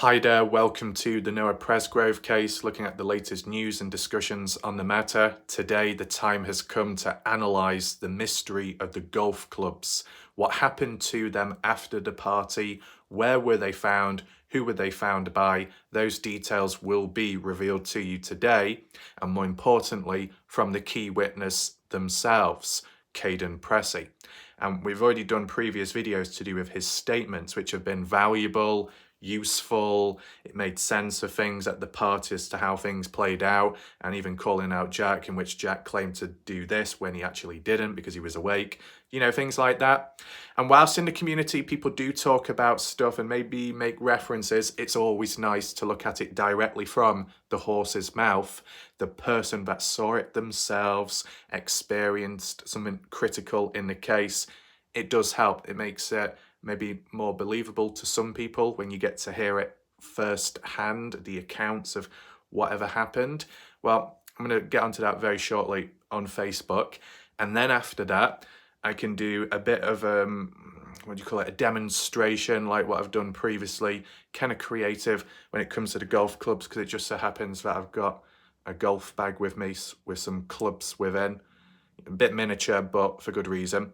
Hi there, welcome to the Noah Presgrove case, looking at the latest news and discussions on the matter. Today, the time has come to analyse the mystery of the golf clubs. What happened to them after the party? Where were they found? Who were they found by? Those details will be revealed to you today, and more importantly, from the key witness themselves, Kaden Pressy. And we've already done previous videos to do with his statements, which have been valuable, useful. It made sense of things at the party as to how things played out, and even calling out Jack, in which Jack claimed to do this when he actually didn't because he was awake, you know, things like that. And whilst in the community people do talk about stuff and maybe make references, it's always nice to look at it directly from the horse's mouth, the person that saw it themselves, experienced something critical in the case. It does help. It makes it maybe more believable to some people when you get to hear it firsthand, the accounts of whatever happened. Well, I'm going to get onto that very shortly on Facebook. And then after that, I can do a bit of, a demonstration like what I've done previously, kind of creative when it comes to the golf clubs, because it just so happens that I've got a golf bag with me with some clubs within. A bit miniature, but for good reason,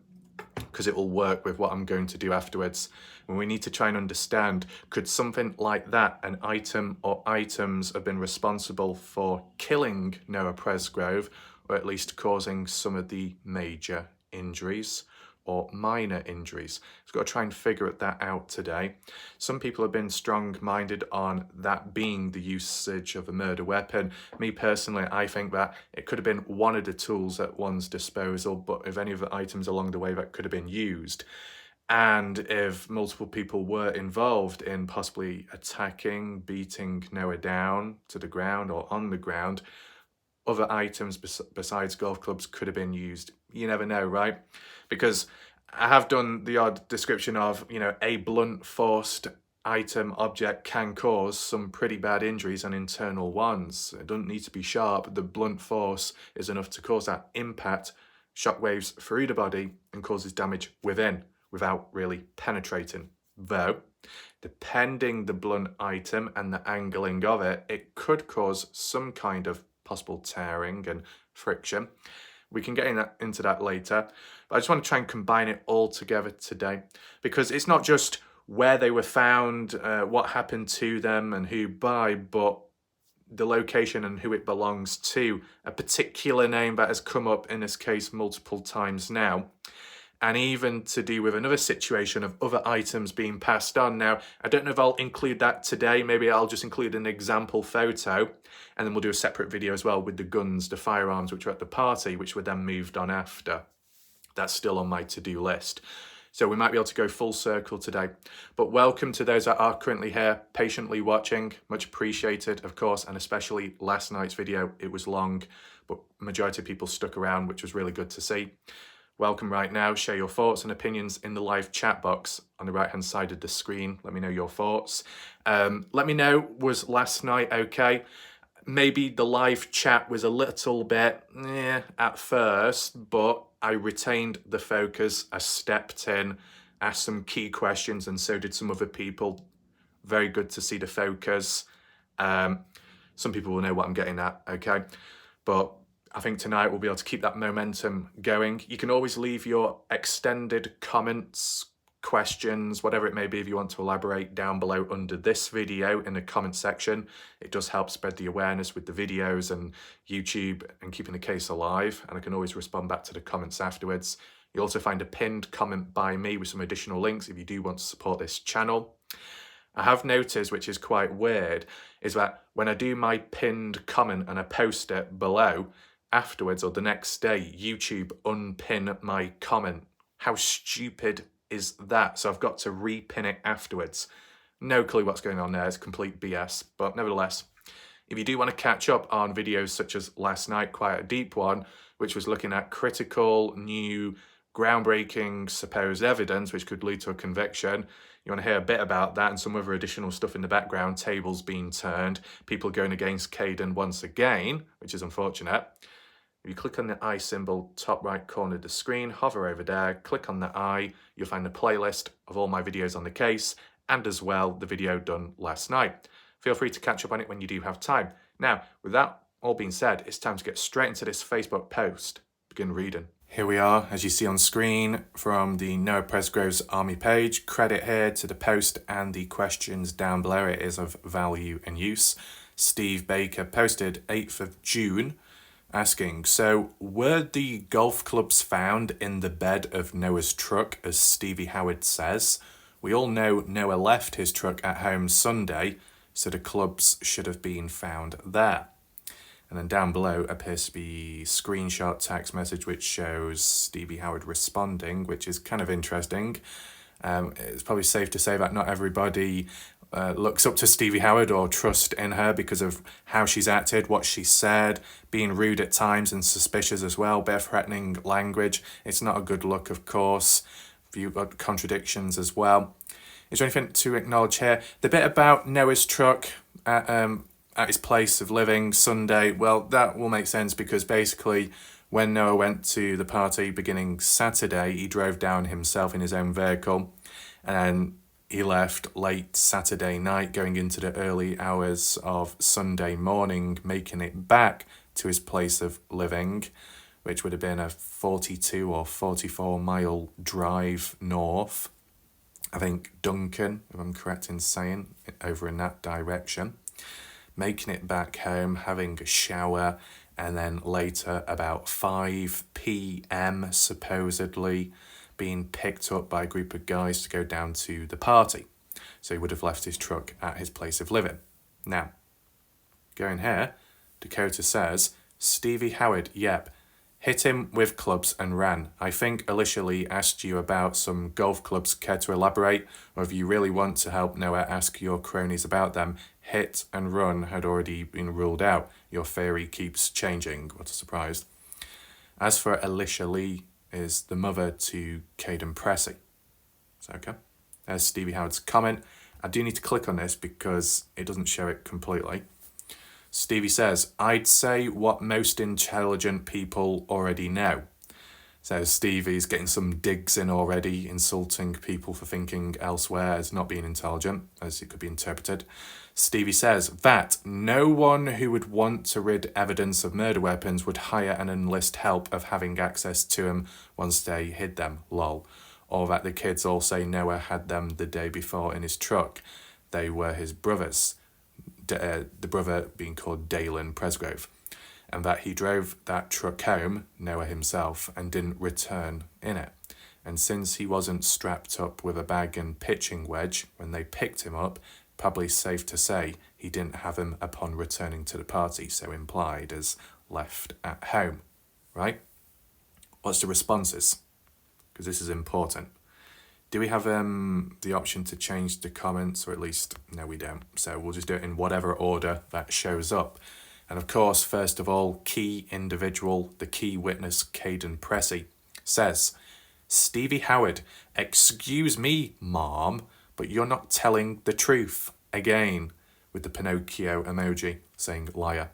because it will work with what I'm going to do afterwards. And we need to try and understand, could something like that, an item or items, have been responsible for killing Noah Presgrove, or at least causing some of the major injuries or minor injuries? We've got to try and figure that out today. Some people have been strong-minded on that being the usage of a murder weapon. Me personally, I think that it could have been one of the tools at one's disposal, but if any of the items along the way that could have been used, and if multiple people were involved in possibly attacking, beating Noah down to the ground or on the ground, other items besides golf clubs could have been used. You never know, right? Because I have done the odd description of, a blunt forced item, object can cause some pretty bad injuries and internal ones. It doesn't need to be sharp. The blunt force is enough to cause that impact, shockwaves through the body, and causes damage within without really penetrating. Though, depending the blunt item and the angling of it, it could cause some kind of possible tearing and friction. We can get into that later, but I just want to try and combine it all together today, because it's not just where they were found, what happened to them and who by, but the location and who it belongs to. A particular name that has come up in this case multiple times now, and even to do with another situation of other items being passed on. Now, I don't know if I'll include that today. Maybe I'll just include an example photo, and then we'll do a separate video as well with the guns, the firearms, which were at the party, which were then moved on after. That's still on my to-do list. So we might be able to go full circle today. But welcome to those that are currently here, patiently watching. Much appreciated, of course, and especially last night's video. It was long, but majority of people stuck around, which was really good to see. Welcome right now. Share your thoughts and opinions in the live chat box on the right hand side of the screen. Let me know your thoughts. Let me know, was last night okay? Maybe the live chat was a little bit at first, but I retained the focus. I stepped in, asked some key questions, and so did some other people. Very good to see the focus. Some people will know what I'm getting at, okay? But I think tonight we'll be able to keep that momentum going. You can always leave your extended comments, questions, whatever it may be, if you want to elaborate, down below under this video in the comment section. It does help spread the awareness with the videos and YouTube and keeping the case alive. And I can always respond back to the comments afterwards. You'll also find a pinned comment by me with some additional links if you do want to support this channel. I have noticed, which is quite weird, is that when I do my pinned comment and I post it below, afterwards or the next day, YouTube unpin my comment. How stupid is that? So I've got to repin it afterwards. No clue what's going on there. It's complete BS. But nevertheless, if you do want to catch up on videos such as last night, quite a deep one, which was looking at critical, new, groundbreaking supposed evidence which could lead to a conviction, you want to hear a bit about that and some other additional stuff in the background, tables being turned, people going against Kaden once again, which is unfortunate. If you click on the eye symbol, top right corner of the screen, hover over there, click on the eye, you'll find a playlist of all my videos on the case, and as well the video done last night. Feel free to catch up on it when you do have time. Now, with that all being said, it's time to get straight into this Facebook post. Begin reading. Here we are, as you see on screen, from the Noah Presgrove's Army page. Credit here to the post and the questions down below. It is of value and use. Steve Baker posted 8th of June asking, so were the golf clubs found in the bed of Noah's truck, as Stevie Howard says? We all know Noah left his truck at home Sunday, so the clubs should have been found there. And then down below appears to be screenshot text message which shows Stevie Howard responding, which is kind of interesting. It's probably safe to say that not everybody looks up to Stevie Howard or trust in her because of how she's acted, what she said, being rude at times and suspicious as well, bit of threatening language. It's not a good look, of course. You've got contradictions as well. Is there anything to acknowledge here? The bit about Noah's truck at his place of living Sunday, well, that will make sense because basically when Noah went to the party beginning Saturday, he drove down himself in his own vehicle and he left late Saturday night going into the early hours of Sunday morning, making it back to his place of living, which would have been a 42 or 44 mile drive north. I think Duncan, if I'm correct in saying, over in that direction. Making it back home, having a shower, and then later about 5 p.m. supposedly being picked up by a group of guys to go down to the party. So he would have left his truck at his place of living. Now, going here, Dakota says, Stevie Howard, yep, hit him with clubs and ran. I think Alicia Lee asked you about some golf clubs. Care to elaborate? Or if you really want to help Noah, ask your cronies about them. Hit and run had already been ruled out. Your theory keeps changing. What a surprise. As for Alicia Lee, is the mother to Kaden Pressy. So, okay. There's Stevie Howard's comment. I do need to click on this because it doesn't show it completely. Stevie says, I'd say what most intelligent people already know. So Stevie's getting some digs in already, insulting people for thinking elsewhere as not being intelligent, as it could be interpreted. Stevie says that no one who would want to rid evidence of murder weapons would hire and enlist help of having access to them once they hid them, lol. Or that the kids all say Noah had them the day before in his truck. They were his brothers. The brother being called Kaden Pressy, and that he drove that truck home, Noah himself, and didn't return in it. And since he wasn't strapped up with a bag and pitching wedge when they picked him up, probably safe to say he didn't have him upon returning to the party, so implied as left at home, right? What's the responses? Because this is important. Do we have the option to change the comments, or at least, no we don't. So we'll just do it in whatever order that shows up. And of course, first of all, key individual, the key witness, Kaden Pressy, says, Stevie Howard, excuse me, Mom, but you're not telling the truth. Again, with the Pinocchio emoji, saying liar.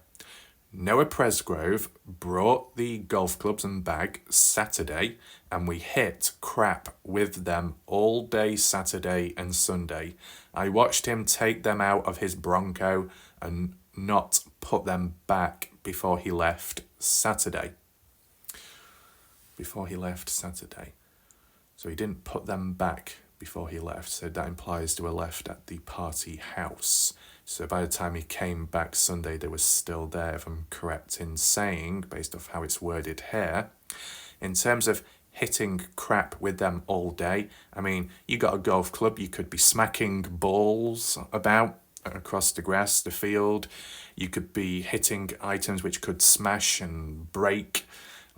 Noah Presgrove brought the golf clubs and bag Saturday, and we hit crap with them all day Saturday and Sunday. I watched him take them out of his Bronco and not put them back before he left Saturday. So he didn't put them back before he left, so that implies they were left at the party house. So by the time he came back Sunday, they were still there, if I'm correct in saying, based off how it's worded here. In terms of hitting crap with them all day, I mean, you got a golf club, you could be smacking balls about across the grass, the field. You could be hitting items which could smash and break.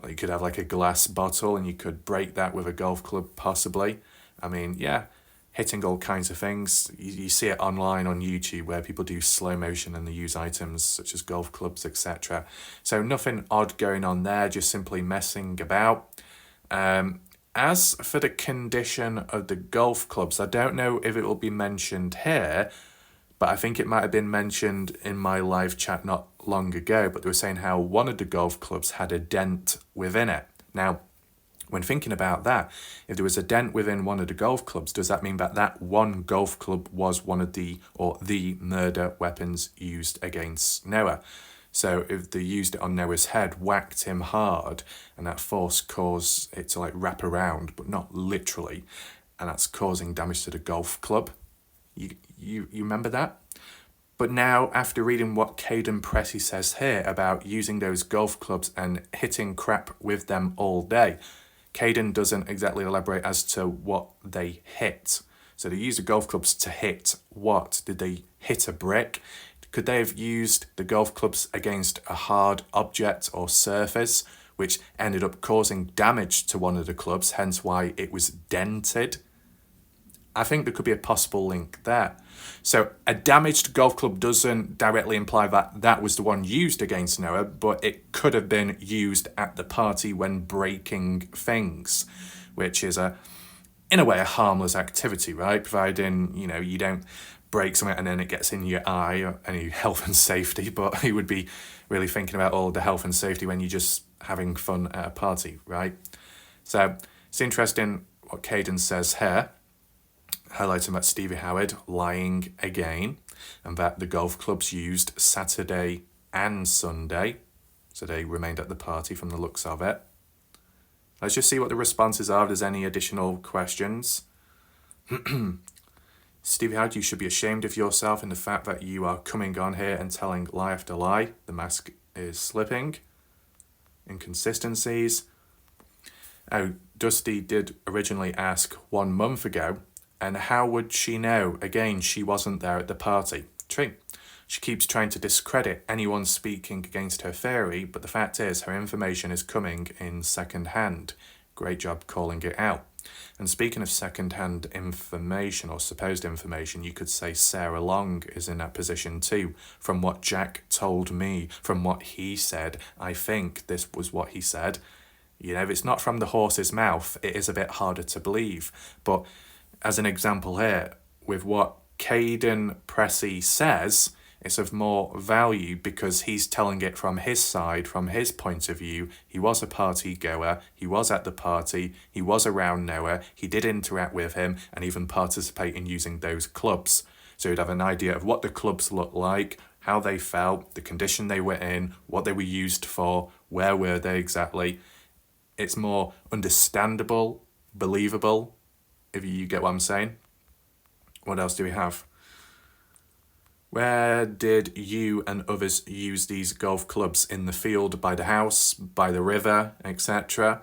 Or you could have like a glass bottle and you could break that with a golf club possibly. I mean, yeah, hitting all kinds of things. You see it online on YouTube where people do slow motion and they use items such as golf clubs, etc. So nothing odd going on there, just simply messing about. As for the condition of the golf clubs, I don't know if it will be mentioned here, but I think it might have been mentioned in my live chat not long ago, but they were saying how one of the golf clubs had a dent within it. Now, When thinking about that, if there was a dent within one of the golf clubs, does that mean that that one golf club was one of the murder weapons used against Noah? So if they used it on Noah's head, whacked him hard, and that force caused it to like wrap around, but not literally, and that's causing damage to the golf club. You remember that? But now, after reading what Kaden Pressy says here about using those golf clubs and hitting crap with them all day, Kaden doesn't exactly elaborate as to what they hit. So they used the golf clubs to hit what? Did they hit a brick? Could they have used the golf clubs against a hard object or surface, which ended up causing damage to one of the clubs, hence why it was dented? I think there could be a possible link there. So a damaged golf club doesn't directly imply that that was the one used against Noah, but it could have been used at the party when breaking things, which is in a way, a harmless activity, right? Providing, you don't break something and then it gets in your eye or any health and safety, but you would be really thinking about all the health and safety when you're just having fun at a party, right? So it's interesting what Kaden says here, highlighting that Stevie Howard lying again, and that the golf clubs used Saturday and Sunday, so they remained at the party from the looks of it. Let's just see what the responses are, if there's any additional questions. Stevie Howard, you should be ashamed of yourself in the fact that you are coming on here and telling lie after lie. The mask is slipping. Inconsistencies. Oh, Dusty did originally ask 1 month ago, and how would she know? Again, she wasn't there at the party. True. She keeps trying to discredit anyone speaking against her theory, but the fact is her information is coming in second hand. Great job calling it out. And speaking of second-hand information or supposed information, you could say Sarah Long is in that position too. From what Jack told me, from what he said, I think this was what he said. If it's not from the horse's mouth, it is a bit harder to believe. But as an example here, with what Kaden Pressy says, it's of more value because he's telling it from his side, from his point of view. He was a party goer, he was at the party, he was around Noah, he did interact with him and even participate in using those clubs. So he'd have an idea of what the clubs looked like, how they felt, the condition they were in, what they were used for, where were they exactly. It's more understandable, believable, if you get what I'm saying. What else do we have? Where did you and others use these golf clubs? In the field, by the house, by the river, etc.?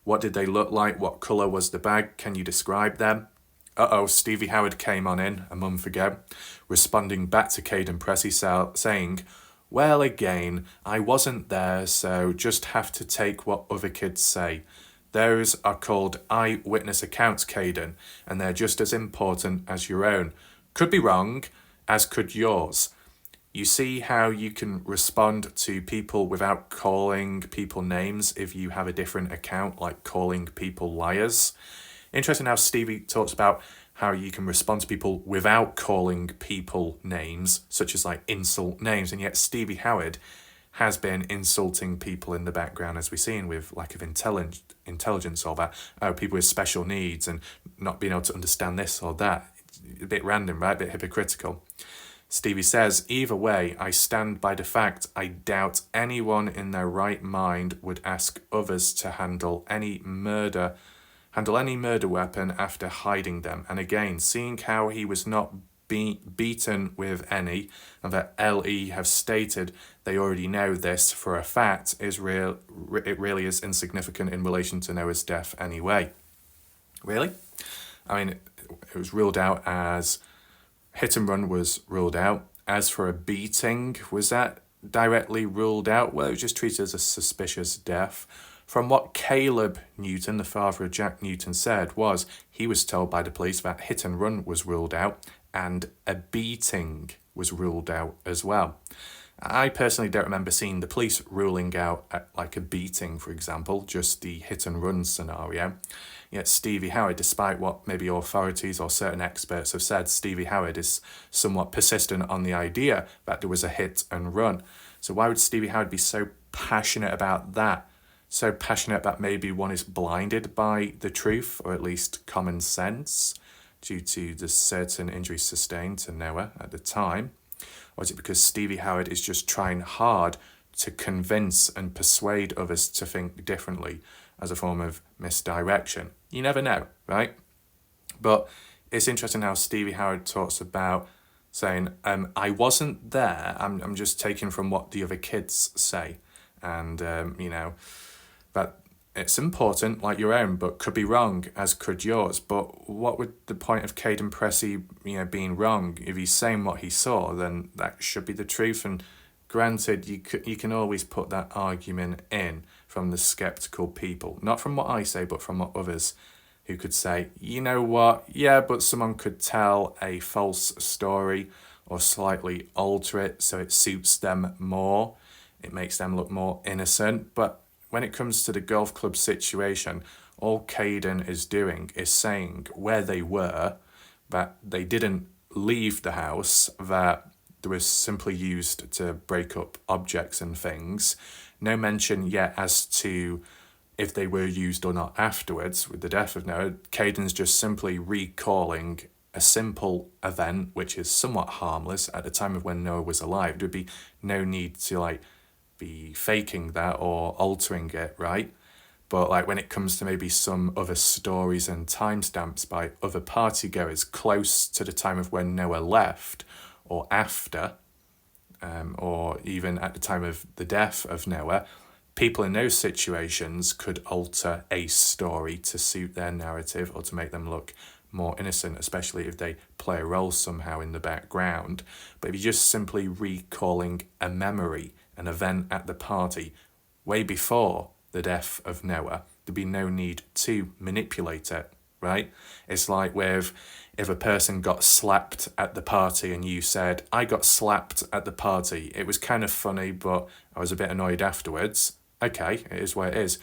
What did they look like? What colour was the bag? Can you describe them? Stevie Howard came on in a month ago, responding back to Kaden Pressy saying, well, again, I wasn't there, so just have to take what other kids say. Those are called eyewitness accounts, Kaden, and they're just as important as your own. Could be wrong, as could yours. You see how you can respond to people without calling people names if you have a different account, like calling people liars. Interesting how Stevie talks about how you can respond to people without calling people names, such as like insult names, and yet Stevie Howard has been insulting people in the background, as we've seen, with lack of intelligence or that, people with special needs and not being able to understand this or that. A bit random, right? A bit hypocritical. Stevie says, either way, I stand by the fact I doubt anyone in their right mind would ask others to handle any murder weapon after hiding them. And again, seeing how he was not beaten with any, and that LE have stated they already know this for a fact, it really is insignificant in relation to Noah's death anyway. Really? I mean, it was ruled out as hit and run was ruled out. As for a beating, was that directly ruled out? Well, it was just treated as a suspicious death. From what Caleb Newton, the father of Jack Newton, said was he was told by the police that hit and run was ruled out and a beating was ruled out as well. I personally don't remember seeing the police ruling out like a beating, for example, just the hit and run scenario. Yet Stevie Howard, despite what maybe authorities or certain experts have said, Stevie Howard is somewhat persistent on the idea that there was a hit and run. So why would Stevie Howard be so passionate about that? so passionate that maybe one is blinded by the truth, or at least common sense, due to the certain injuries sustained to Noah at the time? Or is it because Stevie Howard is just trying hard to convince and persuade others to think differently as a form of misdirection? You never know, right? But it's interesting how Stevie Howard talks about saying, I wasn't there, I'm just taking from what the other kids say. And, that it's important, like your own, but could be wrong, as could yours. But what would the point of Kaden Pressy, being wrong? If he's saying what he saw, then that should be the truth. And granted, you can always put that argument in from the skeptical people, not from what I say, but from what others who could say, you know what, yeah, but someone could tell a false story or slightly alter it so it suits them more. It makes them look more innocent. But when it comes to the golf club situation, all Kaden is doing is saying where they were, that they didn't leave the house, that it was simply used to break up objects and things. No mention yet as to if they were used or not afterwards with the death of Noah. Kaden's just simply recalling a simple event which is somewhat harmless at the time of when Noah was alive. There would be no need to be faking that or altering it, right? But when it comes to maybe some other stories and timestamps by other partygoers close to the time of when Noah left or after, or even at the time of the death of Noah, people in those situations could alter a story to suit their narrative or to make them look more innocent, especially if they play a role somehow in the background. But if you're just simply recalling a memory, an event at the party way before the death of Noah, there'd be no need to manipulate it, right? It's like if a person got slapped at the party and you said, I got slapped at the party, it was kind of funny, but I was a bit annoyed afterwards. Okay, it is what it is.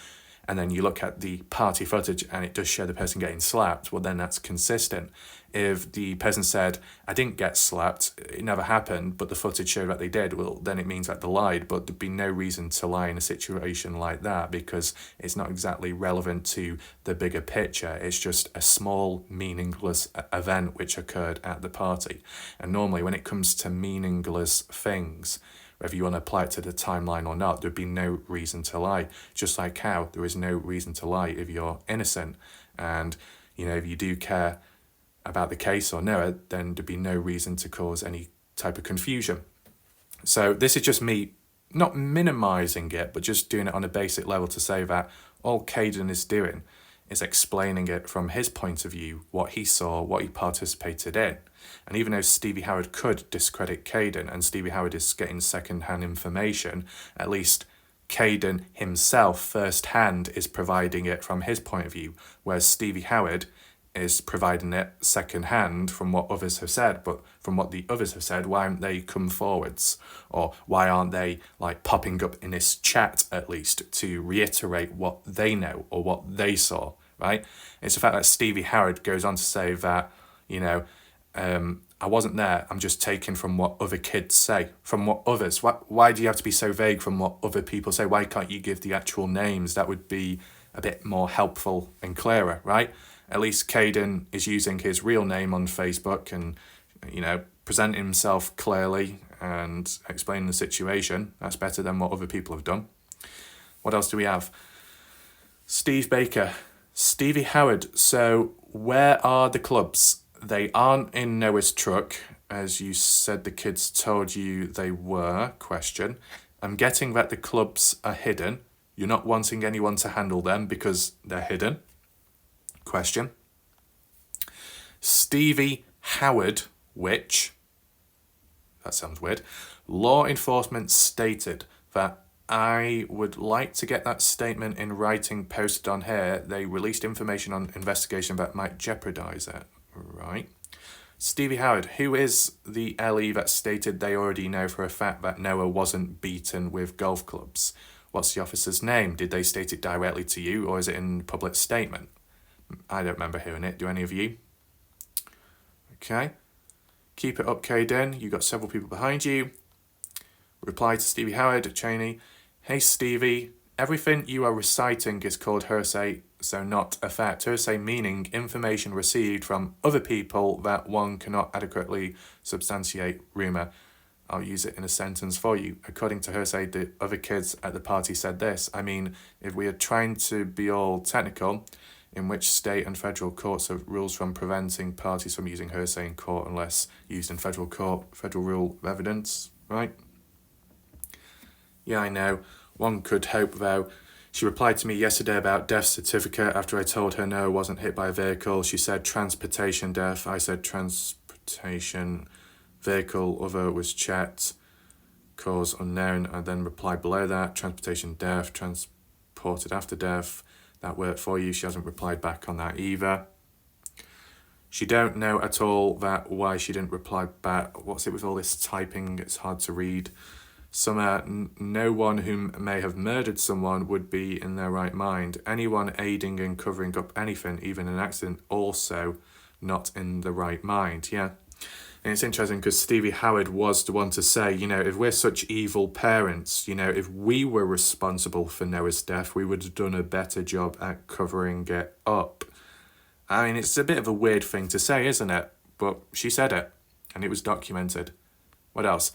And then you look at the party footage and it does show the person getting slapped, well, then that's consistent. If the person said, I didn't get slapped, it never happened, but the footage showed that they did, well, then it means that they lied. But there'd be no reason to lie in a situation like that because it's not exactly relevant to the bigger picture. It's just a small, meaningless event which occurred at the party. And normally when it comes to meaningless things, whether you want to apply it to the timeline or not, there'd be no reason to lie. Just like how there is no reason to lie if you're innocent. And, if you do care about the case or know it, then there'd be no reason to cause any type of confusion. So this is just me not minimizing it, but just doing it on a basic level to say that all Kaden is doing is explaining it from his point of view, what he saw, what he participated in. And even though Stevie Howard could discredit Kaden, and Stevie Howard is getting second-hand information, at least Kaden himself first-hand is providing it from his point of view, whereas Stevie Howard is providing it second-hand from what others have said. But from what the others have said, why aren't they come forwards? Or why aren't they popping up in this chat at least to reiterate what they know or what they saw, right? It's the fact that Stevie Howard goes on to say that, I wasn't there, I'm just taking from what other kids say, from what others. Why do you have to be so vague from what other people say? Why can't you give the actual names? That would be a bit more helpful and clearer, right? At least Kaden is using his real name on Facebook and, presenting himself clearly and explaining the situation. That's better than what other people have done. What else do we have? Steve Baker, Stevie Howard. So where are the clubs? They aren't in Noah's truck, as you said the kids told you they were, question. I'm getting that the clubs are hidden. You're not wanting anyone to handle them because they're hidden, question. Stevie Howard, which, that sounds weird, law enforcement stated that I would like to get that statement in writing posted on here. They released information on investigation that might jeopardize it. Right. Stevie Howard, who is the LE that stated they already know for a fact that Noah wasn't beaten with golf clubs? What's the officer's name? Did they state it directly to you or is it in public statement? I don't remember hearing it. Do any of you? Okay. Keep it up, Kaden. You've got several people behind you. Reply to Stevie Howard, Cheney. Hey, Stevie. Everything you are reciting is called hearsay, so not a fact. Hearsay meaning information received from other people that one cannot adequately substantiate rumour. I'll use it in a sentence for you. According to hearsay, the other kids at the party said this. I mean, if we are trying to be all technical, in which state and federal courts have rules from preventing parties from using hearsay in court unless used in federal court, federal rule of evidence, right? Yeah, I know. One could hope, though. She replied to me yesterday about death certificate after I told her Noah wasn't hit by a vehicle. She said transportation death. I said transportation vehicle. Other was checked. Cause unknown. I then replied below that. Transportation death. Transported after death. That worked for you. She hasn't replied back on that either. She don't know at all that why she didn't reply back. What's it with all this typing? It's hard to read. No one who may have murdered someone would be in their right mind. Anyone aiding and covering up anything, even an accident, also not in the right mind. Yeah. And it's interesting because Stevie Howard was the one to say, if we're such evil parents, if we were responsible for Noah's death, we would have done a better job at covering it up. I mean, it's a bit of a weird thing to say, isn't it? But she said it, and it was documented. What else?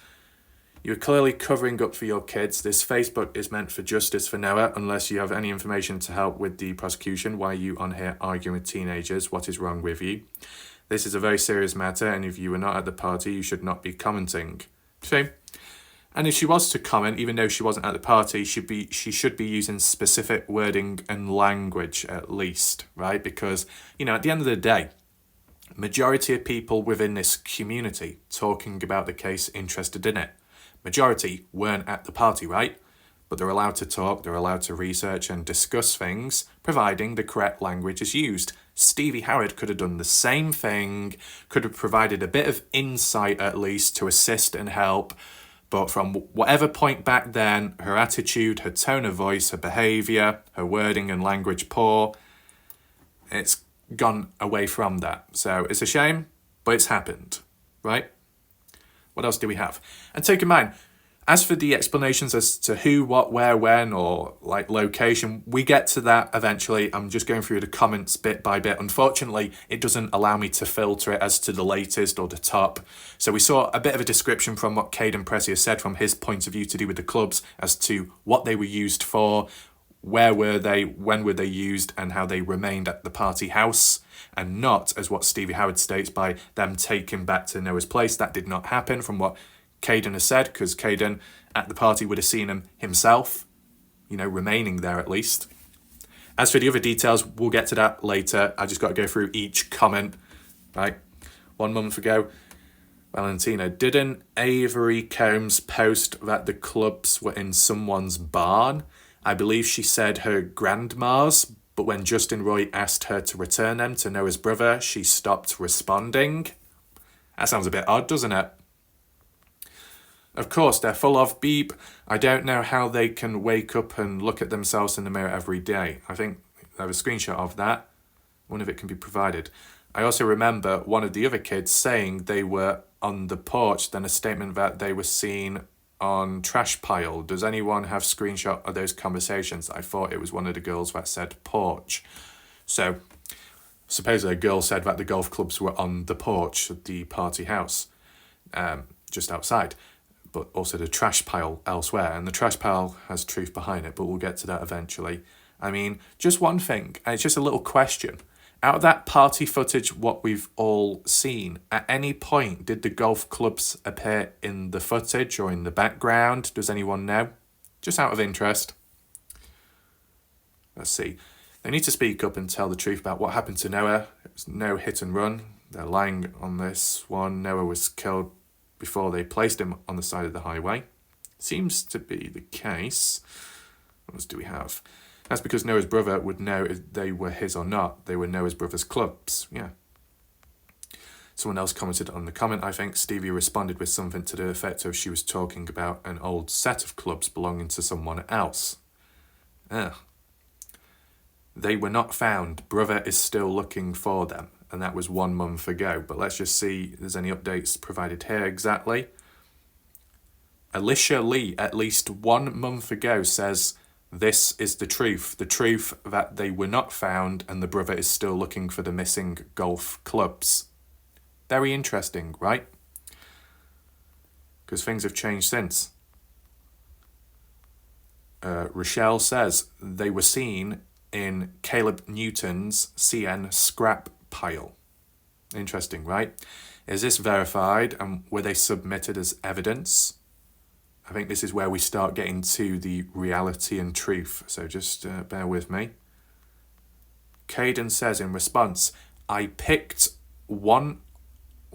You're clearly covering up for your kids. This Facebook is meant for justice for Noah. Unless you have any information to help with the prosecution, why are you on here arguing with teenagers? What is wrong with you? This is a very serious matter, and if you were not at the party, you should not be commenting. See? And if she was to comment, even though she wasn't at the party, she should be using specific wording and language at least, right? Because, at the end of the day, majority of people within this community talking about the case interested in it. Majority weren't at the party, right? But they're allowed to talk, they're allowed to research and discuss things, providing the correct language is used. Stevie Howard could have done the same thing, could have provided a bit of insight at least to assist and help, but from whatever point back then, her attitude, her tone of voice, her behaviour, her wording and language poor, it's gone away from that. So it's a shame, but it's happened, right? What else do we have? And take in mind, as for the explanations as to who, what, where, when, or location, we get to that eventually. I'm just going through the comments bit by bit. Unfortunately, it doesn't allow me to filter it as to the latest or the top. So we saw a bit of a description from what Kaden Pressy has said from his point of view to do with the clubs as to what they were used for, where were they, when were they used, and how they remained at the party house. And not, as what Stevie Howard states, by them taken back to Noah's place. That did not happen from what Kaden has said, because Kaden at the party would have seen him himself, remaining there at least. As for the other details, we'll get to that later. I just got to go through each comment, right? 1 month ago, Valentina, didn't Avery Combs post that the clubs were in someone's barn? I believe she said her grandma's, but when Justin Roy asked her to return them to Noah's brother, she stopped responding. That sounds a bit odd, doesn't it? Of course, they're full of beep. I don't know how they can wake up and look at themselves in the mirror every day. I think I have a screenshot of that. One of it can be provided. I also remember one of the other kids saying they were on the porch, then a statement that they were seen on trash pile. Does anyone have screenshot of those conversations? I thought it was one of the girls that said porch. So, supposedly a girl said that the golf clubs were on the porch of the party house, just outside, but also the trash pile elsewhere. And the trash pile has truth behind it, but we'll get to that eventually. I mean, just one thing, and it's just a little question. Out of that party footage, what we've all seen, at any point did the golf clubs appear in the footage or in the background? Does anyone know? Just out of interest. Let's see. They need to speak up and tell the truth about what happened to Noah. It was no hit and run. They're lying on this one. Noah was killed before they placed him on the side of the highway. Seems to be the case. What else do we have? That's because Noah's brother would know if they were his or not. They were Noah's brother's clubs. Yeah. Someone else commented on the comment. I think Stevie responded with something to the effect of she was talking about an old set of clubs belonging to someone else. They were not found. Brother is still looking for them. And that was 1 month ago. But let's just see if there's any updates provided here exactly. Alicia Lee, at least 1 month ago, says This is the truth that they were not found and the brother is still looking for the missing golf clubs. Very interesting, right? Because things have changed since. Rochelle says they were seen in Caleb Newton's CN scrap pile. Interesting, right? Is this verified and were they submitted as evidence? I think this is where we start getting to the reality and truth. So just bear with me. Kaden says in response, I picked one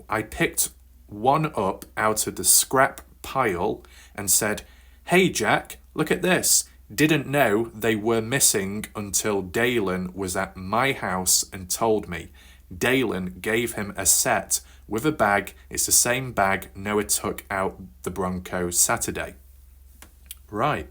up out of the scrap pile and said, hey Jack, look at this. Didn't know they were missing until Dalen was at my house and told me. Dalen gave him a set with a bag. It's the same bag Noah took out the Bronco Saturday. Right.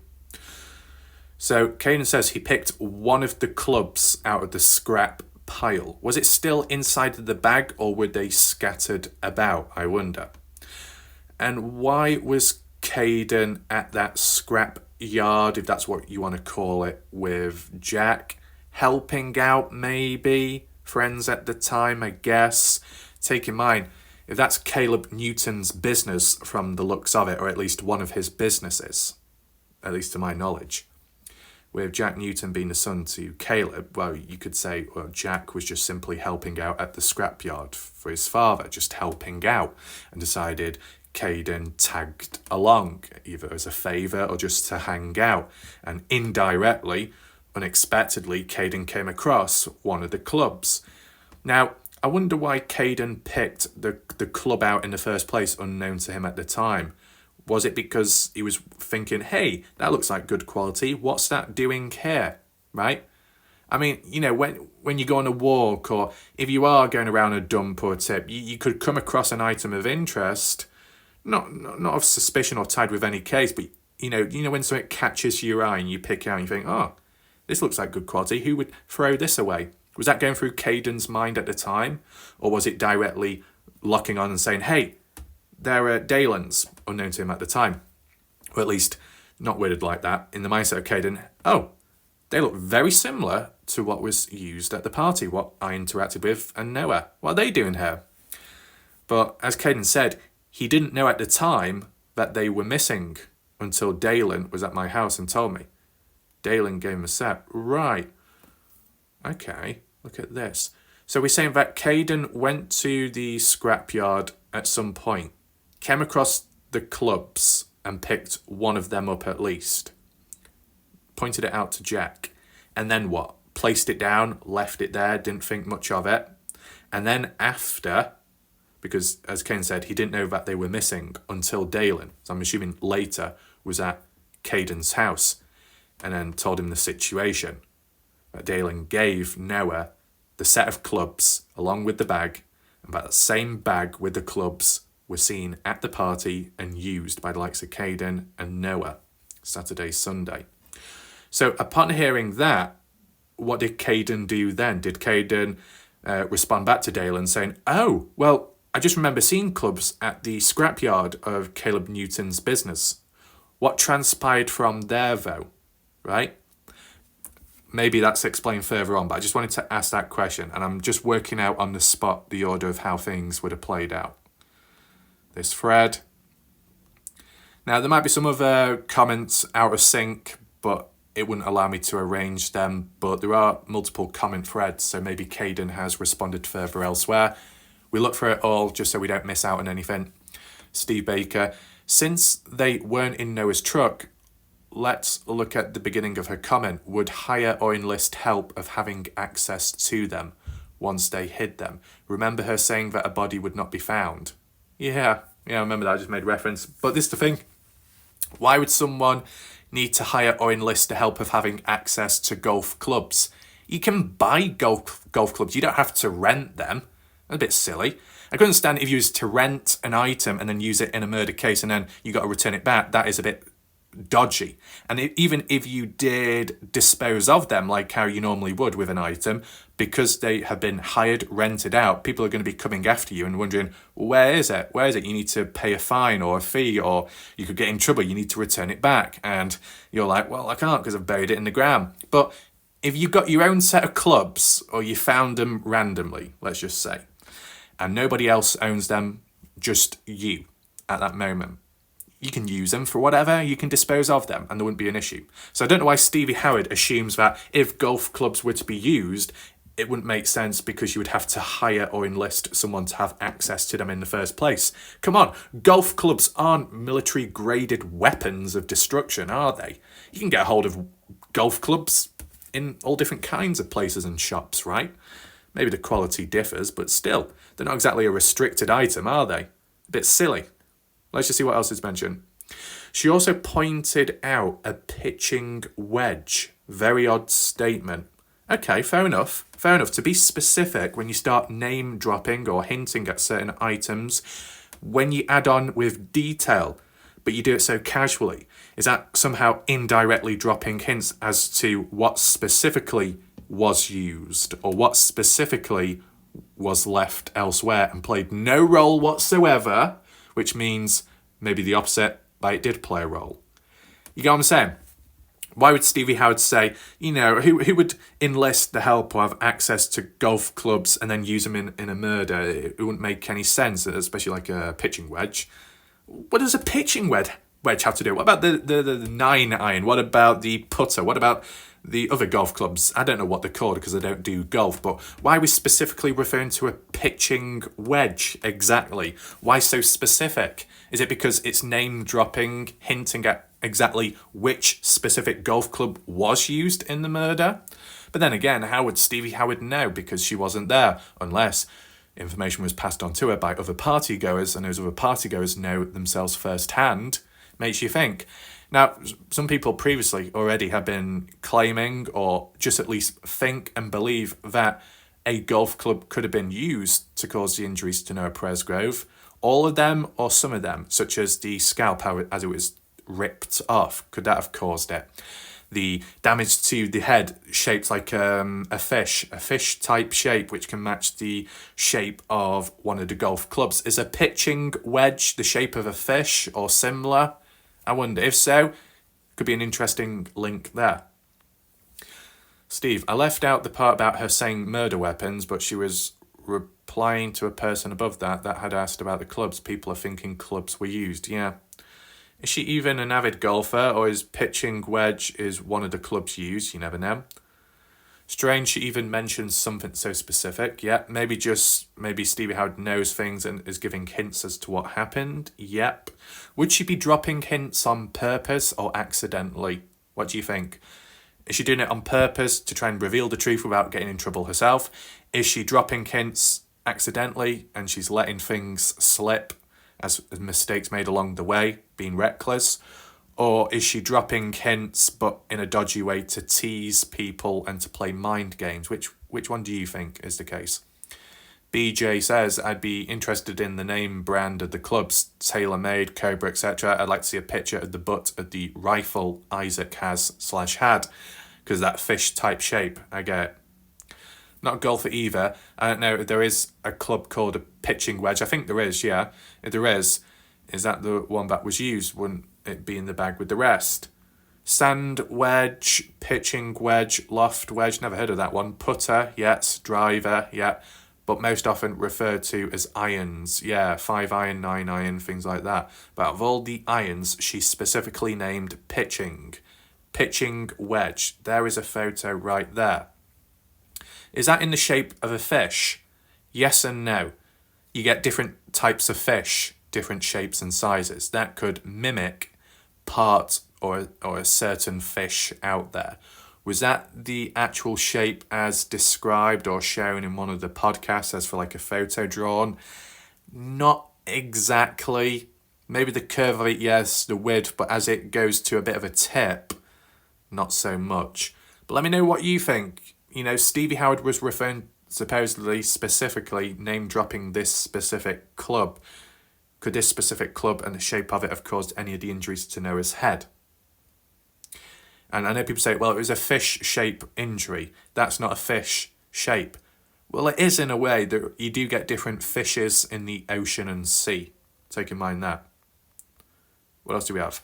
So Kaden says he picked one of the clubs out of the scrap pile. Was it still inside of the bag or were they scattered about, I wonder? And why was Kaden at that scrap yard, if that's what you want to call it, with Jack? Helping out, maybe? Friends at the time, I guess. Take in mind, if that's Caleb Newton's business from the looks of it, or at least one of his businesses, at least to my knowledge, with Jack Newton being the son to Caleb, well, you could say, well, Jack was just simply helping out at the scrapyard for his father, just helping out, and decided Kaden tagged along, either as a favour or just to hang out. And indirectly, unexpectedly, Kaden came across one of the clubs. Now, I wonder why Kaden picked the club out in the first place, unknown to him at the time. Was it because he was thinking, hey, that looks like good quality, what's that doing here, right? I mean, you know, when you go on a walk, or if you are going around a dump or a tip, you could come across an item of interest, not of suspicion or tied with any case, but you know when something catches your eye and you pick out and you think, oh, this looks like good quality, who would throw this away? Was that going through Kaden's mind at the time? Or was it directly locking on and saying, hey, they're Dalen's, unknown to him at the time? Or at least not worded like that, in the mindset of Kaden, oh, they look very similar to what was used at the party, what I interacted with and Noah. What are they doing here? But as Kaden said, he didn't know at the time that they were missing until Dalen was at my house and told me. Dalen gave him a set. Right. Okay, look at this. So we're saying that Kaden went to the scrapyard at some point, came across the clubs and picked one of them up at least, pointed it out to Jack, and then what? Placed it down, left it there, didn't think much of it. And then after, because as Ken said, he didn't know that they were missing until Dalen, so I'm assuming later, was at Kaden's house and then told him the situation. That Dalen gave Noah the set of clubs along with the bag, and that same bag with the clubs were seen at the party and used by the likes of Kaden and Noah Saturday, Sunday. So upon hearing that, what did Kaden do then? Did Kaden respond back to Dalen saying, oh, well, I just remember seeing clubs at the scrapyard of Caleb Newton's business. What transpired from there, though, right? Maybe that's explained further on, but I just wanted to ask that question, and I'm just working out on the spot the order of how things would have played out. This thread. Now, there might be some other comments out of sync, but it wouldn't allow me to arrange them, but there are multiple comment threads, so maybe Kaden has responded further elsewhere. We look for it all just so we don't miss out on anything. Steve Baker, since they weren't in Noah's truck, let's look at the beginning of her comment. Would hire or enlist help of having access to them once they hid them? Remember her saying that a body would not be found? Yeah, I remember that. I just made reference. But this is the thing. Why would someone need to hire or enlist the help of having access to golf clubs? You can buy golf clubs. You don't have to rent them. That's a bit silly. I can understand if you was to rent an item and then use it in a murder case and then you got to return it back. That is a bit dodgy. And even if you did dispose of them like how you normally would with an item, because they have been hired, rented out, people are going to be coming after you and wondering, where is it? Where is it? You need to pay a fine or a fee, or you could get in trouble. You need to return it back. And you're like, well, I can't because I've buried it in the ground. But if you got your own set of clubs, or you found them randomly, let's just say, and nobody else owns them, just you at that moment, you can use them for whatever, you can dispose of them, and there wouldn't be an issue. So I don't know why Stevie Howard assumes that if golf clubs were to be used, it wouldn't make sense because you would have to hire or enlist someone to have access to them in the first place. Come on, golf clubs aren't military-graded weapons of destruction, are they? You can get hold of golf clubs in all different kinds of places and shops, right? Maybe the quality differs, but still, they're not exactly a restricted item, are they? A bit silly. Let's just see what else is mentioned. She also pointed out a pitching wedge. Very odd statement. Okay, fair enough. Fair enough. To be specific, when you start name dropping or hinting at certain items, when you add on with detail, but you do it so casually, is that somehow indirectly dropping hints as to what specifically was used or what specifically was left elsewhere and played no role whatsoever, which means maybe the opposite, but it did play a role. You get what I'm saying? Why would Stevie Howard say, who would enlist the help or have access to golf clubs and then use them in a murder? It wouldn't make any sense, especially like a pitching wedge. What does a pitching wedge have to do? What about the 9-iron? What about the putter? What about the other golf clubs? I don't know what they're called because I don't do golf, but why are we specifically referring to a pitching wedge exactly? Why so specific? Is it because it's name dropping, hinting at exactly which specific golf club was used in the murder? But then again, how would Stevie Howard know? Because she wasn't there, unless information was passed on to her by other partygoers, and those other partygoers know themselves firsthand. Makes you think. Now, some people previously already have been claiming, or just at least think and believe, that a golf club could have been used to cause the injuries to Noah Presgrove. All of them or some of them, such as the scalp as it was ripped off, could that have caused it? The damage to the head shaped like a fish type shape, which can match the shape of one of the golf clubs. Is a pitching wedge the shape of a fish or similar? I wonder. If so, could be an interesting link there. Steve, I left out the part about her saying murder weapons, but she was replying to a person above that had asked about the clubs. People are thinking clubs were used. Yeah. Is she even an avid golfer, or is pitching wedge is one of the clubs used? You never know. Strange she even mentions something so specific. Yeah, maybe Stevie Howard knows things and is giving hints as to what happened. Yep. Would she be dropping hints on purpose or accidentally? What do you think? Is she doing it on purpose to try and reveal the truth without getting in trouble herself? Is she dropping hints accidentally and she's letting things slip as mistakes made along the way, being reckless? Or is she dropping hints but in a dodgy way to tease people and to play mind games? Which one do you think is the case? BJ says, I'd be interested in the name brand of the clubs, tailor-made, Cobra, etc. I'd like to see a picture of the butt of the rifle Isaac has/had, because that fish-type shape, I get it. Not a golfer either. I don't know if there is a club called a pitching wedge. I think there is, yeah. If there is that the one that was used? Wouldn't it be in the bag with the rest? Sand wedge, pitching wedge, loft wedge, never heard of that one. Putter, yes. Driver, yeah. But most often referred to as irons. Yeah, 5-iron, 9-iron, things like that. But of all the irons, she specifically named pitching. Pitching wedge. There is a photo right there. Is that in the shape of a fish? Yes and no. You get different types of fish, different shapes and sizes. That could mimic part or a certain fish out there. Was that the actual shape as described or shown in one of the podcasts as for like a photo drawn? Not exactly. Maybe the curve of it, yes, the width, but as it goes to a bit of a tip, not so much. But let me know what you think. Stevie Howard was referring supposedly specifically name-dropping this specific club. Could this specific club and the shape of it have caused any of the injuries to Noah's head? And I know people say, well, it was a fish shape injury. That's not a fish shape. Well, it is in a way that you do get different fishes in the ocean and sea. Take in mind that. What else do we have?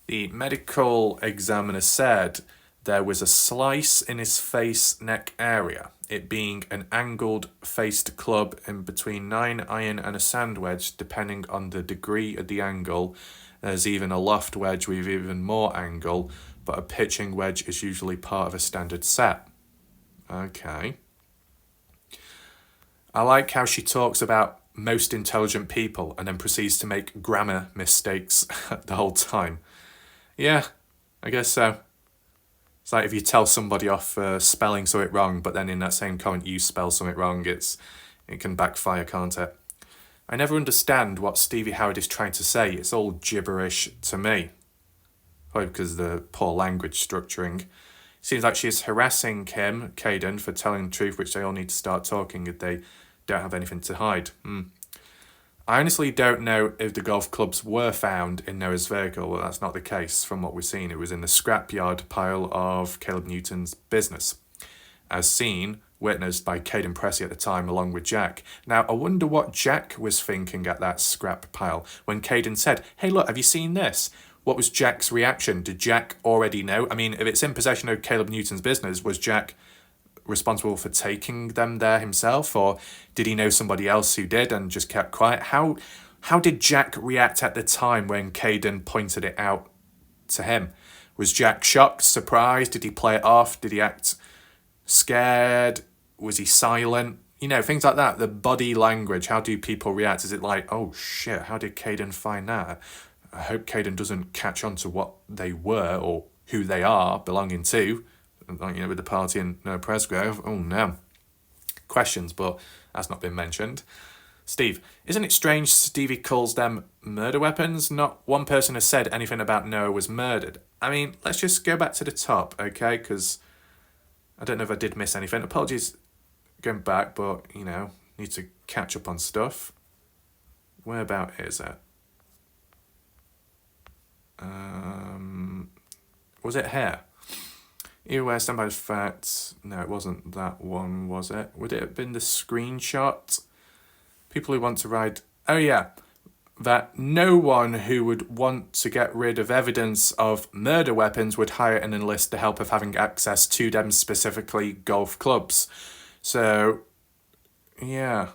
The medical examiner said there was a slice in his face neck area, it being an angled faced club in between 9 iron and a sand wedge, depending on the degree of the angle. There's even a loft wedge with even more angle, but a pitching wedge is usually part of a standard set. Okay. I like how she talks about most intelligent people and then proceeds to make grammar mistakes the whole time. Yeah, I guess so. It's like if you tell somebody off for spelling something wrong, but then in that same comment you spell something wrong, it can backfire, can't it? I never understand what Stevie Howard is trying to say. It's all gibberish to me. Probably because of the poor language structuring. Seems like she's harassing him, Kaden, for telling the truth, which they all need to start talking if they don't have anything to hide. I honestly don't know if the golf clubs were found in Noah's vehicle. Well, that's not the case from what we've seen. It was in the scrapyard pile of Caleb Newton's business, as seen, witnessed by Kaden Pressy at the time, along with Jack. Now, I wonder what Jack was thinking at that scrap pile when Kaden said, hey, look, have you seen this? What was Jack's reaction? Did Jack already know? I mean, if it's in possession of Caleb Newton's business, was Jack responsible for taking them there himself, or did he know somebody else who did and just kept quiet? How did Jack react at the time when Kaden pointed it out to him? Was Jack shocked, surprised? Did he play it off? Did he act scared? Was he silent? You know, things like that. The body language, how do people react? Is it like, oh shit, how did Kaden find that? I hope Kaden doesn't catch on to what they were or who they are belonging to. Like, you know, with the party in Noah Presgrove. Oh no. Questions, but that's not been mentioned. Steve, isn't it strange Stevie calls them murder weapons? Not one person has said anything about Noah was murdered. I mean, let's just go back to the top, okay? Because I don't know if I did miss anything. Apologies going back, but, you know, need to catch up on stuff. Whereabout is it? Was it here? Either way, stand by the fact. No, it wasn't that one, was it? Would it have been the screenshot? People who want to ride... Oh, yeah. That no one who would want to get rid of evidence of murder weapons would hire and enlist the help of having access to them, specifically golf clubs. So, yeah.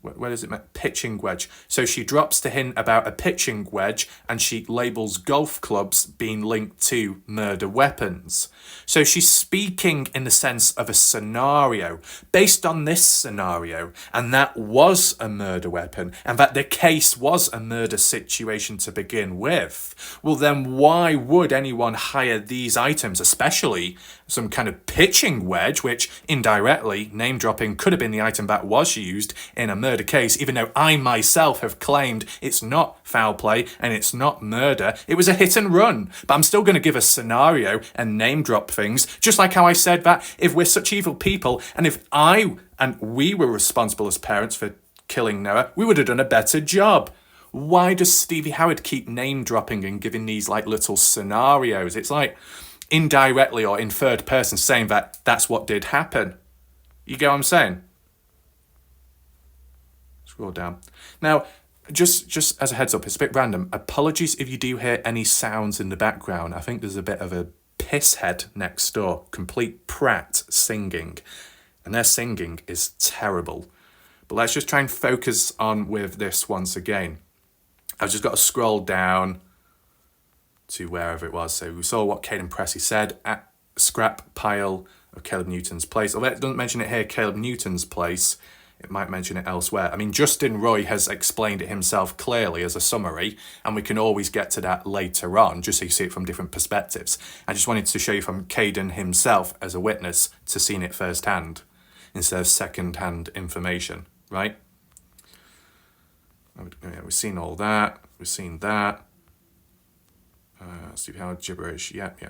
Where does it mean? Pitching wedge. So she drops the hint about a pitching wedge and she labels golf clubs being linked to murder weapons. So she's speaking in the sense of a scenario based on this scenario, and that was a murder weapon, and that the case was a murder situation to begin with. Well, then why would anyone hire these items, especially some kind of pitching wedge, which indirectly, name dropping, could have been the item that was used in a murder case, even though I myself have claimed it's not foul play and it's not murder. It was a hit and run. But I'm still going to give a scenario and name drop things, just like how I said that if we're such evil people and if I and we were responsible as parents for killing Noah, we would have done a better job. Why does Stevie Howard keep name dropping and giving these like little scenarios? It's like indirectly or in third person saying that that's what did happen. You get what I'm saying? Scroll down. Now, just as a heads up, it's a bit random. Apologies if you do hear any sounds in the background. I think there's a bit of a pisshead next door, complete prat singing. And their singing is terrible. But let's just try and focus on with this once again. I've just got to scroll down to wherever it was. So we saw what Kaden Pressy said at scrap pile of Caleb Newton's place. Although it doesn't mention it here, Caleb Newton's place, it might mention it elsewhere. I mean, Justin Roy has explained it himself clearly as a summary, and we can always get to that later on, just so you see it from different perspectives. I just wanted to show you from Kaden himself as a witness to seeing it firsthand, instead of second-hand information, right? We've seen all that. We've seen that. Stevie Howard, gibberish. Yep.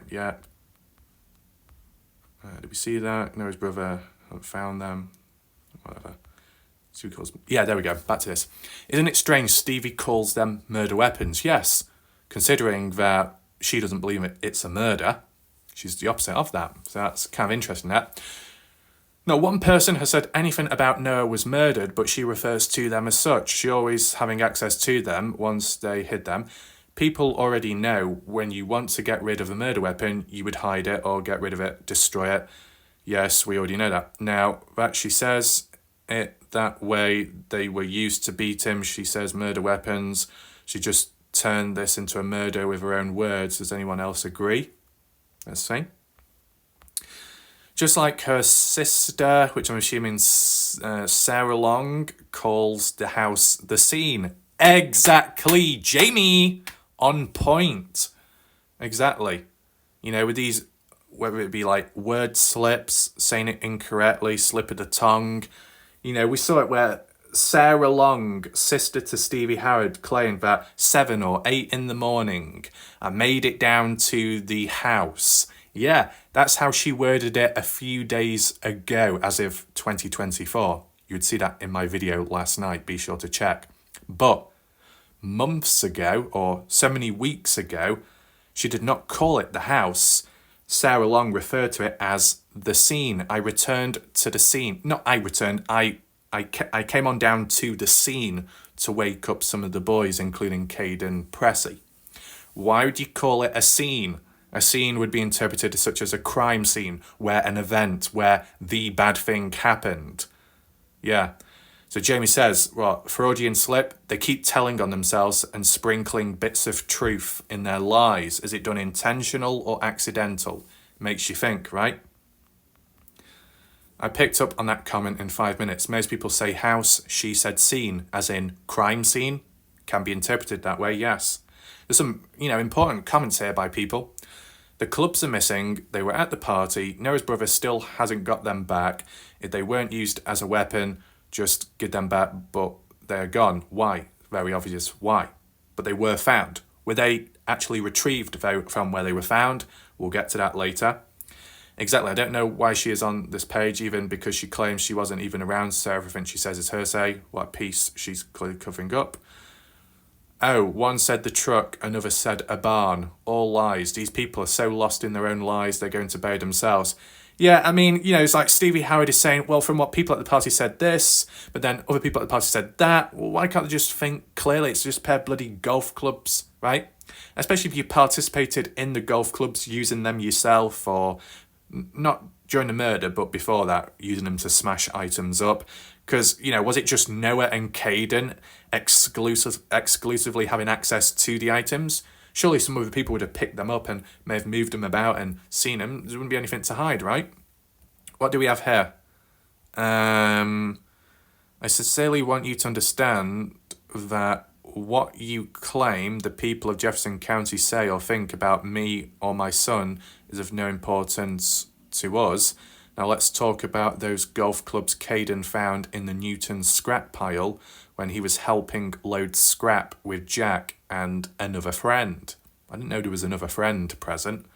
Did we see that? Noah's brother, haven't found them. Whatever. Stevie calls... Yeah, there we go. Back to this. Isn't it strange Stevie calls them murder weapons? Yes. Considering that she doesn't believe it's a murder. She's the opposite of that. So that's kind of interesting, that. No one person has said anything about Noah was murdered, but she refers to them as such. She always having access to them once they hid them. People already know when you want to get rid of a murder weapon, you would hide it or get rid of it, destroy it. Yes, we already know that. Now, that she says it that way, they were used to beat him. She says murder weapons. She just turned this into a murder with her own words. Does anyone else agree? Let's see. Just like her sister, which I'm assuming Sarah Long, calls the house the scene. Exactly, Jamie! On point. Exactly. You know, with these, whether it be like word slips, saying it incorrectly, slip of the tongue. You know, we saw it where Sarah Long, sister to Stevie Howard, claimed that 7 or 8 in the morning, I made it down to the house. Yeah, that's how she worded it a few days ago, as of 2024. You'd see that in my video last night, be sure to check. But months ago, or so many weeks ago, she did not call it the house. Sarah Long referred to it as the scene. I returned to the scene. Not I returned, I came on down to the scene to wake up some of the boys, including Kaden Pressy. Why would you call it a scene? A scene would be interpreted such as a crime scene, where an event, where the bad thing happened. Yeah. So Jamie says, well, Freudian slip, they keep telling on themselves and sprinkling bits of truth in their lies. Is it done intentional or accidental? Makes you think, right? I picked up on that comment in 5 minutes. Most people say house, she said scene, as in crime scene. Can be interpreted that way, yes. There's some, important comments here by people. The clubs are missing. They were at the party. Noah's brother still hasn't got them back. If they weren't used as a weapon, just give them back, but they're gone. Why? Very obvious why. But they were found. Were they actually retrieved from where they were found? We'll get to that later. Exactly. I don't know why she is on this page, even because she claims she wasn't even around, so everything she says is hearsay. What piece she's clearly covering up. Oh, one said the truck, another said a barn. All lies. These people are so lost in their own lies, they're going to bury themselves. Yeah, I mean, it's like Stevie Howard is saying, well, from what people at the party said this, but then other people at the party said that. Well, why can't they just think clearly? It's just a pair of bloody golf clubs, right? Especially if you participated in the golf clubs, using them yourself, or not during the murder, but before that, using them to smash items up. Because, was it just Noah and Kaden exclusively having access to the items? Surely some other people would have picked them up and may have moved them about and seen them. There wouldn't be anything to hide, right? What do we have here? I sincerely want you to understand that what you claim the people of Jefferson County say or think about me or my son is of no importance to us. Now let's talk about those golf clubs Kaden found in the Newton scrap pile when he was helping load scrap with Jack and another friend. I didn't know there was another friend present,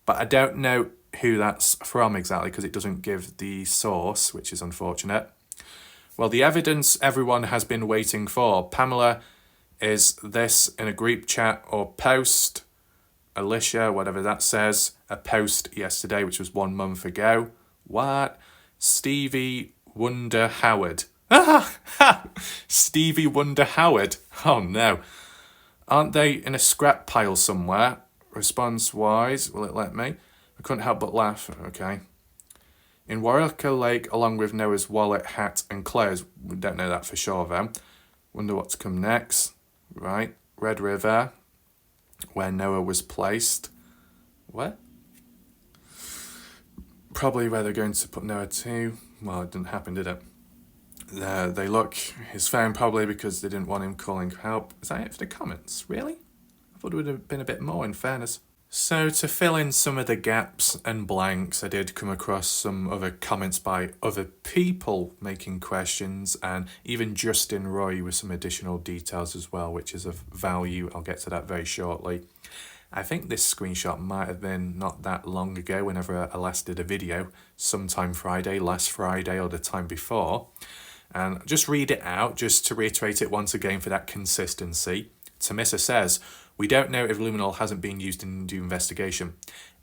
but I don't know who that's from exactly because it doesn't give the source, which is unfortunate. Well, the evidence everyone has been waiting for. Pamela, is this in a group chat or post? Alicia, whatever that says, a post yesterday, which was 1 month ago. What? Stevie Wonder Howard. Stevie Wonder Howard. Oh no. Aren't they in a scrap pile somewhere? Response-wise, will it let me? I couldn't help but laugh. Okay. In Warwicker Lake, along with Noah's wallet, hat and clothes. We don't know that for sure though. Wonder what to come next. Right. Red River, where Noah was placed. What? Probably where they're going to put Noah to. Well, it didn't happen, did it? They look his phone probably because they didn't want him calling help. Is that it for the comments? Really? I thought it would have been a bit more, in fairness. So to fill in some of the gaps and blanks, I did come across some other comments by other people making questions, and even Justin Roy with some additional details as well, which is of value. I'll get to that very shortly. I think this screenshot might have been not that long ago, whenever I last did a video, sometime Friday, last Friday or the time before. And just read it out, just to reiterate it once again for that consistency. Tamissa says, we don't know if luminol hasn't been used in the investigation.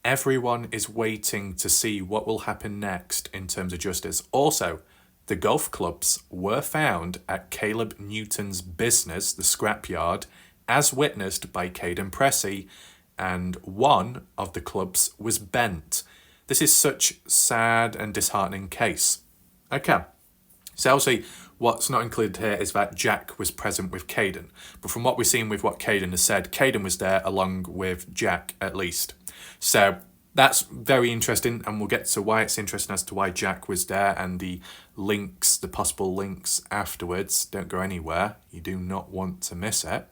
everyone is waiting to see what will happen next in terms of justice. Also, the golf clubs were found at Caleb Newton's business, the scrapyard, as witnessed by Kaden Pressy, and one of the clubs was bent. This is such sad and disheartening case. Okay, so obviously what's not included here is that Jack was present with Kaden. But from what we've seen with what Kaden has said, Kaden was there along with Jack at least. So that's very interesting, and we'll get to why it's interesting as to why Jack was there and the links, the possible links afterwards. Don't go anywhere. You do not want to miss it.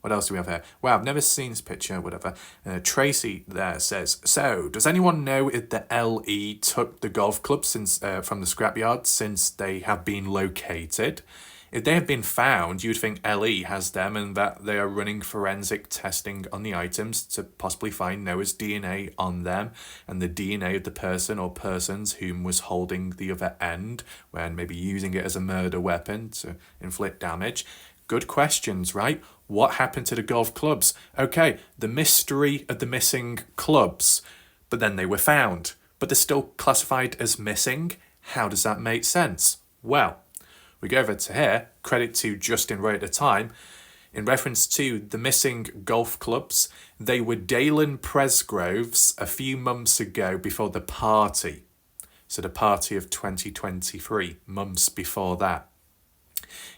What else do we have here? Well, I've never seen this picture, whatever. Tracy there says, so does anyone know if the LE took the golf club since from the scrapyard since they have been located? If they have been found, you'd think LE has them and that they are running forensic testing on the items to possibly find Noah's DNA on them and the DNA of the person or persons whom was holding the other end when maybe using it as a murder weapon to inflict damage. Good questions, right? What happened to the golf clubs? Okay, the mystery of the missing clubs, but then they were found, but they're still classified as missing. How does that make sense? Well, we go over to here, credit to Justin Roy at the time, in reference to the missing golf clubs. They were Kaden Pressgrove's a few months ago before the party. So the party of 2023, months before that.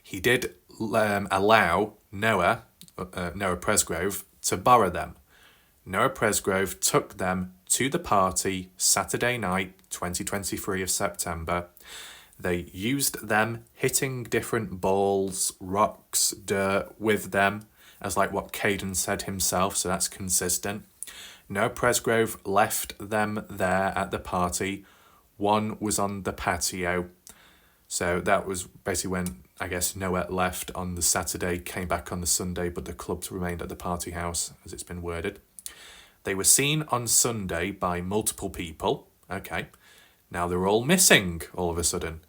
He did allow Noah Presgrove to borrow them. Noah Presgrove took them to the party Saturday night, 2023 of September. They used them hitting different balls, rocks, dirt with them, as like what Kaden said himself, so that's consistent. Noah Presgrove left them there at the party. One was on the patio. So that was basically when, I guess, Noah left on the Saturday, came back on the Sunday, but the clubs remained at the party house, as it's been worded. They were seen on Sunday by multiple people. Okay. Now they're all missing all of a sudden.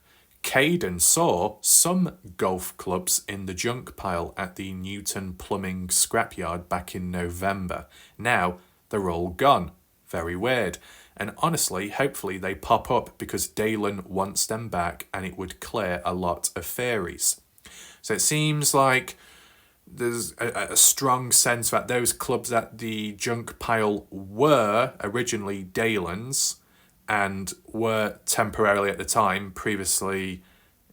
Kaden saw some golf clubs in the junk pile at the Newton Plumbing scrapyard back in November. Now they're all gone. Very weird. And honestly, hopefully they pop up because Dalen wants them back and it would clear a lot of theories. So it seems like there's a strong sense that those clubs at the junk pile were originally Dalen's and were temporarily at the time, previously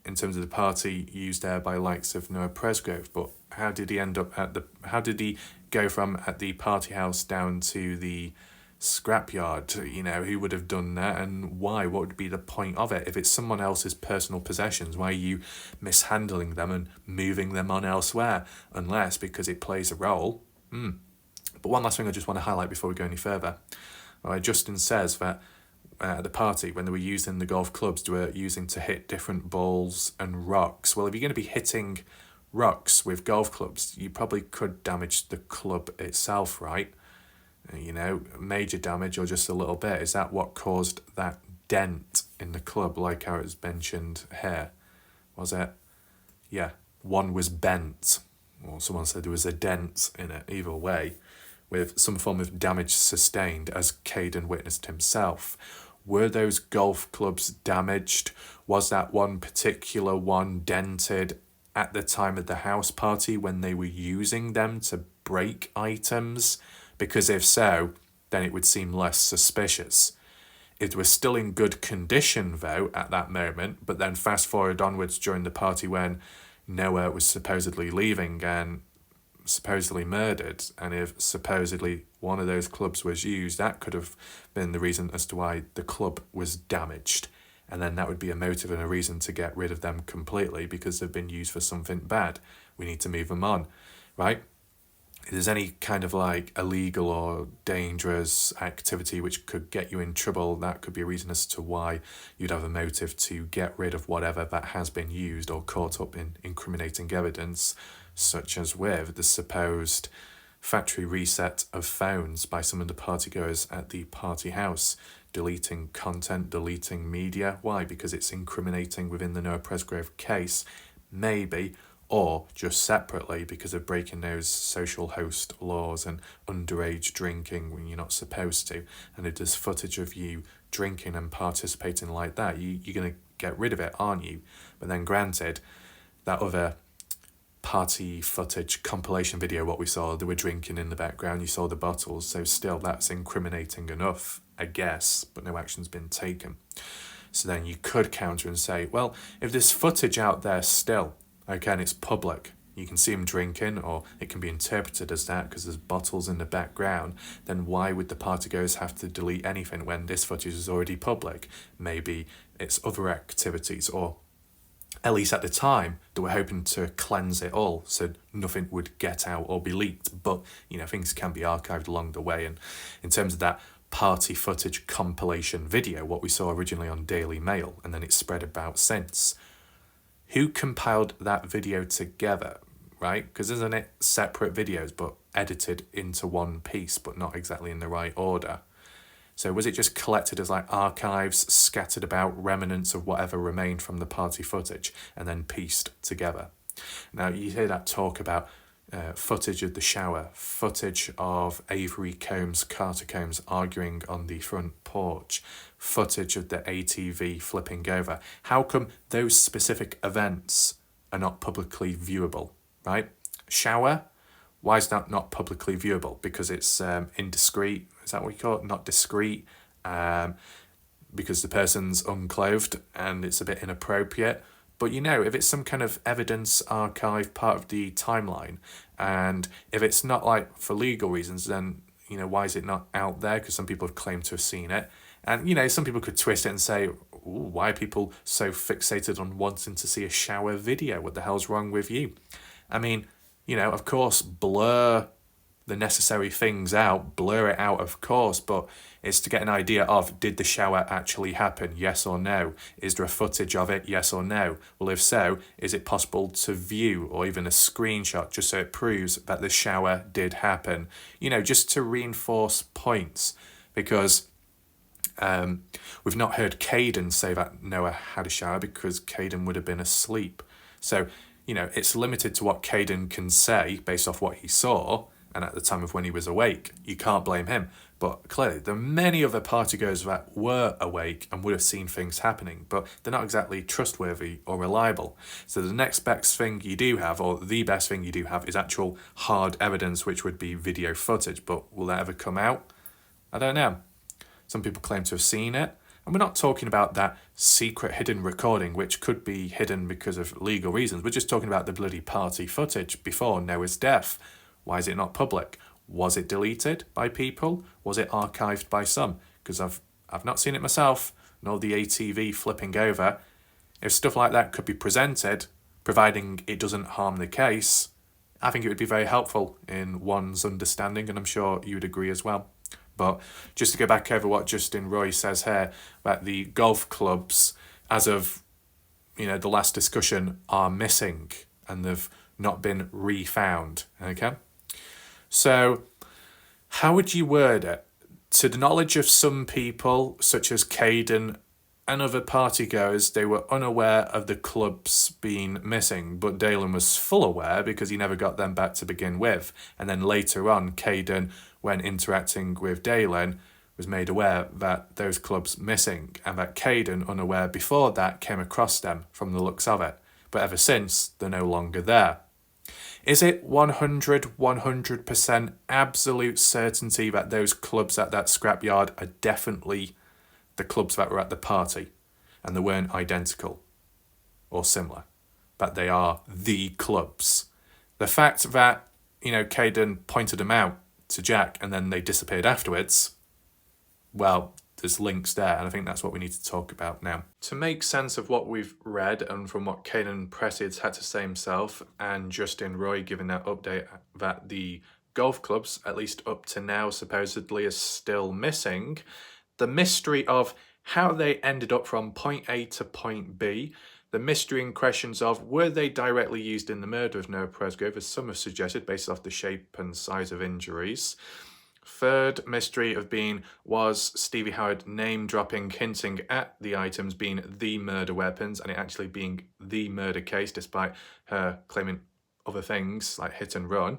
in terms of the party, used there by likes of Noah Presgrove. But how did he end up how did he go from at the party house down to the scrapyard? You know, who would have done that and why? What would be the point of it? If it's someone else's personal possessions, why are you mishandling them and moving them on elsewhere? Unless because it plays a role. But one last thing I just want to highlight before we go any further. Justin says that at the party, when they were using the golf clubs, they were using to hit different balls and rocks. Well, if you're going to be hitting rocks with golf clubs, you probably could damage the club itself, right? You know, major damage or just a little bit. Is that what caused that dent in the club, like how it's mentioned here? Was it? Yeah, one was bent. Or someone said there was a dent in it. Either way, with some form of damage sustained, as Kaden witnessed himself. Were those golf clubs damaged? Was that one particular one dented at the time of the house party when they were using them to break items? Because if so, then it would seem less suspicious. If they were still in good condition, though, at that moment, but then fast forward onwards during the party when Noah was supposedly leaving and supposedly murdered, and if supposedly one of those clubs was used, that could have been the reason as to why the club was damaged. And then that would be a motive and a reason to get rid of them completely because they've been used for something bad. We need to move them on, right? If there's any kind of like illegal or dangerous activity which could get you in trouble, that could be a reason as to why you'd have a motive to get rid of whatever that has been used or caught up in incriminating evidence, such as with the supposed factory reset of phones by some of the partygoers at the party house, deleting content, deleting media. Why? Because it's incriminating within the Noah Presgrove case, maybe. or just separately because of breaking those social host laws and underage drinking when you're not supposed to. And if there's footage of you drinking and participating like that, you're going to get rid of it, aren't you? But then granted, that other party footage compilation video, what we saw, they were drinking in the background, you saw the bottles, so still that's incriminating enough, I guess, but no action's been taken. So then you could counter and say, well, if there's footage out there still, okay, and it's public, you can see them drinking, or it can be interpreted as that because there's bottles in the background, then why would the partygoers have to delete anything when this footage is already public? Maybe it's other activities, or at least at the time, they were hoping to cleanse it all so nothing would get out or be leaked. But, things can be archived along the way. And in terms of that party footage compilation video, what we saw originally on Daily Mail, and then it's spread about since, who compiled that video together, right? Because isn't it separate videos but edited into one piece, but not exactly in the right order? So was it just collected as like archives, scattered about, remnants of whatever remained from the party footage, and then pieced together? Now you hear that talk about footage of the shower, footage of Avery Combs, Carter Combs arguing on the front porch, footage of the ATV flipping over. How come those specific events are not publicly viewable, right? Shower, why is that not publicly viewable? Because it's indiscreet, is that what you call it? Not discreet, because the person's unclothed and it's a bit inappropriate. But if it's some kind of evidence archive, part of the timeline, and if it's not like for legal reasons, then, why is it not out there? Because some people have claimed to have seen it. And, some people could twist it and say, why are people so fixated on wanting to see a shower video? What the hell's wrong with you? I mean, of course, blur the necessary things out, blur it out, of course, but it's to get an idea of, did the shower actually happen, yes or no? Is there a footage of it, yes or no? Well, if so, is it possible to view, or even a screenshot, just so it proves that the shower did happen? Just to reinforce points, because we've not heard Kaden say that Noah had a shower, because Kaden would have been asleep. So, it's limited to what Kaden can say based off what he saw, and at the time of when he was awake. You can't blame him. But clearly, there are many other partygoers that were awake and would have seen things happening, but they're not exactly trustworthy or reliable. So the next best thing you do have, or the best thing you do have, is actual hard evidence, which would be video footage. But will that ever come out? I don't know. Some people claim to have seen it. And we're not talking about that secret hidden recording, which could be hidden because of legal reasons. We're just talking about the bloody party footage before Noah's death. Why is it not public? Was it deleted by people? Was it archived by some? Because I've not seen it myself, nor the ATV flipping over. If stuff like that could be presented, providing it doesn't harm the case, I think it would be very helpful in one's understanding, and I'm sure you would agree as well. But just to go back over what Justin Roy says here, that the golf clubs, as of the last discussion, are missing and they've not been refound. Okay? So, how would you word it? To the knowledge of some people, such as Kaden and other partygoers, they were unaware of the clubs being missing, but Dalen was full aware because he never got them back to begin with. And then later on, Kaden, when interacting with Dalen, was made aware that those clubs missing, and that Kaden, unaware before that, came across them from the looks of it. But ever since, they're no longer there. Is it 100% absolute certainty that those clubs at that scrapyard are definitely the clubs that were at the party, and they weren't identical or similar, that they are the clubs? The fact that, Kaden pointed them out to Jack and then they disappeared afterwards, well, there's links there, and I think that's what we need to talk about now. To make sense of what we've read, and from what Kaden Pressy has had to say himself, and Justin Roy giving that update that the golf clubs, at least up to now, supposedly are still missing, the mystery of how they ended up from point A to point B, the mystery and questions of were they directly used in the murder of Noah Presgrove, as some have suggested based off the shape and size of injuries, Third mystery of being, was Stevie Howard name dropping, hinting at the items being the murder weapons and it actually being the murder case, despite her claiming other things like hit and run.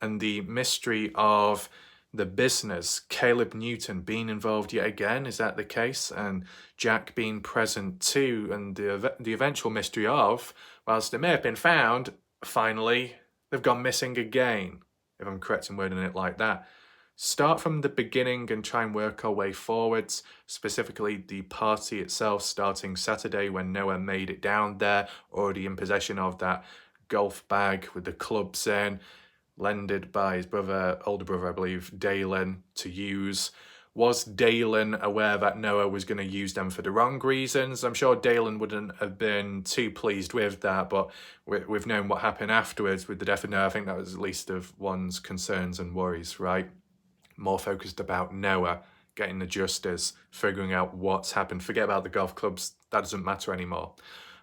And the mystery of the business, Caleb Newton being involved yet again, is that the case? And Jack being present too. And the eventual mystery of, whilst they may have been found, finally they've gone missing again, if I'm correct in wording it like that. Start from the beginning and try and work our way forwards, specifically the party itself starting Saturday when Noah made it down there, already in possession of that golf bag with the clubs in, lended by his brother, older brother I believe, Dalen, to use. Was Dalen aware that Noah was going to use them for the wrong reasons? I'm sure Dalen wouldn't have been too pleased with that, but we've known what happened afterwards with the death of Noah. I think that was the least of one's concerns and worries, right? More focused about Noah, getting the justice, figuring out what's happened. Forget about the golf clubs, that doesn't matter anymore.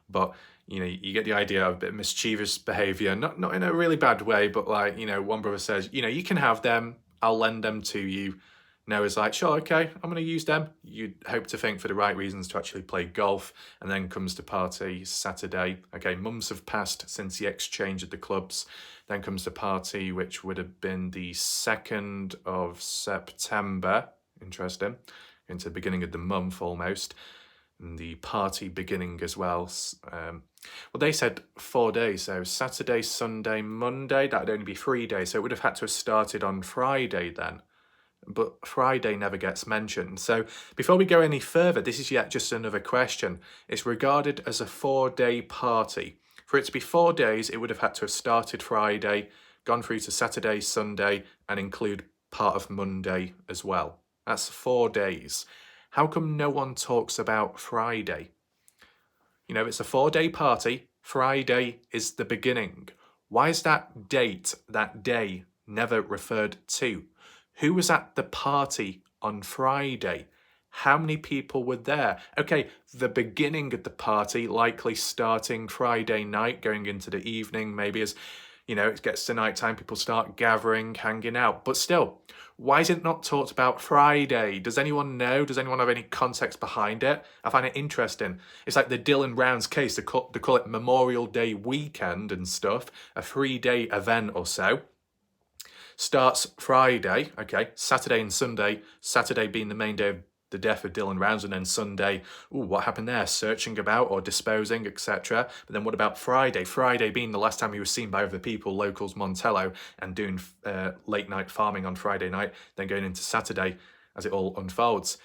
But, you know, you get the idea of a bit of mischievous behaviour, not in a really bad way, but like, you know, one brother says, you know, you can have them, I'll lend them to you. Noah's like, sure, okay, I'm going to use them. You'd hope to think for the right reasons to actually play golf, and then comes to party Saturday. Okay, months have passed since the exchange at the clubs. Then comes the party, which would have been the 2nd of September. Interesting. Into the beginning of the month almost. And the party beginning as well. Well, they said 4 days. So Saturday, Sunday, Monday. That would only be 3 days. So it would have had to have started on Friday then. But Friday never gets mentioned. So before we go any further, this is yet just another question. It's regarded as a 4-day party. For it to be 4 days, it would have had to have started Friday, gone through to Saturday, Sunday, and include part of Monday as well. That's 4 days. How come no one talks about Friday? You know, it's a 4-day party. Friday is the beginning. Why is that date, that day, never referred to? Who was at the party on Friday? How many people were there? Okay, the beginning of the party, likely starting Friday night, going into the evening, maybe as, you know, it gets to night time, people start gathering, hanging out. But still, why is it not talked about Friday? Does anyone know? Does anyone have any context behind it? I find it interesting. It's like the Dylan Rounds case, they call it Memorial Day weekend and stuff, a 3-day event or so. Starts Friday, okay, Saturday and Sunday, Saturday being the main day of the death of Dylan Rounds, and then Sunday, what happened there? Searching about or disposing, etc. But then what about Friday? Friday being the last time he was seen by other people, locals, Montello, and doing late night farming on Friday night, then going into Saturday as it all unfolds.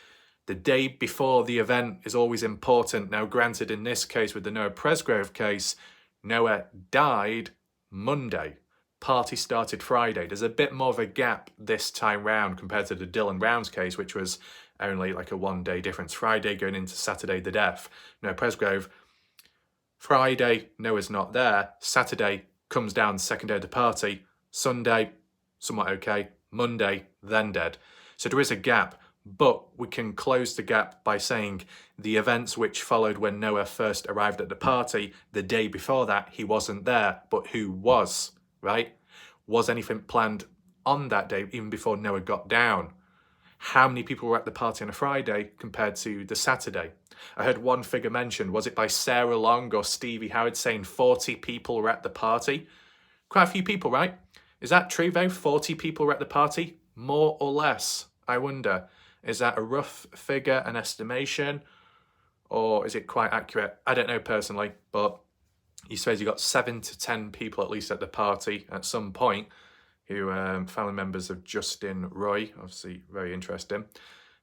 The day before the event is always important. Now, granted, in this case, with the Noah Presgrove case, Noah died Monday. Party started Friday. There's a bit more of a gap this time round compared to the Dylan Rounds case, which was only like a 1-day difference. Friday going into Saturday, the death. Noah Presgrove, Friday, Noah's not there. Saturday comes down, second day of the party. Sunday, somewhat okay. Monday, then dead. So there is a gap, but we can close the gap by saying the events which followed when Noah first arrived at the party, the day before that, he wasn't there, but who was? Right? Was anything planned on that day, even before Noah got down? How many people were at the party on a Friday compared to the Saturday? I heard one figure mentioned, was it by Sarah Long or Stevie Howard, saying 40 people were at the party? Quite a few people, right? Is that true though? 40 people were at the party? More or less, I wonder. Is that a rough figure, an estimation? Or is it quite accurate? I don't know personally, but he says you got 7 to 10 people at least at the party at some point who family members of Justin Roy, obviously very interesting.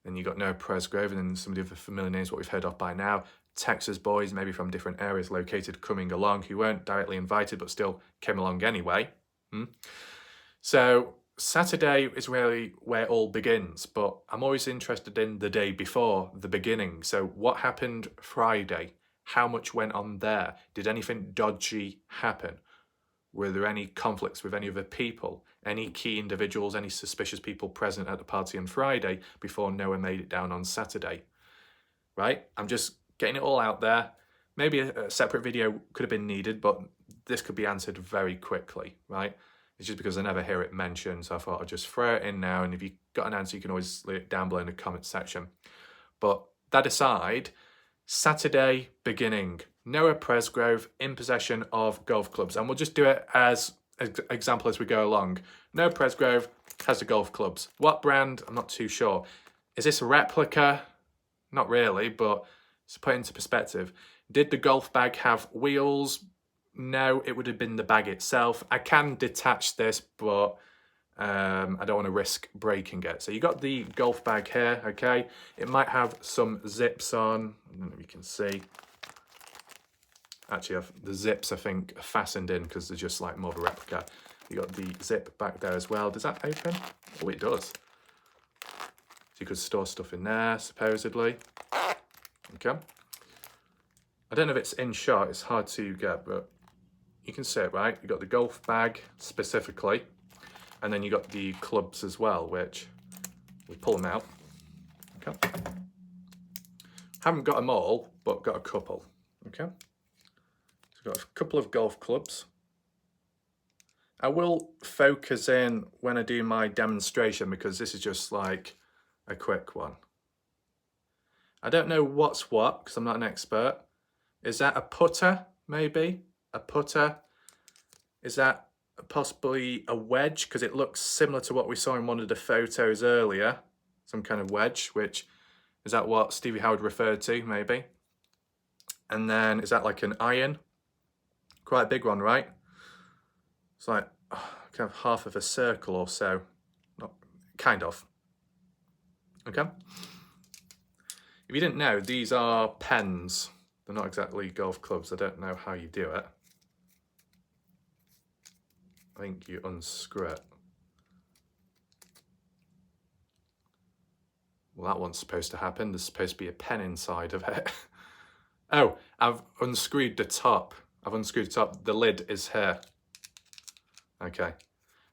Then you got Noah Presgrove, and then some of the other familiar names what we've heard of by now. Texas boys, maybe from different areas located, coming along, who weren't directly invited but still came along anyway. So Saturday is really where it all begins, but I'm always interested in the day before, the beginning. So what happened Friday? How much went on there? Did anything dodgy happen? Were there any conflicts with any other people? Any key individuals, any suspicious people present at the party on Friday before Noah made it down on Saturday? Right? I'm just getting it all out there. Maybe a separate video could have been needed, but this could be answered very quickly, right? It's just because I never hear it mentioned, so I thought I'd just throw it in now, and if you've got an answer, you can always leave it down below in the comment section. But that aside, Saturday beginning, Noah Presgrove in possession of golf clubs, and we'll just do it as an example as we go along. Noah Presgrove has the golf clubs. What brand? I'm not too sure. Is this a replica? Not really, but to put it into perspective, did the golf bag have wheels? No, it would have been the bag itself. I can detach this, but I don't want to risk breaking it. So you got the golf bag here, okay? It might have some zips on. I don't know if you can see. Actually, the zips, I think, are fastened in because they're just like more of a replica. You got the zip back there as well. Does that open? Oh, it does. So you could store stuff in there, supposedly. Okay. I don't know if it's in shot. It's hard to get, but you can see it, right? You got the golf bag specifically, and then you got the clubs as well, which we pull them out. Okay. Haven't got them all, but got a couple. Okay. So got a couple of golf clubs. I will focus in when I do my demonstration because this is just like a quick one. I don't know what's what because I'm not an expert. Is that a putter, maybe? A putter? Is that possibly a wedge? Because it looks similar to what we saw in one of the photos earlier. Some kind of wedge, which, is that what Stevie Howard referred to, maybe? And then, is that like an iron? Quite a big one, right? It's like kind of half of a circle or so. Not, kind of. Okay? If you didn't know, these are pens. They're not exactly golf clubs. I don't know how you do it. I think you unscrew it. Well, that one's supposed to happen. There's supposed to be a pen inside of it. Oh, I've unscrewed the top. I've unscrewed the top. The lid is here. Okay.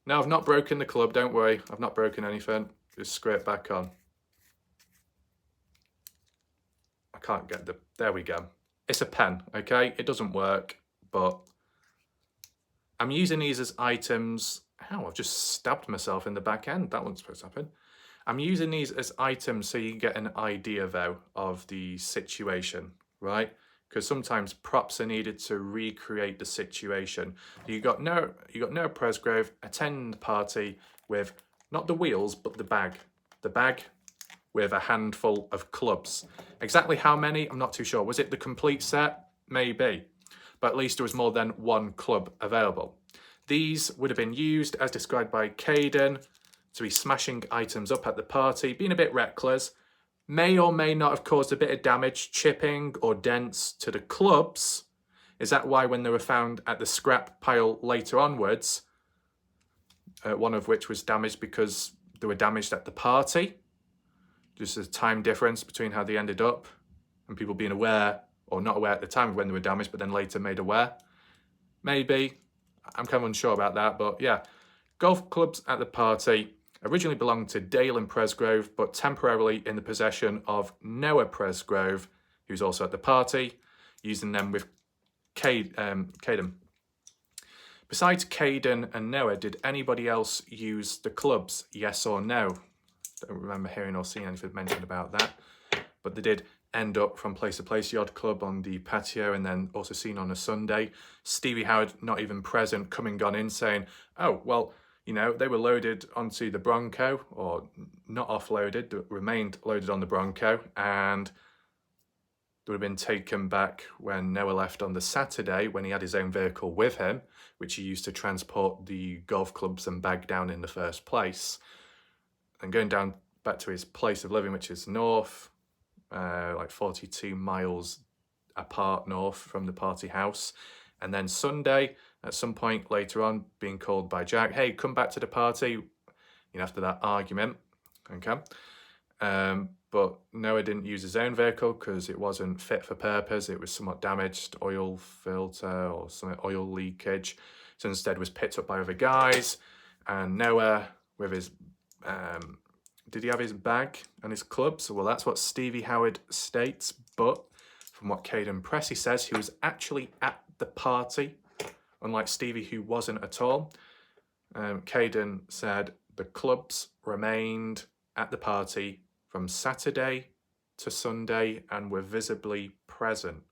No, I've not broken the club. Don't worry. I've not broken anything. Just screw it back on. I can't get the... There we go. It's a pen, okay? It doesn't work, but I'm using these as items. Ow, I've just stabbed myself in the back end. That wasn't supposed to happen. I'm using these as items so you get an idea, though, of the situation, right? Because sometimes props are needed to recreate the situation. You got Noah Presgrove attending the party with not the wheels, but the bag. The bag with a handful of clubs. Exactly how many, I'm not too sure. Was it the complete set? Maybe. But at least there was more than one club available. These would have been used, as described by Kaden, to be smashing items up at the party, being a bit reckless, may or may not have caused a bit of damage, chipping or dents to the clubs. Is that why when they were found at the scrap pile later onwards, one of which was damaged because they were damaged at the party? Just a time difference between how they ended up and people being aware or not aware at the time of when they were damaged, but then later made aware. Maybe. I'm kind of unsure about that, but yeah. Golf clubs at the party originally belonged to Kaden Pressy, but temporarily in the possession of Noah Presgrove, who's also at the party, using them with Kaden. Besides Kaden and Noah, did anybody else use the clubs? Yes or no? Don't remember hearing or seeing anything mentioned about that, but they did end up from place to place, the odd club on the patio, and then also seen on a Sunday. Stevie Howard not even present, coming on in saying, oh, well, you know, they were loaded onto the Bronco, or not offloaded, but remained loaded on the Bronco, and they would have been taken back when Noah left on the Saturday, when he had his own vehicle with him, which he used to transport the golf clubs and bag down in the first place. And going down back to his place of living, which is north, like 42 miles apart north from the party house. And then Sunday, at some point later on, being called by Jack, hey, come back to the party, you know, after that argument, okay? But Noah didn't use his own vehicle because it wasn't fit for purpose. It was somewhat damaged, oil filter or some oil leakage. So instead was picked up by other guys, and Noah with his... did he have his bag and his clubs? Well, that's what Stevie Howard states, but from what Kaden Pressy says, he was actually at the party, unlike Stevie, who wasn't at all. Kaden said the clubs remained at the party from Saturday to Sunday and were visibly present.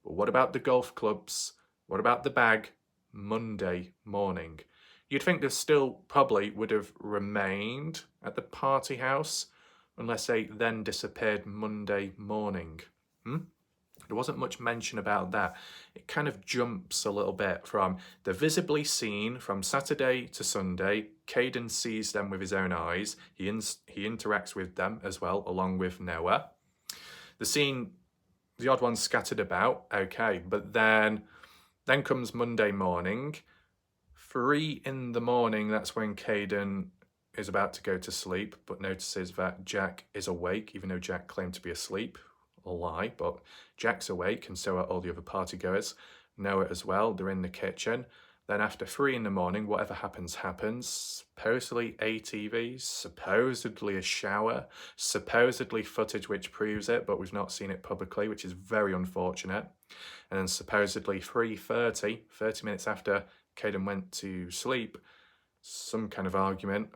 But what about the golf clubs? What about the bag? Monday morning. You'd think they still probably would have remained at the party house unless they then disappeared Monday morning. There wasn't much mention about that. It kind of jumps a little bit from they're visibly seen from Saturday to Sunday. Kaden sees them with his own eyes. He interacts with them as well, along with Noah. The odd ones scattered about, okay, but then comes Monday morning. 3 in the morning, that's when Kaden is about to go to sleep, but notices that Jack is awake, even though Jack claimed to be asleep. A lie, but Jack's awake, and so are all the other partygoers. Noah as well, they're in the kitchen. Then after 3 in the morning, whatever happens, happens. Supposedly ATVs, supposedly a shower, supposedly footage which proves it, but we've not seen it publicly, which is very unfortunate. And then supposedly 3:30, 30 minutes after Kaden went to sleep, some kind of argument,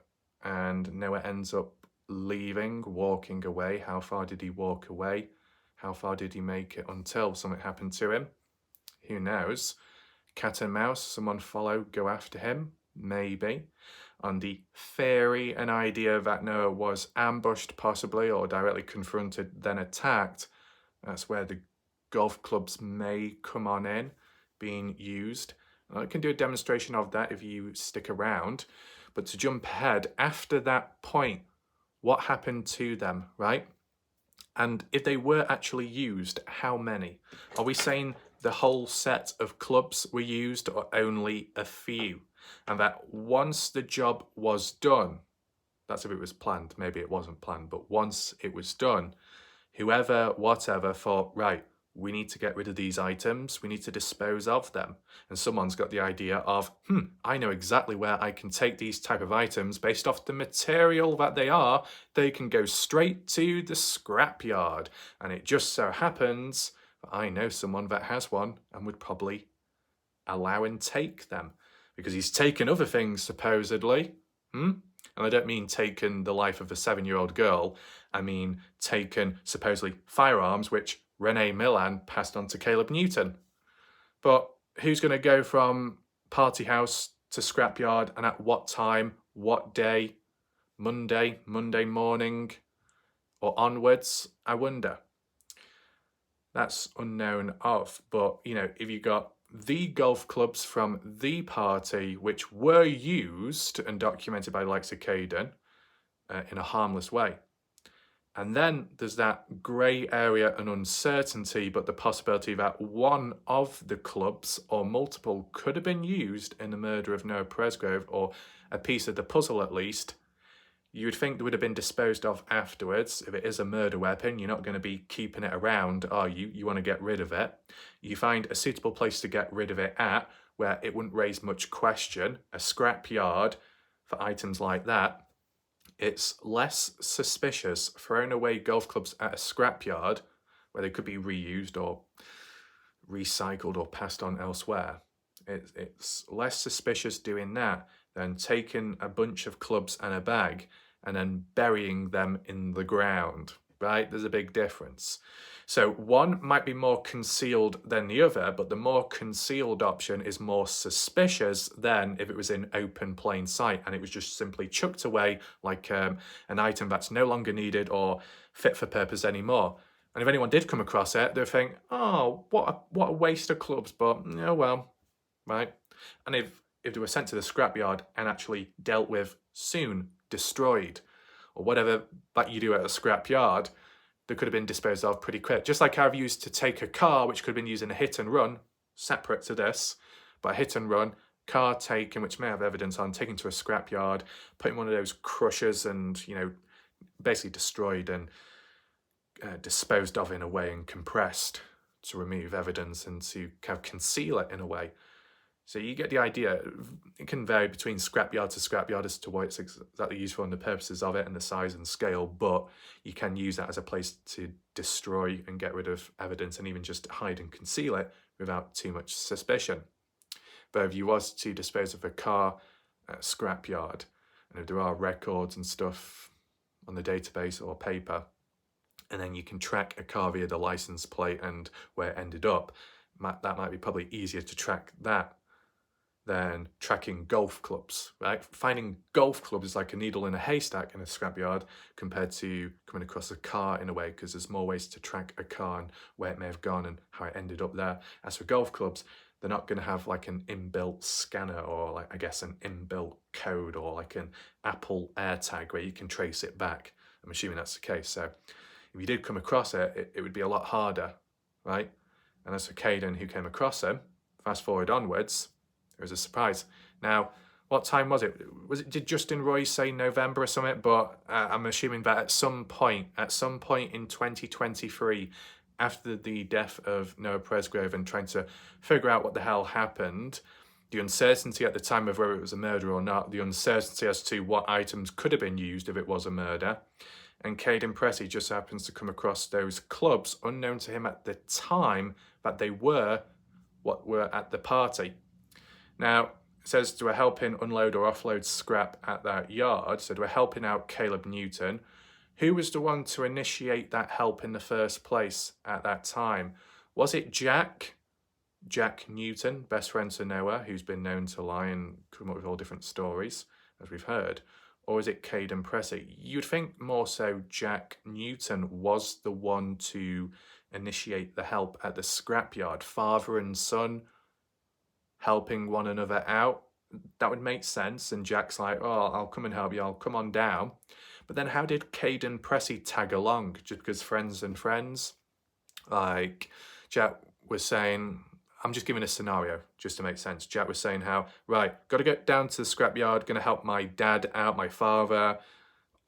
and Noah ends up leaving, walking away. How far did he walk away? How far did he make it until something happened to him? Who knows? Cat and mouse, someone follow, go after him? Maybe. On the theory and idea that Noah was ambushed possibly or directly confronted, then attacked, that's where the golf clubs may come on in, being used. I can do a demonstration of that if you stick around. But to jump ahead, after that point, what happened to them, right? And if they were actually used, how many? Are we saying the whole set of clubs were used or only a few? And that once the job was done, that's if it was planned, maybe it wasn't planned, but once it was done, whoever, whatever thought, right, we need to get rid of these items, we need to dispose of them. And someone's got the idea of, I know exactly where I can take these type of items based off the material that they are. They can go straight to the scrapyard. And it just so happens that I know someone that has one and would probably allow and take them. Because he's taken other things, supposedly. And I don't mean taken the life of a 7-year-old girl. I mean taken, supposedly, firearms, which Renee Millan passed on to Caleb Newton. But who's going to go from party house to scrapyard and at what time, what day, Monday morning or onwards, I wonder. That's unknown of, but if you got the golf clubs from the party which were used and documented by the likes of Kaden in a harmless way. And then there's that grey area and uncertainty, but the possibility that one of the clubs or multiple could have been used in the murder of Noah Presgrove, or a piece of the puzzle at least. You would think they would have been disposed of afterwards. If it is a murder weapon, you're not going to be keeping it around, are you? You want to get rid of it. You find a suitable place to get rid of it at, where it wouldn't raise much question, a scrap yard for items like that. It's less suspicious throwing away golf clubs at a scrapyard where they could be reused or recycled or passed on elsewhere. It's less suspicious doing that than taking a bunch of clubs and a bag and then burying them in the ground, right? There's a big difference. So one might be more concealed than the other, but the more concealed option is more suspicious than if it was in open plain sight and it was just simply chucked away like an item that's no longer needed or fit for purpose anymore. And if anyone did come across it, they'd think, oh, what a waste of clubs, but oh well, right? And if they were sent to the scrapyard and actually dealt with soon, destroyed, or whatever that you do at a scrapyard, they could have been disposed of pretty quick. Just like I've used to take a car, which could have been used in a hit and run, separate to this, but a hit and run, car taken, which may have evidence on, taken to a scrapyard, put in one of those crushers and, basically destroyed and disposed of in a way and compressed to remove evidence and to kind of conceal it in a way. So you get the idea. It can vary between scrapyard to scrapyard as to what it's exactly useful and the purposes of it and the size and scale, but you can use that as a place to destroy and get rid of evidence and even just hide and conceal it without too much suspicion. But if you was to dispose of a car at a scrapyard, and if there are records and stuff on the database or paper, and then you can track a car via the license plate and where it ended up, that might be probably easier to track that than tracking golf clubs, right? Finding golf clubs is like a needle in a haystack in a scrapyard compared to coming across a car in a way, because there's more ways to track a car and where it may have gone and how it ended up there. As for golf clubs, they're not going to have like an inbuilt scanner or like, I guess, an inbuilt code or like an Apple AirTag where you can trace it back. I'm assuming that's the case. So if you did come across it, it would be a lot harder, right? And as for Kaden, who came across him, fast forward onwards, it was a surprise. Now, what time was it? Did Justin Roy say November or something? But I'm assuming that at some point in 2023, after the death of Noah Presgrove and trying to figure out what the hell happened, the uncertainty at the time of whether it was a murder or not, the uncertainty as to what items could have been used if it was a murder, and Kaden Pressy just happens to come across those clubs, unknown to him at the time that they were what were at the party. Now, it says they were helping unload or offload scrap at that yard, so they were helping out Caleb Newton. Who was the one to initiate that help in the first place at that time? Was it Jack Newton, best friend to Noah, who's been known to lie and come up with all different stories, as we've heard? Or is it Kaden Pressy? You'd think more so Jack Newton was the one to initiate the help at the scrapyard, father and son helping one another out. That would make sense. And Jack's like, oh, I'll come and help you, I'll come on down. But then how did Kaden Pressy tag along? Just because friends and friends? Like, Jack was saying, I'm just giving a scenario just to make sense. Jack was saying how, right, got to get down to the scrapyard, going to help my dad out, my father,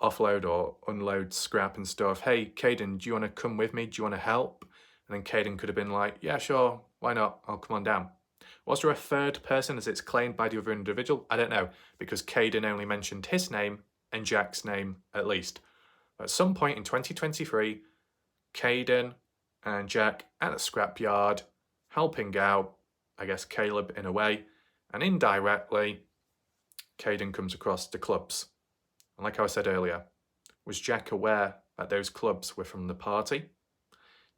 offload or unload scrap and stuff. Hey, Kaden, do you want to come with me? Do you want to help? And then Kaden could have been like, yeah, sure, why not? I'll come on down. Was there a third person as it's claimed by the other individual? I don't know, because Kaden only mentioned his name and Jack's name at least. At some point in 2023, Kaden and Jack at a scrapyard, helping out, I guess, Caleb in a way, and indirectly, Kaden comes across the clubs. And like I said earlier, was Jack aware that those clubs were from the party?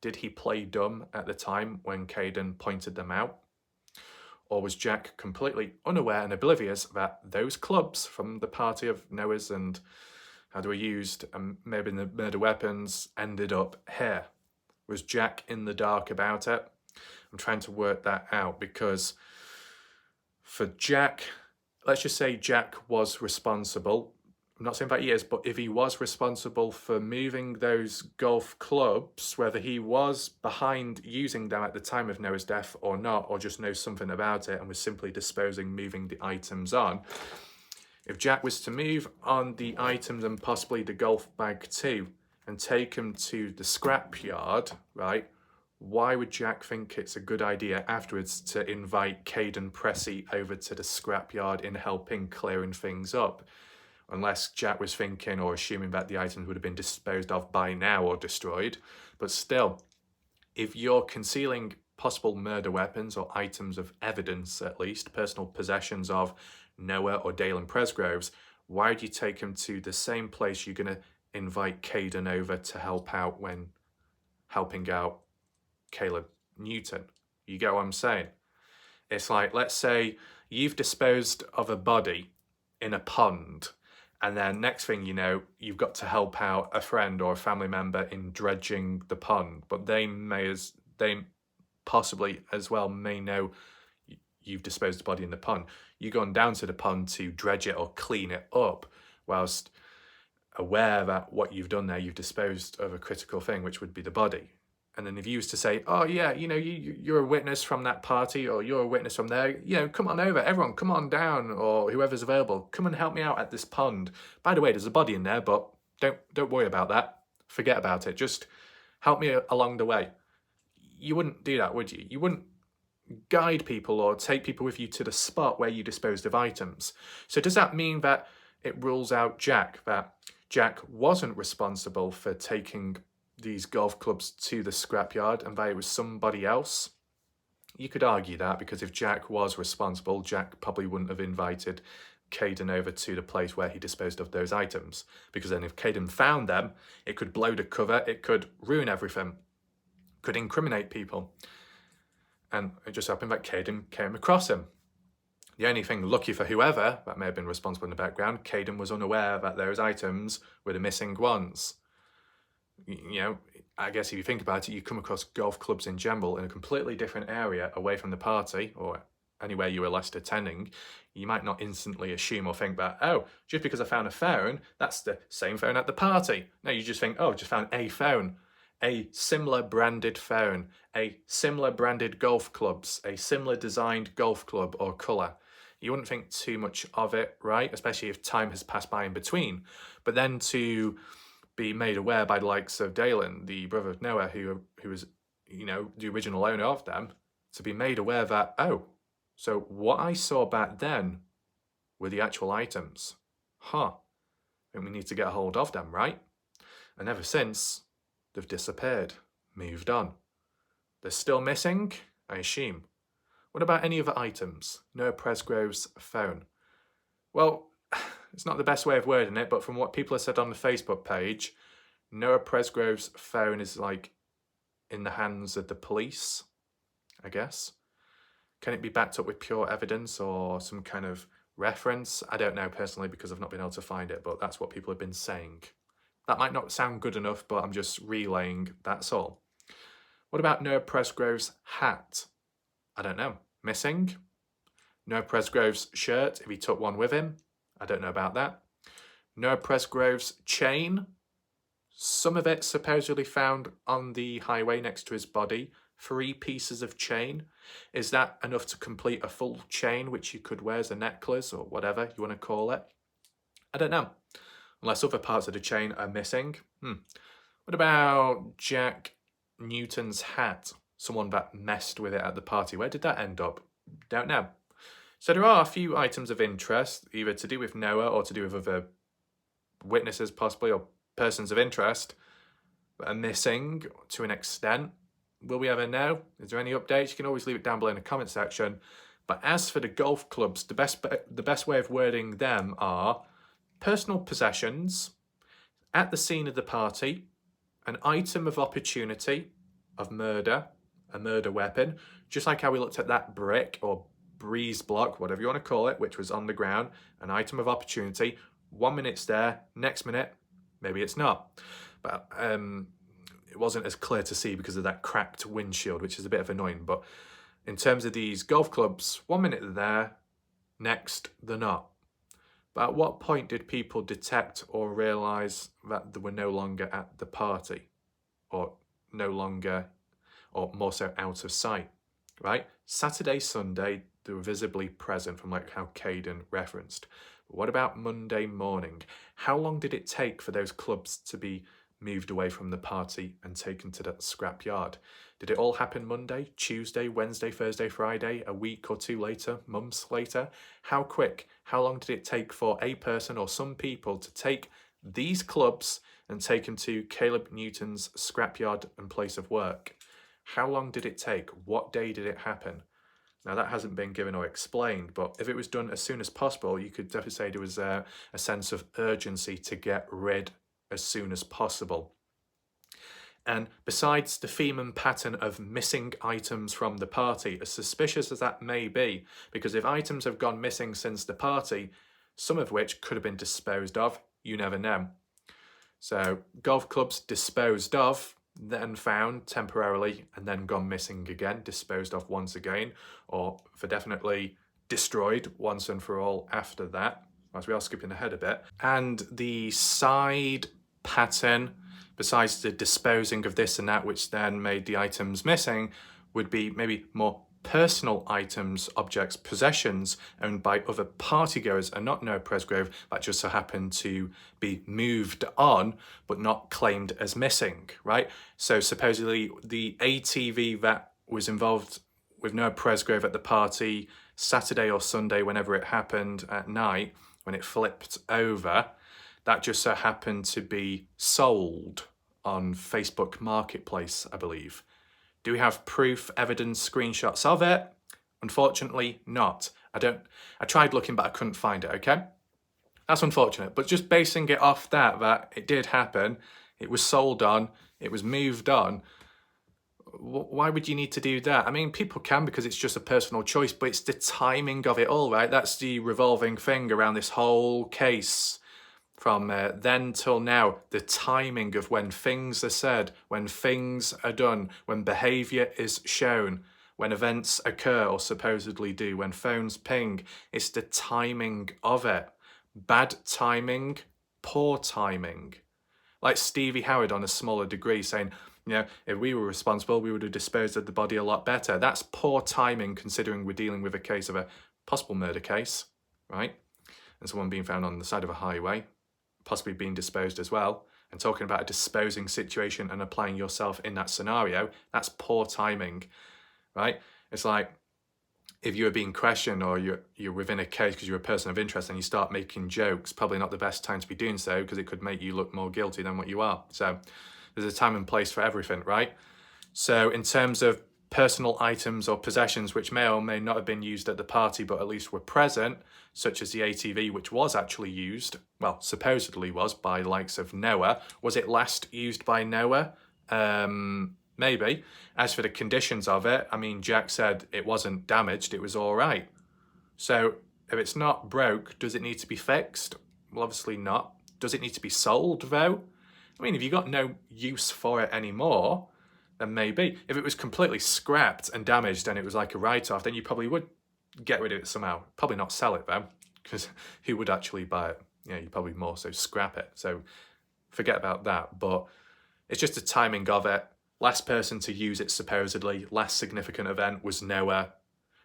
Did he play dumb at the time when Kaden pointed them out? Or was Jack completely unaware and oblivious that those clubs from the party of Noah's and how they were used and maybe the murder weapons ended up here? Was Jack in the dark about it? I'm trying to work that out, because for Jack, let's just say Jack was responsible. I'm not saying that he is, but if he was responsible for moving those golf clubs, whether he was behind using them at the time of Noah's death or not, or just knows something about it and was simply moving the items on. If Jack was to move on the items and possibly the golf bag too, and take them to the scrapyard, right? Why would Jack think it's a good idea afterwards to invite Kaden Pressy over to the scrapyard in helping clearing things up? Unless Jack was thinking or assuming that the items would have been disposed of by now or destroyed. But still, if you're concealing possible murder weapons or items of evidence, at least, personal possessions of Noah or Dalen Presgroves, why would you take him to the same place you're going to invite Kaden over to help out when helping out Caleb Newton? You get what I'm saying? It's like, let's say you've disposed of a body in a pond, and then next thing you know, you've got to help out a friend or a family member in dredging the pond, but they possibly as well may know you've disposed the body in the pond. You've gone down to the pond to dredge it or clean it up, whilst aware that what you've done there, you've disposed of a critical thing, which would be the body. And then if you was to say, oh yeah, you know, you're a witness from that party, or you're a witness from there, you know, come on over, everyone, come on down, or whoever's available, come and help me out at this pond. By the way, there's a body in there, but don't worry about that. Forget about it. Just help me along the way. You wouldn't do that, would you? You wouldn't guide people or take people with you to the spot where you disposed of items. So does that mean that it rules out Jack, that Jack wasn't responsible for taking these golf clubs to the scrapyard and that it was somebody else? You could argue that, because if Jack was responsible, Jack probably wouldn't have invited Kaden over to the place where he disposed of those items. Because then if Kaden found them, it could blow the cover, it could ruin everything, could incriminate people. And it just happened that Kaden came across him. The only thing, lucky for whoever that may have been responsible in the background, Kaden was unaware that those items were the missing ones. You know, I guess if you think about it, you come across golf clubs in general in a completely different area away from the party or anywhere you were last attending. You might not instantly assume or think that, oh, just because I found a phone, that's the same phone at the party. No, you just think, oh, just found a phone, a similar branded phone, a similar branded golf clubs, a similar designed golf club or colour. You wouldn't think too much of it, right? Especially if time has passed by in between. But then to be made aware by the likes of Dalen, the brother of Noah, who was, you know, the original owner of them, to be made aware that, oh, so what I saw back then were the actual items. I think we need to get a hold of them, right? And ever since, they've disappeared, moved on. They're still missing, I assume. What about any other items? Noah Presgrove's phone. Well, it's not the best way of wording it, but from what people have said on the Facebook page, Noah Presgrove's phone is like in the hands of the police, I guess. Can it be backed up with pure evidence or some kind of reference? I don't know personally because I've not been able to find it, but that's what people have been saying. That might not sound good enough, but I'm just relaying, that's all. What about Noah Presgrove's hat? I don't know. Missing? Noah Presgrove's shirt, if he took one with him. I don't know about that. Noah Presgrove's chain. Some of it supposedly found on the highway next to his body. 3 pieces of chain. Is that enough to complete a full chain, which you could wear as a necklace or whatever you want to call it? I don't know. Unless other parts of the chain are missing. What about Jack Newton's hat? Someone that messed with it at the party. Where did that end up? Don't know. So there are a few items of interest, either to do with Noah or to do with other witnesses possibly, or persons of interest, that are missing to an extent. Will we ever know? Is there any updates? You can always leave it down below in the comment section. But as for the golf clubs, the best way of wording them are personal possessions, at the scene of the party, an item of opportunity of murder, a murder weapon, just like how we looked at that brick or breeze block, whatever you want to call it, which was on the ground, an item of opportunity. 1 minute it's there, next minute, maybe it's not. But it wasn't as clear to see because of that cracked windshield, which is a bit of annoying. But in terms of these golf clubs, 1 minute they're there, next they're not. But at what point did people detect or realise that they were no longer at the party, or no longer, or more so out of sight, right? Saturday, Sunday, they were visibly present from like how Kaden referenced. But what about Monday morning? How long did it take for those clubs to be moved away from the party and taken to that scrapyard? Did it all happen Monday, Tuesday, Wednesday, Thursday, Friday, a week or two later, months later? How quick? How long did it take for a person or some people to take these clubs and take them to Caleb Newton's scrapyard and place of work? How long did it take? What day did it happen? Now, that hasn't been given or explained, but if it was done as soon as possible, you could definitely say there was a sense of urgency to get rid as soon as possible. And besides the theme and pattern of missing items from the party, as suspicious as that may be, because if items have gone missing since the party, some of which could have been disposed of, you never know. So golf clubs disposed of, then found temporarily, and then gone missing again, disposed of once again, or for definitely destroyed once and for all after that, as we are skipping ahead a bit. And the side pattern, besides the disposing of this and that, which then made the items missing, would be maybe more personal items, objects, possessions owned by other partygoers and not Noah Presgrove, that just so happened to be moved on but not claimed as missing, right? So supposedly the ATV that was involved with Noah Presgrove at the party Saturday or Sunday, whenever it happened at night, when it flipped over, that just so happened to be sold on Facebook Marketplace, I believe. Do we have proof, evidence, screenshots of it? Unfortunately not. I tried looking, but I couldn't find it, okay? That's unfortunate, but just basing it off that it did happen, it was sold on, it was moved on, why would you need to do that? I mean, people can because it's just a personal choice, but it's the timing of it all, right? That's the revolving thing around this whole case. From then till now, the timing of when things are said, when things are done, when behaviour is shown, when events occur or supposedly do, when phones ping, it's the timing of it. Bad timing, poor timing. Like Stevie Howard on a smaller degree saying, if we were responsible, we would have disposed of the body a lot better. That's poor timing considering we're dealing with a case of a possible murder case, right? And someone being found on the side of a highway, possibly being disposed as well, and talking about a disposing situation and applying yourself in that scenario, that's poor timing, right? It's like if you were being questioned or you're within a case because you're a person of interest and you start making jokes, probably not the best time to be doing so because it could make you look more guilty than what you are. So there's a time and place for everything, right? So in terms of personal items or possessions which may or may not have been used at the party but at least were present, such as the ATV, which was actually used, well, supposedly was, by the likes of Noah. Was it last used by Noah? Maybe. As for the conditions of it, I mean, Jack said it wasn't damaged, it was all right. So if it's not broke, does it need to be fixed? Well, obviously not. Does it need to be sold, though? I mean, if you've got no use for it anymore, then maybe. If it was completely scrapped and damaged and it was like a write-off, then you probably would get rid of it somehow. Probably not sell it, though, because who would actually buy it? You probably more so scrap it. So forget about that. But it's just the timing of it. Last person to use it, supposedly. Last significant event was Noah.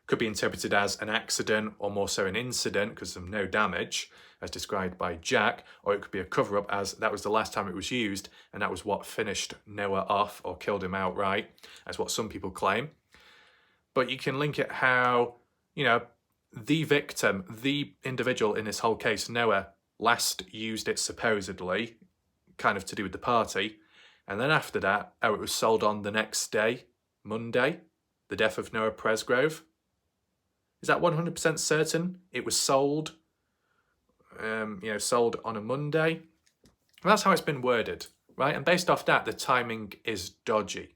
Could be interpreted as an accident or more so an incident because of no damage, as described by Jack, or it could be a cover-up as that was the last time it was used and that was what finished Noah off or killed him outright, as what some people claim. But you can link it how, the victim, the individual in this whole case, Noah, last used it supposedly, kind of to do with the party, and then after that, it was sold on the next day, Monday, the death of Noah Presgrove. Is that 100% certain? It was sold, sold on a Monday. Well, that's how it's been worded, right? And based off that, the timing is dodgy.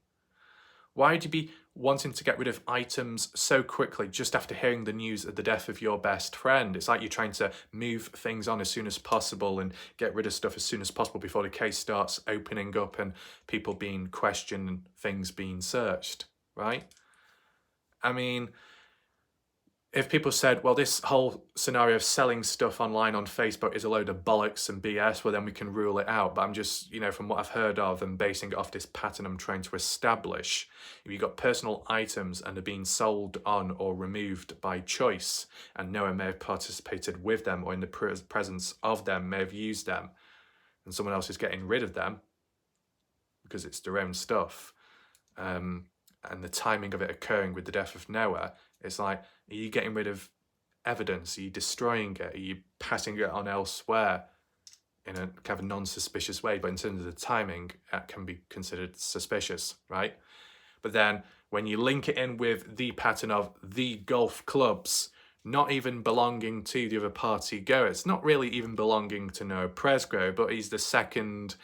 Why would you be wanting to get rid of items so quickly just after hearing the news of the death of your best friend? It's like you're trying to move things on as soon as possible and get rid of stuff as soon as possible before the case starts opening up and people being questioned and things being searched, right? I mean, if people said, well, this whole scenario of selling stuff online on Facebook is a load of bollocks and BS, well, then we can rule it out. But I'm just, from what I've heard of and basing it off this pattern I'm trying to establish, if you've got personal items and are being sold on or removed by choice, and Noah may have participated with them or in the presence of them, may have used them, and someone else is getting rid of them because it's their own stuff, and the timing of it occurring with the death of Noah, it's like, are you getting rid of evidence? Are you destroying it? Are you passing it on elsewhere in a kind of non-suspicious way? But in terms of the timing, that can be considered suspicious, right? But then when you link it in with the pattern of the golf clubs not even belonging to the other party goers, not really even belonging to Noah Presgrove, but he's the second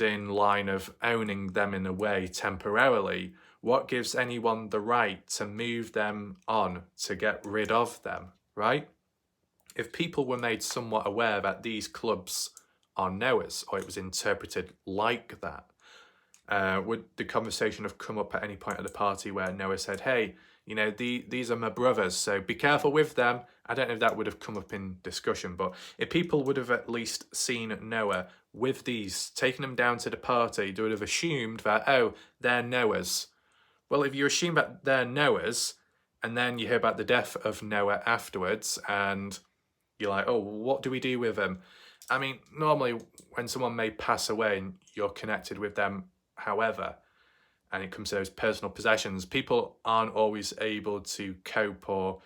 in line of owning them in a way temporarily. What gives anyone the right to move them on, to get rid of them, right? If people were made somewhat aware that these clubs are Noah's, or it was interpreted like that, would the conversation have come up at any point at the party where Noah said, hey, these are my brothers, so be careful with them? I don't know if that would have come up in discussion, but if people would have at least seen Noah with these, taken them down to the party, they would have assumed that, oh, they're Noah's. Well, if you assume that they're Noah's, and then you hear about the death of Noah afterwards, and you're like, oh, what do we do with him? I mean, normally when someone may pass away and you're connected with them, however, and it comes to those personal possessions, people aren't always able to cope or,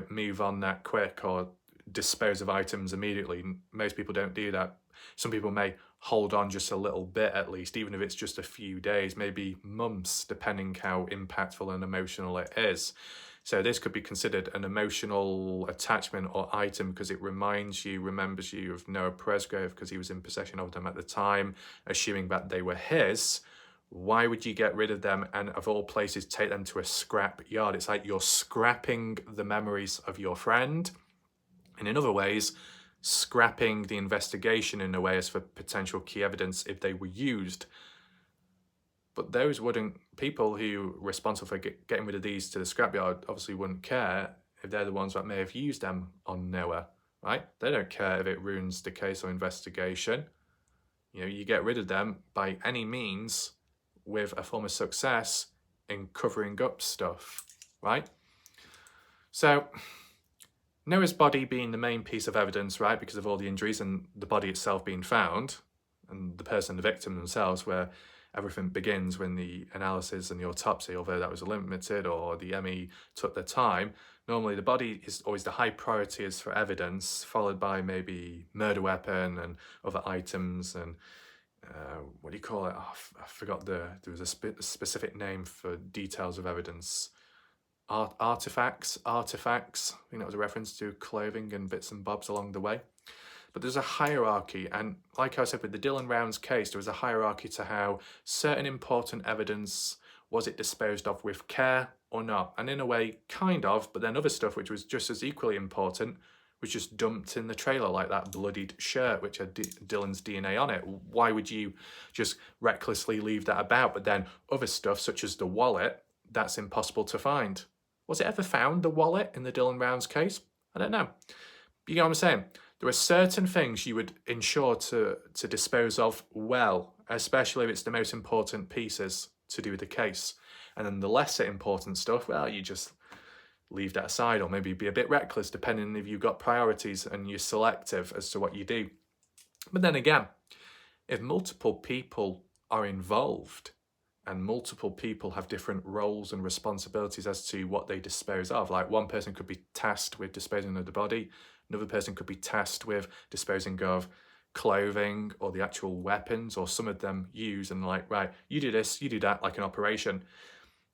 move on that quick or dispose of items immediately. Most people don't do that. Some people may hold on just a little bit at least, even if it's just a few days, maybe months, depending how impactful and emotional it is. So this could be considered an emotional attachment or item because it remembers you of Noah Presgrove because he was in possession of them at the time, assuming that they were his. Why would you get rid of them and, of all places, take them to a scrap yard? It's like you're scrapping the memories of your friend, and in other ways, scrapping the investigation in a way as for potential key evidence if they were used. But those people who are responsible for getting rid of these to the scrapyard obviously wouldn't care if they're the ones that may have used them on Noah, right? They don't care if it ruins the case or investigation. You get rid of them by any means with a form of success in covering up stuff, right? So Noah's body being the main piece of evidence, right, because of all the injuries and the body itself being found, and the person, the victim themselves, where everything begins when the analysis and the autopsy, although that was limited, or the ME took their time. Normally the body is always the high priority is for evidence, followed by maybe murder weapon and other items and what do you call it? Oh, I forgot there was a specific name for details of evidence. Artifacts. I think that was a reference to clothing and bits and bobs along the way. But there's a hierarchy, and like I said with the Dylan Rounds case, there was a hierarchy to how certain important evidence, was it disposed of with care or not? And in a way, kind of, but then other stuff which was just as equally important was just dumped in the trailer, like that bloodied shirt which had Dylan's DNA on it. Why would you just recklessly leave that about? But then other stuff, such as the wallet, that's impossible to find. Was it ever found, the wallet, in the Dylan Rounds case? I don't know. You know what I'm saying? There are certain things you would ensure to dispose of well, especially if it's the most important pieces to do with the case. And then the lesser important stuff, well, you just leave that aside, or maybe be a bit reckless depending if you've got priorities and you're selective as to what you do. But then again, if multiple people are involved and multiple people have different roles and responsibilities as to what they dispose of, like one person could be tasked with disposing of the body, another person could be tasked with disposing of clothing or the actual weapons, or some of them use and like, right, you do this, you do that, like an operation.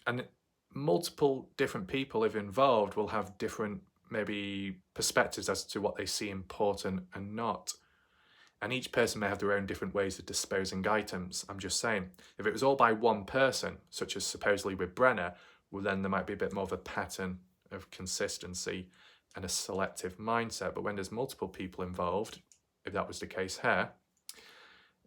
And multiple different people, if involved, will have different maybe perspectives as to what they see important and not. And each person may have their own different ways of disposing items. I'm just saying, if it was all by one person, such as supposedly with Brenner, well, then there might be a bit more of a pattern of consistency and a selective mindset. But when there's multiple people involved, if that was the case here,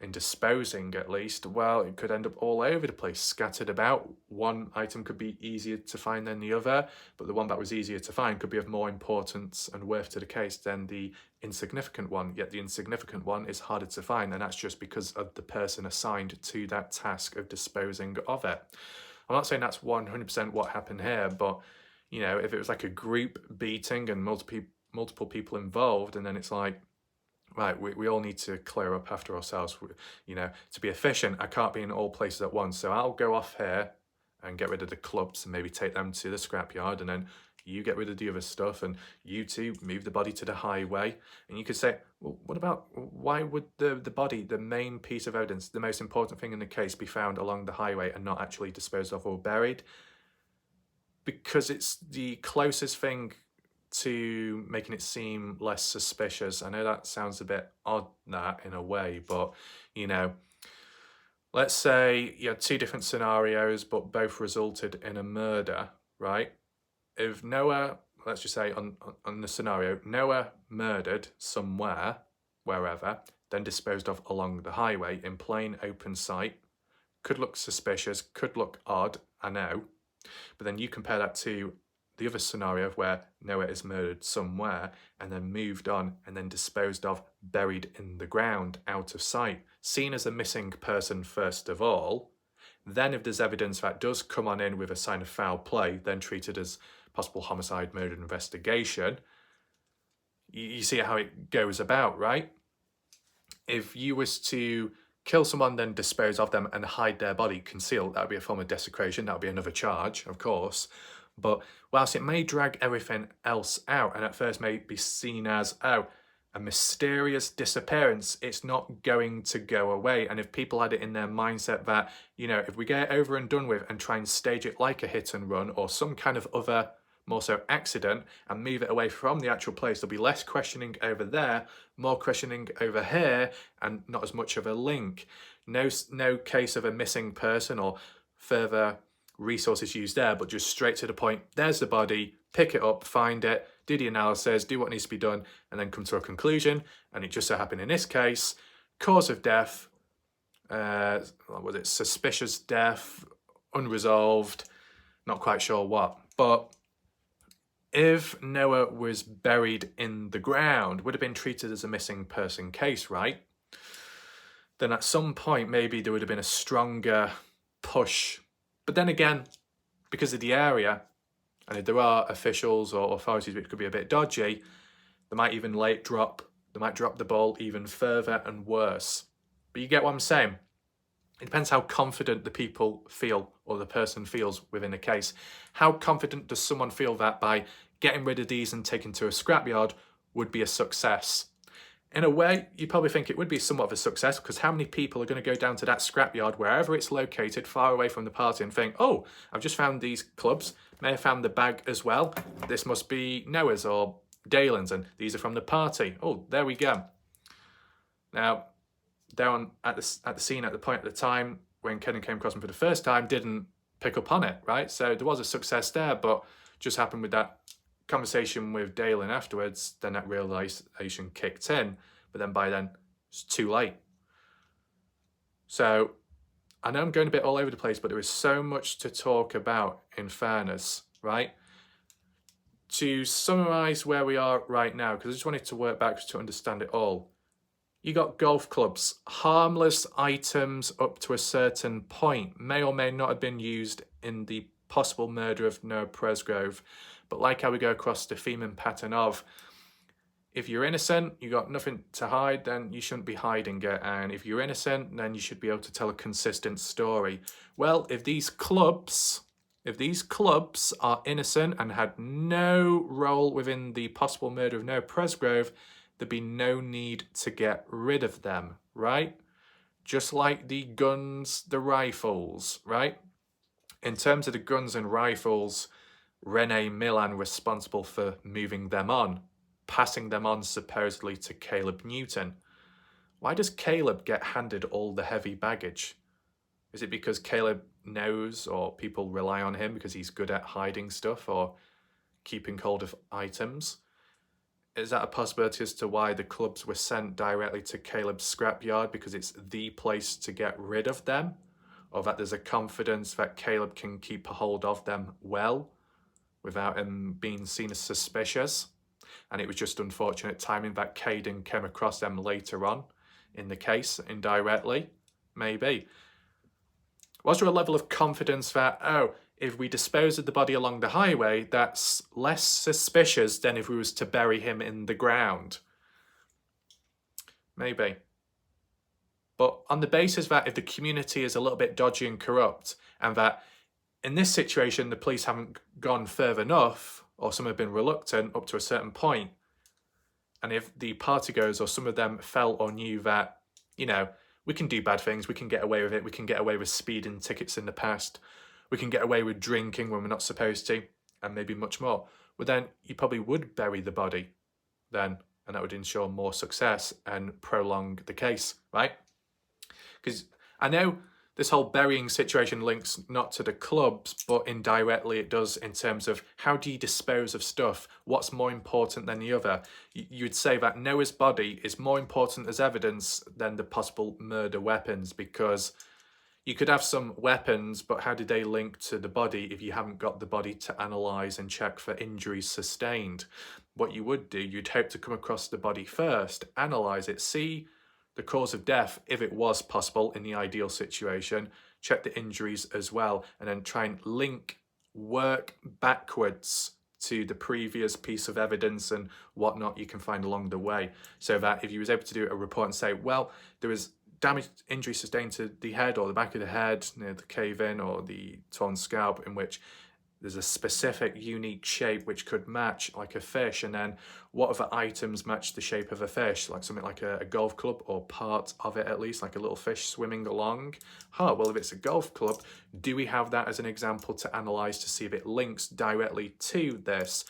in disposing at least, well, it could end up all over the place, scattered about. One item could be easier to find than the other, but the one that was easier to find could be of more importance and worth to the case than the insignificant one, yet the insignificant one is harder to find, and that's just because of the person assigned to that task of disposing of it. I'm not saying that's 100% what happened here, but if it was like a group beating and multiple people involved, and then it's like, right, we all need to clear up after ourselves. To be efficient, I can't be in all places at once. So I'll go off here and get rid of the clubs and maybe take them to the scrapyard, and then you get rid of the other stuff, and you two move the body to the highway. And you could say, well, why would the body, the main piece of evidence, the most important thing in the case, be found along the highway and not actually disposed of or buried? Because it's the closest thing to making it seem less suspicious. I know that sounds a bit odd, that, in a way, but let's say you had two different scenarios but both resulted in a murder, right? If Noah, let's just say on the scenario, Noah murdered somewhere, wherever, then disposed of along the highway in plain open sight, could look suspicious, could look odd, I know, but then you compare that to the other scenario where Noah is murdered somewhere and then moved on and then disposed of, buried in the ground, out of sight, seen as a missing person first of all. Then if there's evidence that does come on in with a sign of foul play, then treated as possible homicide, murder investigation. You see how it goes about, right? If you was to kill someone, then dispose of them and hide their body, conceal, that would be a form of desecration. That would be another charge, of course. But whilst it may drag everything else out and at first may be seen as, a mysterious disappearance, it's not going to go away. And if people had it in their mindset that, if we get it over and done with and try and stage it like a hit and run or some kind of other more so accident, and move it away from the actual place, there'll be less questioning over there, more questioning over here, and not as much of a link. No case of a missing person or further resources used there, but just straight to the point. There's the body, pick it up, find it, do the analysis, do what needs to be done, and then come to a conclusion. And it just so happened in this case, cause of death, was it suspicious death, unresolved, not quite sure what. But if Noah was buried in the ground, would have been treated as a missing person case, right? Then at some point, maybe there would have been a stronger push. But then again, because of the area, and if there are officials or authorities which could be a bit dodgy, they might even drop the ball even further and worse. But you get what I'm saying? It depends how confident the people feel, or the person feels within a case. How confident does someone feel that by getting rid of these and taking to a scrapyard would be a success? In a way, you probably think it would be somewhat of a success, because how many people are going to go down to that scrapyard, wherever it's located, far away from the party, and think, oh, I've just found these clubs, may have found the bag as well. This must be Noah's or Dalen's, and these are from the party. Oh, there we go. Now, down at the scene at the point at the time when Kaden came across him for the first time, didn't pick up on it, right? So there was a success there, but just happened with that conversation with Dalen afterwards, then that realization kicked in, but then by then it's too late. So I know I'm going a bit all over the place, but there is so much to talk about, in fairness, right? To summarize where we are right now, because I just wanted to work backwards to understand it all. You got golf clubs, harmless items up to a certain point, may or may not have been used in the possible murder of Noah Presgrove. But like how we go across the theme and pattern of, if you're innocent, you got nothing to hide, then you shouldn't be hiding it. And if you're innocent, then you should be able to tell a consistent story. Well, if these clubs are innocent and had no role within the possible murder of Noah Presgrove, there'd be no need to get rid of them, right? Just like the guns, the rifles, right? In terms of the guns and rifles, Rene Milan responsible for moving them on, passing them on supposedly to Caleb Newton. Why does Caleb get handed all the heavy baggage? Is it because Caleb knows, or people rely on him because he's good at hiding stuff or keeping hold of items? Is that a possibility as to why the clubs were sent directly to Caleb's scrapyard, because it's the place to get rid of them? Or that there's a confidence that Caleb can keep a hold of them well without him being seen as suspicious? And it was just unfortunate timing that Kaden came across them later on in the case, indirectly? Maybe. Was there a level of confidence that, oh, if we dispose of the body along the highway, that's less suspicious than if we was to bury him in the ground? Maybe. But on the basis that if the community is a little bit dodgy and corrupt, and that in this situation the police haven't gone further enough, or some have been reluctant up to a certain point, and if the partygoers or some of them felt or knew that, you know, we can do bad things, we can get away with it, we can get away with speeding tickets in the past, we can get away with drinking when we're not supposed to, and maybe much more, well then you probably would bury the body then, and that would ensure more success and prolong the case, right? Because I know this whole burying situation links not to the clubs, but indirectly it does in terms of how do you dispose of stuff? What's more important than the other? You'd say that Noah's body is more important as evidence than the possible murder weapons, because you could have some weapons, but how do they link to the body if you haven't got the body to analyse and check for injuries sustained? What you would do, you'd hope to come across the body first, analyse it, see the cause of death, if it was possible in the ideal situation, check the injuries as well, and then try and work backwards to the previous piece of evidence and whatnot you can find along the way. So that if you was able to do a report and say, well, there was damage, injury sustained to the head or the back of the head, near the cave-in or the torn scalp, in which there's a specific unique shape which could match like a fish, and then what other items match the shape of a fish, like something like a golf club, or part of it at least, like a little fish swimming along. Well, if it's a golf club, do we have that as an example to analyze to see if it links directly to this?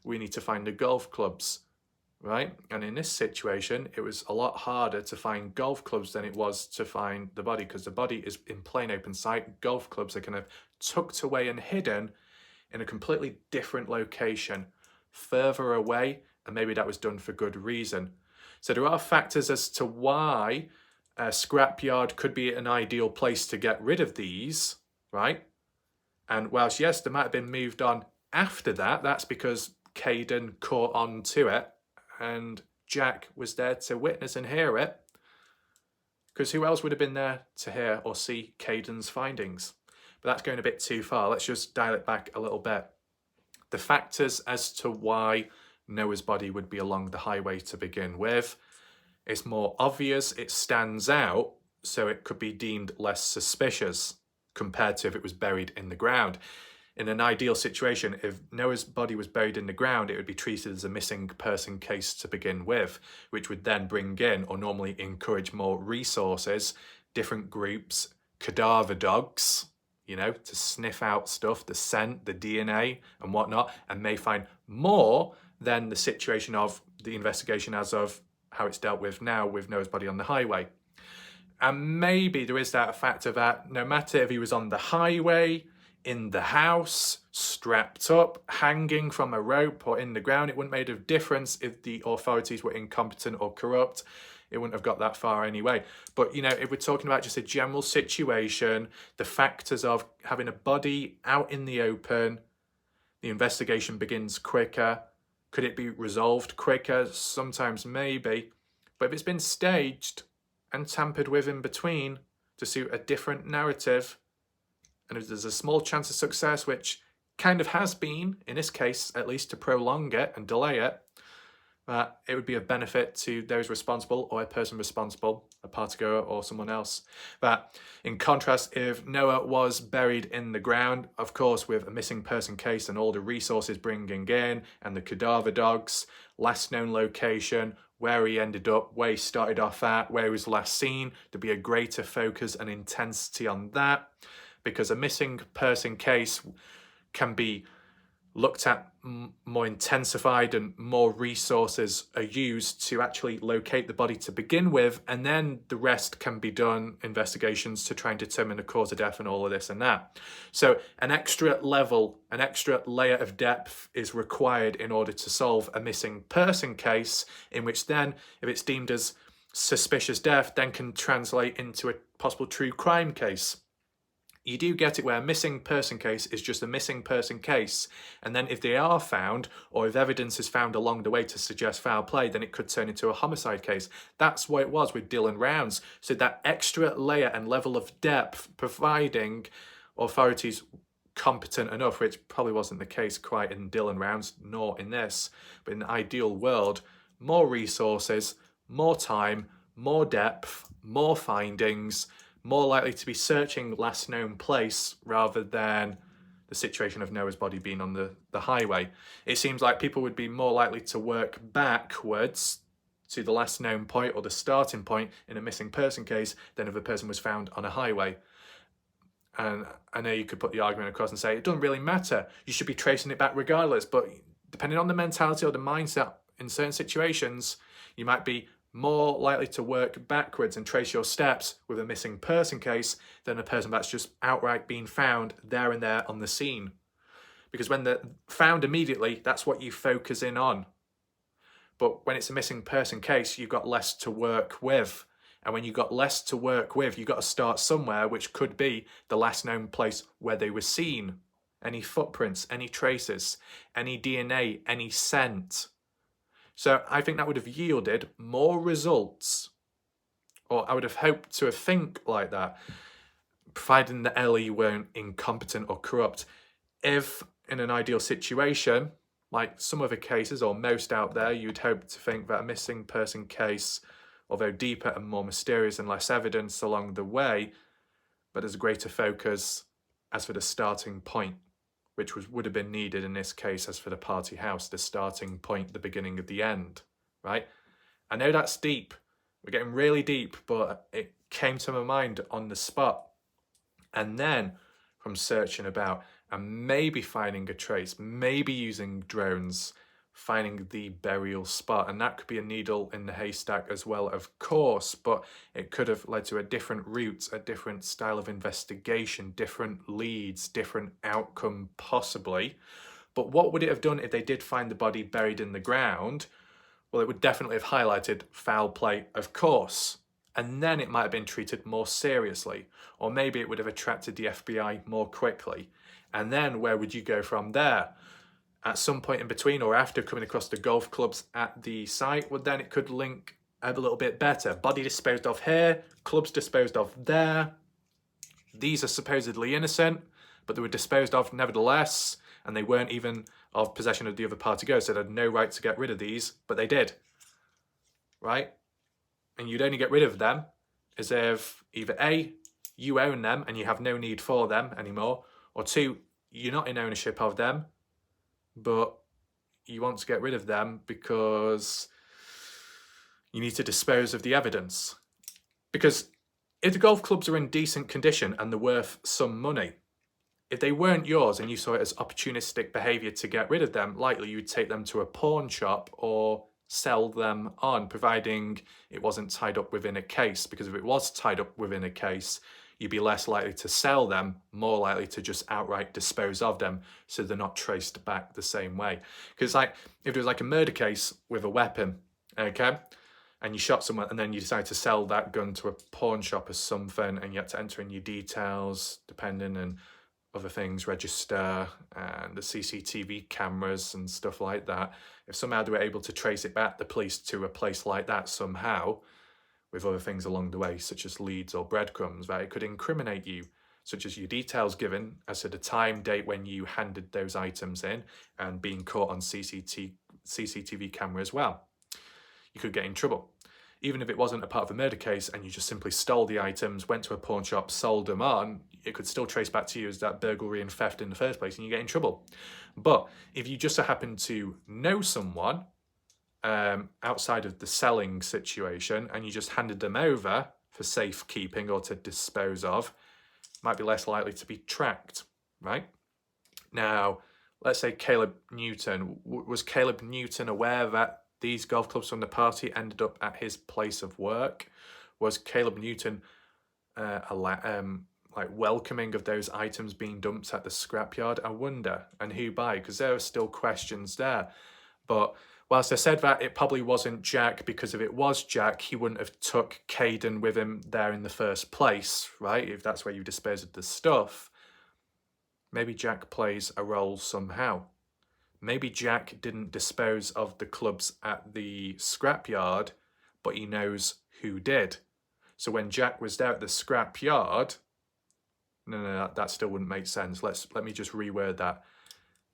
We need to find the golf clubs, right? And in this situation, it was a lot harder to find golf clubs than it was to find the body, because the body is in plain open sight. Golf clubs are kind of tucked away and hidden in a completely different location, further away, and maybe that was done for good reason. So there are factors as to why a scrapyard could be an ideal place to get rid of these, right? And whilst, yes, they might have been moved on after that, that's because Kaden caught on to it and Jack was there to witness and hear it, because who else would have been there to hear or see Kaden's findings? But that's going a bit too far. Let's just dial it back a little bit. The factors as to why Noah's body would be along the highway to begin with. It's more obvious, it stands out, so it could be deemed less suspicious compared to if it was buried in the ground. In an ideal situation, if Noah's body was buried in the ground, it would be treated as a missing person case to begin with, which would then bring in, or normally encourage, more resources, different groups, cadaver dogs, you know, to sniff out stuff, the scent, the DNA and whatnot, and may find more than the situation of the investigation as of how it's dealt with now with Noah's body on the highway. And maybe there is that factor that no matter if he was on the highway, in the house, strapped up, hanging from a rope, or in the ground, it wouldn't make a difference if the authorities were incompetent or corrupt. It wouldn't have got that far anyway. But, you know, if we're talking about just a general situation, the factors of having a body out in the open, the investigation begins quicker. Could it be resolved quicker? Sometimes maybe. But if it's been staged and tampered with in between to suit a different narrative, and if there's a small chance of success, which kind of has been, in this case, at least to prolong it and delay it, it would be of benefit to those responsible, or a person responsible, a partygoer or someone else. But in contrast, if Noah was buried in the ground, of course, with a missing person case and all the resources bringing in, and the cadaver dogs, last known location, where he ended up, where he started off at, where he was last seen, there'd be a greater focus and intensity on that, because a missing person case can be looked at more intensified, and more resources are used to actually locate the body to begin with, and then the rest can be done, investigations to try and determine the cause of death and all of this and that. So an extra level, an extra layer of depth is required in order to solve a missing person case, in which then, if it's deemed as suspicious death, then can translate into a possible true crime case. You do get it where a missing person case is just a missing person case, and then if they are found, or if evidence is found along the way to suggest foul play, then it could turn into a homicide case. That's what it was with Dylan Rounds. So that extra layer and level of depth, providing authorities competent enough, which probably wasn't the case quite in Dylan Rounds, nor in this, but in the ideal world, more resources, more time, more depth, more findings, more likely to be searching last known place rather than the situation of Noah's body being on the highway. It seems like people would be more likely to work backwards to the last known point, or the starting point in a missing person case, than if a person was found on a highway. And I know you could put the argument across and say, it doesn't really matter, you should be tracing it back regardless. But depending on the mentality or the mindset in certain situations, you might be more likely to work backwards and trace your steps with a missing person case than a person that's just outright being found there and there on the scene. Because when they're found immediately, that's what you focus in on. But when it's a missing person case, you've got less to work with. And when you've got less to work with, you've got to start somewhere, which could be the last known place where they were seen. Any footprints, any traces, any DNA, any scent. So I think that would have yielded more results, or I would have hoped to have think like that, providing the LE weren't incompetent or corrupt. If in an ideal situation, like some other cases or most out there, you'd hope to think that a missing person case, although deeper and more mysterious and less evidence along the way, but there's a greater focus as for the starting point, which would have been needed in this case as for the party house, the starting point, the beginning of the end, right? I know that's deep. We're getting really deep, but it came to my mind on the spot. And then from searching about and maybe finding a trace, maybe using drones, finding the burial spot, and that could be a needle in the haystack as well, of course, but it could have led to a different route, a different style of investigation, different leads, different outcome possibly. But what would it have done if they did find the body buried in the ground? Well, it would definitely have highlighted foul play, of course, and then it might have been treated more seriously, or maybe it would have attracted the FBI more quickly. And then where would you go from there? At some point in between or after coming across the golf clubs at the site, well, then it could link a little bit better. Body disposed of here, clubs disposed of there. These are supposedly innocent, but they were disposed of nevertheless, and they weren't even of possession of the other party goes, so they had no right to get rid of these, but they did, right? And you'd only get rid of them as if either A, you own them and you have no need for them anymore, or two, you're not in ownership of them, but you want to get rid of them because you need to dispose of the evidence. Because if the golf clubs are in decent condition and they're worth some money, if they weren't yours and you saw it as opportunistic behaviour to get rid of them, likely you'd take them to a pawn shop or sell them on, providing it wasn't tied up within a case. Because if it was tied up within a case, you'd be less likely to sell them, more likely to just outright dispose of them so they're not traced back the same way. Because like if it was like a murder case with a weapon, okay, and you shot someone and then you decide to sell that gun to a pawn shop or something, and you had to enter in your details, depending and other things, register and the CCTV cameras and stuff like that. If somehow they were able to trace it back, the police, to a place like that somehow, with other things along the way, such as leads or breadcrumbs, right, it could incriminate you, such as your details given as to the time, date when you handed those items in, and being caught on CCTV camera as well. You could get in trouble. Even if it wasn't a part of a murder case and you just simply stole the items, went to a pawn shop, sold them on, it could still trace back to you as that burglary and theft in the first place, and you get in trouble. But if you just so happen to know someone outside of the selling situation and you just handed them over for safekeeping or to dispose of, might be less likely to be tracked, right? Now, let's say Caleb Newton. Was Caleb Newton aware that these golf clubs from the party ended up at his place of work? Was Caleb Newton like welcoming of those items being dumped at the scrapyard? I wonder, and who by? Because there are still questions there. But whilst I said that it probably wasn't Jack, because if it was Jack, he wouldn't have took Kaden with him there in the first place, right? If that's where you dispose of the stuff. Maybe Jack plays a role somehow. Maybe Jack didn't dispose of the clubs at the scrapyard, but he knows who did. So when Jack was there at the scrapyard, no, that still wouldn't make sense. Let me just reword that.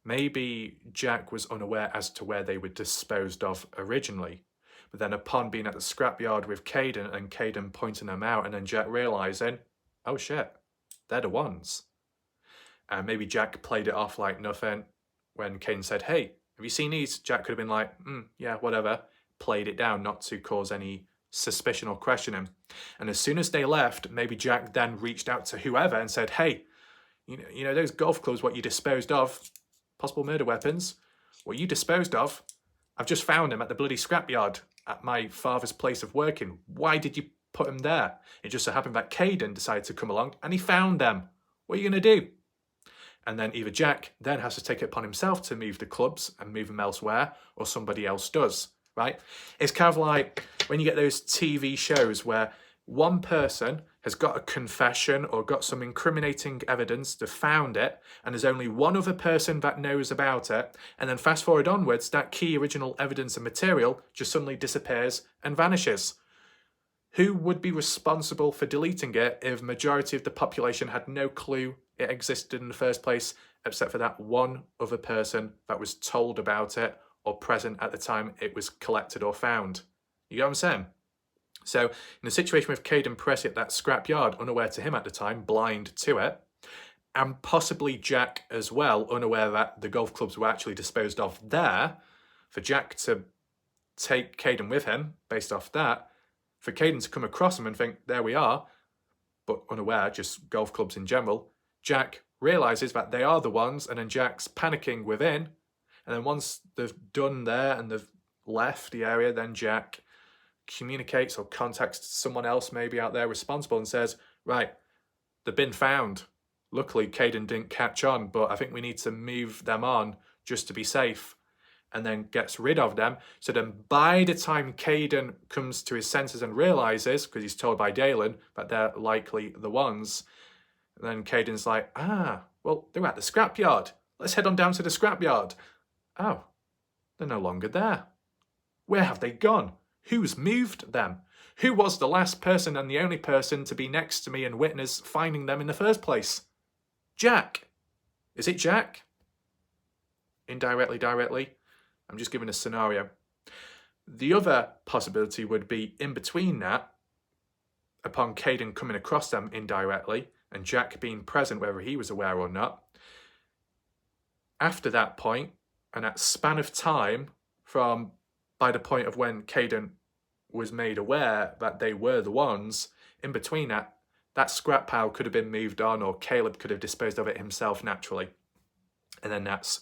Maybe Jack was unaware as to where they were disposed of originally. But then upon being at the scrapyard with Kaden and Kaden pointing them out, and then Jack realising, oh shit, they're the ones. And maybe Jack played it off like nothing. When Kaden said, hey, have you seen these? Jack could have been like, yeah, whatever. Played it down not to cause any suspicion or questioning. And as soon as they left, maybe Jack then reached out to whoever and said, hey, you know those golf clubs, what you disposed of, possible murder weapons, what you disposed of, I've just found them at the bloody scrapyard at my father's place of working. Why did you put them there? It just so happened that Kaden decided to come along and he found them. What are you going to do? And then either Jack then has to take it upon himself to move the clubs and move them elsewhere, or somebody else does, right? It's kind of like when you get those TV shows where one person has got a confession or got some incriminating evidence, they found it, and there's only one other person that knows about it, and then fast forward onwards, that key original evidence and material just suddenly disappears and vanishes. Who would be responsible for deleting it if majority of the population had no clue it existed in the first place, except for that one other person that was told about it or present at the time it was collected or found? You get what I'm saying? So in the situation with Kaden Pressy at that scrapyard, unaware to him at the time, blind to it, and possibly Jack as well, unaware that the golf clubs were actually disposed of there, for Jack to take Kaden with him based off that, for Kaden to come across him and think, there we are, but unaware, just golf clubs in general, Jack realises that they are the ones, and then Jack's panicking within, and then once they've done there and they've left the area, then Jack communicates or contacts someone else maybe out there responsible and says, right, they've been found. Luckily, Kaden didn't catch on, but I think we need to move them on just to be safe, and then gets rid of them. So then by the time Kaden comes to his senses and realises, because he's told by Dalen that they're likely the ones, then Caden's like, well, they're at the scrapyard. Let's head on down to the scrapyard. Oh, they're no longer there. Where have they gone? Who's moved them? Who was the last person and the only person to be next to me and witness finding them in the first place? Jack. Is it Jack? Indirectly, directly. I'm just giving a scenario. The other possibility would be in between that, upon Kaden coming across them indirectly, and Jack being present whether he was aware or not. After that point, and that span of time from by the point of when Kaden was made aware that they were the ones, in between that scrap pile could have been moved on, or Caleb could have disposed of it himself naturally. And then that's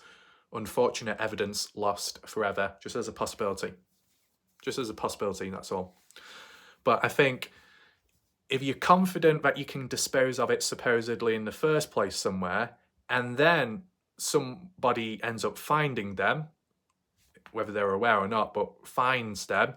unfortunate evidence lost forever, just as a possibility. Just as a possibility, that's all. But I think if you're confident that you can dispose of it supposedly in the first place somewhere, and then somebody ends up finding them, whether they're aware or not, but finds them,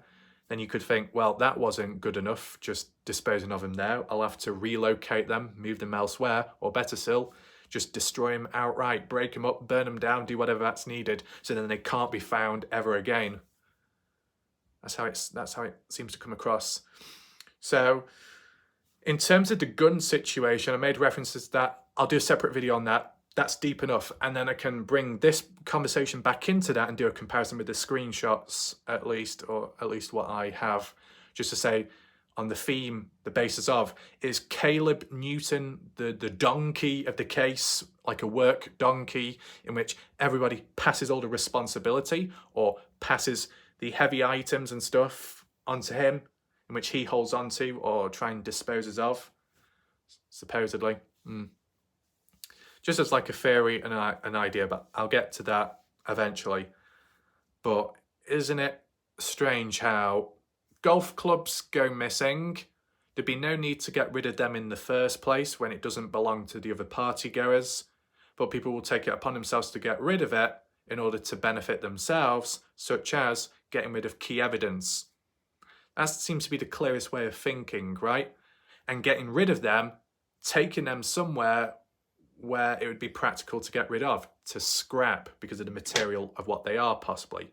then you could think, well, that wasn't good enough, just disposing of them there. I'll have to relocate them, move them elsewhere, or better still, just destroy them outright, break them up, burn them down, do whatever that's needed, so then they can't be found ever again. That's how it seems to come across. So, in terms of the gun situation, I made references to that. I'll do a separate video on that. That's deep enough, and then I can bring this conversation back into that and do a comparison with the screenshots at least, or at least what I have, just to say on the theme, the basis of, is Caleb Newton the donkey of the case, like a work donkey in which everybody passes all the responsibility or passes the heavy items and stuff onto him, in which he holds onto or try and disposes of, supposedly. Just as like a theory and an idea, but I'll get to that eventually. But isn't it strange how golf clubs go missing? There'd be no need to get rid of them in the first place when it doesn't belong to the other party goers, but people will take it upon themselves to get rid of it in order to benefit themselves, such as getting rid of key evidence. That seems to be the clearest way of thinking, right? And getting rid of them, taking them somewhere where it would be practical to get rid of, to scrap, because of the material of what they are, possibly.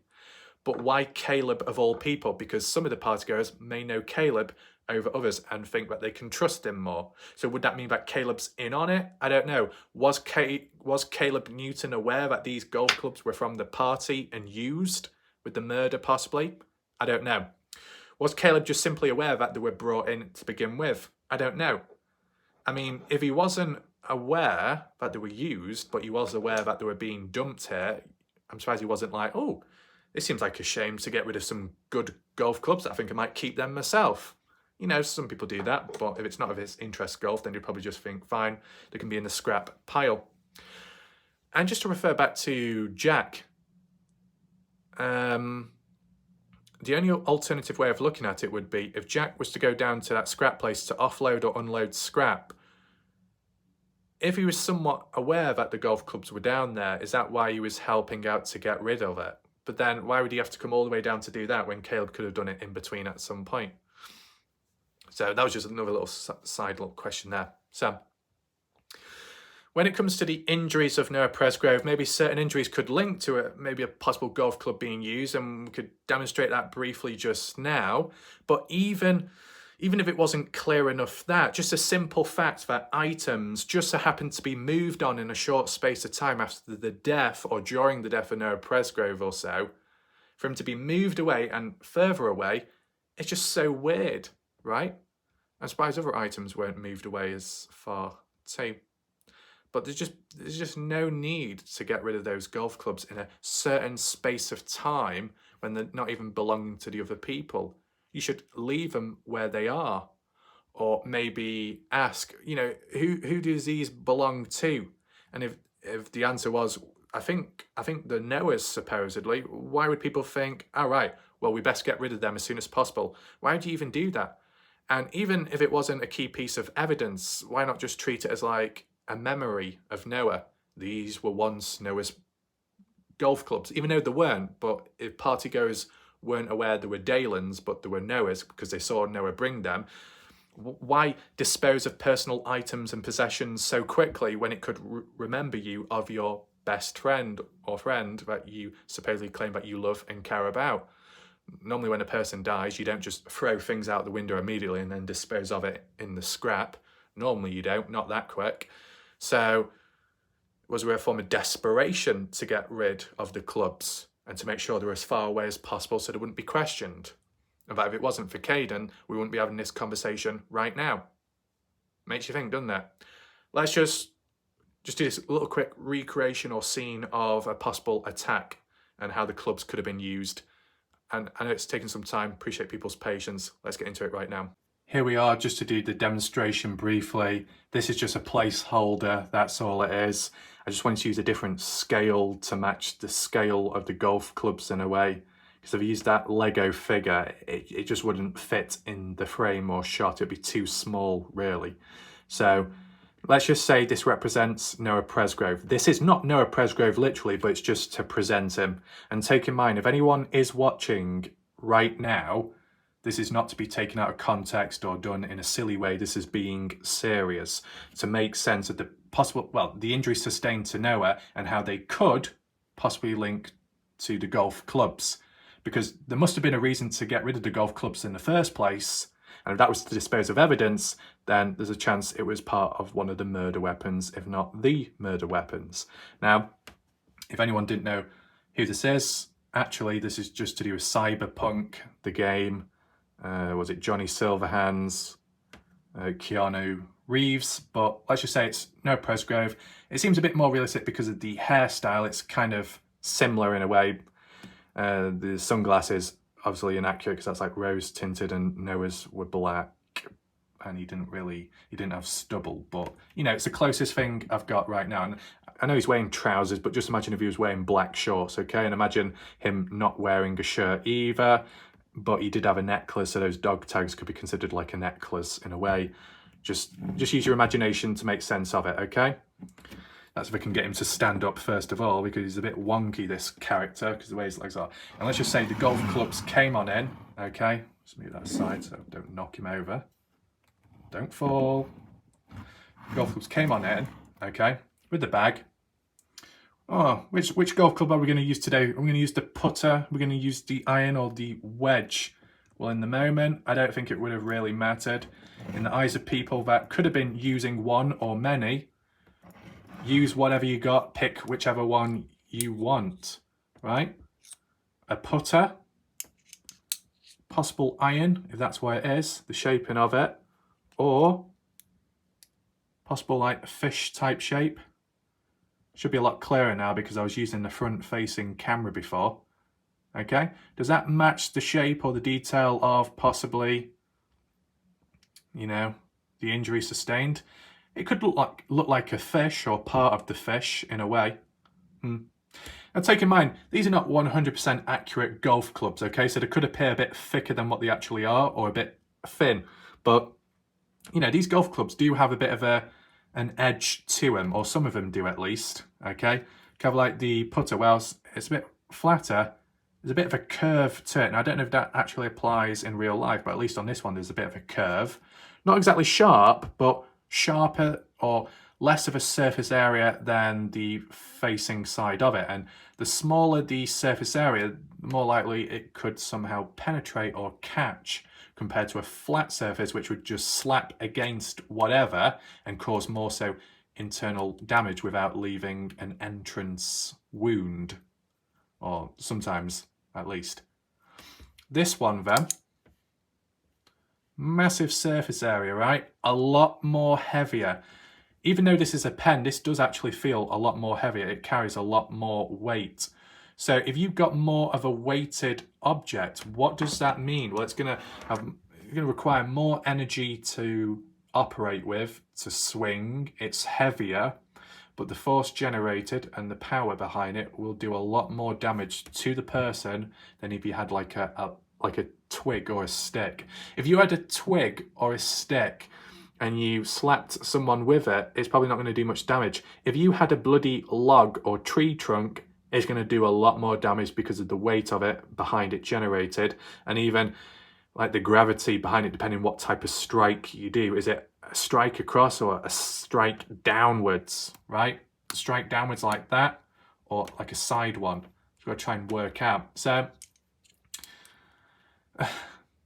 But why Caleb of all people? Because some of the partygoers may know Caleb over others and think that they can trust him more. So would that mean that Caleb's in on it? I don't know. Was Caleb Newton aware that these golf clubs were from the party and used with the murder, possibly? I don't know. Was Caleb just simply aware that they were brought in to begin with? I don't know. I mean, if he wasn't aware that they were used, but he was aware that they were being dumped here, I'm surprised he wasn't like, oh, it seems like a shame to get rid of some good golf clubs. I think I might keep them myself. You know, some people do that, but if it's not of his interest golf, then you'd probably just think, fine, they can be in the scrap pile. And just to refer back to Jack, the only alternative way of looking at it would be if Jack was to go down to that scrap place to offload or unload scrap, if he was somewhat aware that the golf clubs were down there, is that why he was helping out to get rid of it? But then why would he have to come all the way down to do that when Caleb could have done it in between at some point? So that was just another little side little question there. So when it comes to the injuries of Noah Presgrove, maybe certain injuries could link to maybe a possible golf club being used, and we could demonstrate that briefly just now. But even if it wasn't clear enough that, just a simple fact that items just so happen to be moved on in a short space of time after the death or during the death of Noah Presgrove or so, for him to be moved away and further away, it's just so weird, right? I'm surprised other items weren't moved away as far too. but there's just no need to get rid of those golf clubs in a certain space of time when they're not even belonging to the other people. You should leave them where they are, or maybe ask, who does these belong to? And if the answer was, I think the Noahs supposedly, why would people think, all right, well, we best get rid of them as soon as possible? Why would you even do that? And even if it wasn't a key piece of evidence, why not just treat it as like a memory of Noah? These were once Noah's golf clubs, even though they weren't. But if partygoers weren't aware there were Dalen's, but there were Noah's because they saw Noah bring them, why dispose of personal items and possessions so quickly when it could remember you of your best friend or friend that you supposedly claim that you love and care about? Normally when a person dies, you don't just throw things out the window immediately and then dispose of it in the scrap. Normally you don't, not that quick. So was there a form of desperation to get rid of the clubs and to make sure they were as far away as possible so they wouldn't be questioned? In fact, if it wasn't for Kaden, we wouldn't be having this conversation right now. Makes you think, doesn't it? Let's just do this little quick recreation or scene of a possible attack and how the clubs could have been used. And I know it's taken some time, appreciate people's patience. Let's get into it right now. Here we are, just to do the demonstration briefly. This is just a placeholder, that's all it is. I just wanted to use a different scale to match the scale of the golf clubs in a way. Because if I used that Lego figure, it just wouldn't fit in the frame or shot. It'd be too small, really. So let's just say this represents Noah Presgrove. This is not Noah Presgrove literally, but it's just to present him. And take in mind, if anyone is watching right now, this is not to be taken out of context or done in a silly way. This is being serious to make sense of the possible, the injuries sustained to Noah and how they could possibly link to the golf clubs. Because there must have been a reason to get rid of the golf clubs in the first place. And if that was to dispose of evidence, then there's a chance it was part of one of the murder weapons, if not the murder weapons. Now, if anyone didn't know who this is, actually, this is just to do with Cyberpunk, the game. Was it Johnny Silverhands, Keanu Reeves? But let's just say it's Noah Presgrove. It seems a bit more realistic because of the hairstyle. It's kind of similar in a way. The sunglasses, obviously inaccurate because that's like rose tinted and Noah's were black and he didn't have stubble, but it's the closest thing I've got right now. And I know he's wearing trousers, but just imagine if he was wearing black shorts, okay? And imagine him not wearing a shirt either, but he did have a necklace, so those dog tags could be considered like a necklace in a way. Just use your imagination to make sense of it, okay? That's if I can get him to stand up first of all, because he's a bit wonky, this character, because the way his legs are. And let's just say the golf clubs came on in, okay? Just move that aside so I don't knock him over. Don't fall. Golf clubs came on in, okay, with the bag. Oh, which golf club are we going to use today? Are we going to use the putter? We're going to use the iron or the wedge? Well, in the moment, I don't think it would have really mattered. In the eyes of people that could have been using one or many, use whatever you got, pick whichever one you want, right? A putter, possible iron, if that's what it is, the shaping of it, or possible like fish type shape. Should be a lot clearer now because I was using the front facing camera before. Okay, does that match the shape or the detail of possibly, the injury sustained? It could look like a fish or part of the fish in a way. Now take in mind, these are not 100% accurate golf clubs, okay? So they could appear a bit thicker than what they actually are or a bit thin. But, these golf clubs do have a bit of an edge to them, or some of them do at least, okay? Kind of like the putter, well, it's a bit flatter. There's a bit of a curve to it. And I don't know if that actually applies in real life, but at least on this one, there's a bit of a curve. Not exactly sharp, but sharper or less of a surface area than the facing side of it. And the smaller the surface area, the more likely it could somehow penetrate or catch compared to a flat surface, which would just slap against whatever and cause more so internal damage without leaving an entrance wound, or sometimes at least. This one then, massive surface area, right? A lot more heavier. Even though this is a pen, this does actually feel a lot more heavier. It carries a lot more weight. So if you've got more of a weighted object, what does that mean? Well, it's going to require more energy to operate with, to swing. It's heavier, but the force generated and the power behind it will do a lot more damage to the person than if you had like a twig or a stick. If you had a twig or a stick and you slapped someone with it, it's probably not going to do much damage. If you had a bloody log or tree trunk, it's going to do a lot more damage because of the weight of it behind it generated, and even like the gravity behind it, depending what type of strike you do. Is it a strike across or a strike downwards, right? Strike downwards like that, or like a side one. You've got to try and work out. So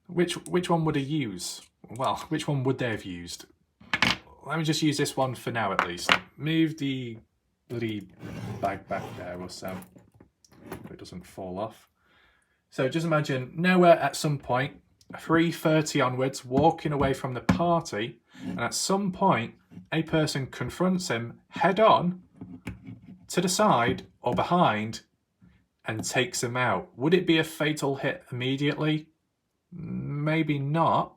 which one would they use? Well, which one would they have used? Let me just use this one for now at least. Move the bloody bag back there or so it doesn't fall off. So just imagine Noah at some point, 3:30 onwards, walking away from the party, and at some point a person confronts him head on to the side or behind and takes him out. Would it be a fatal hit immediately? Maybe not.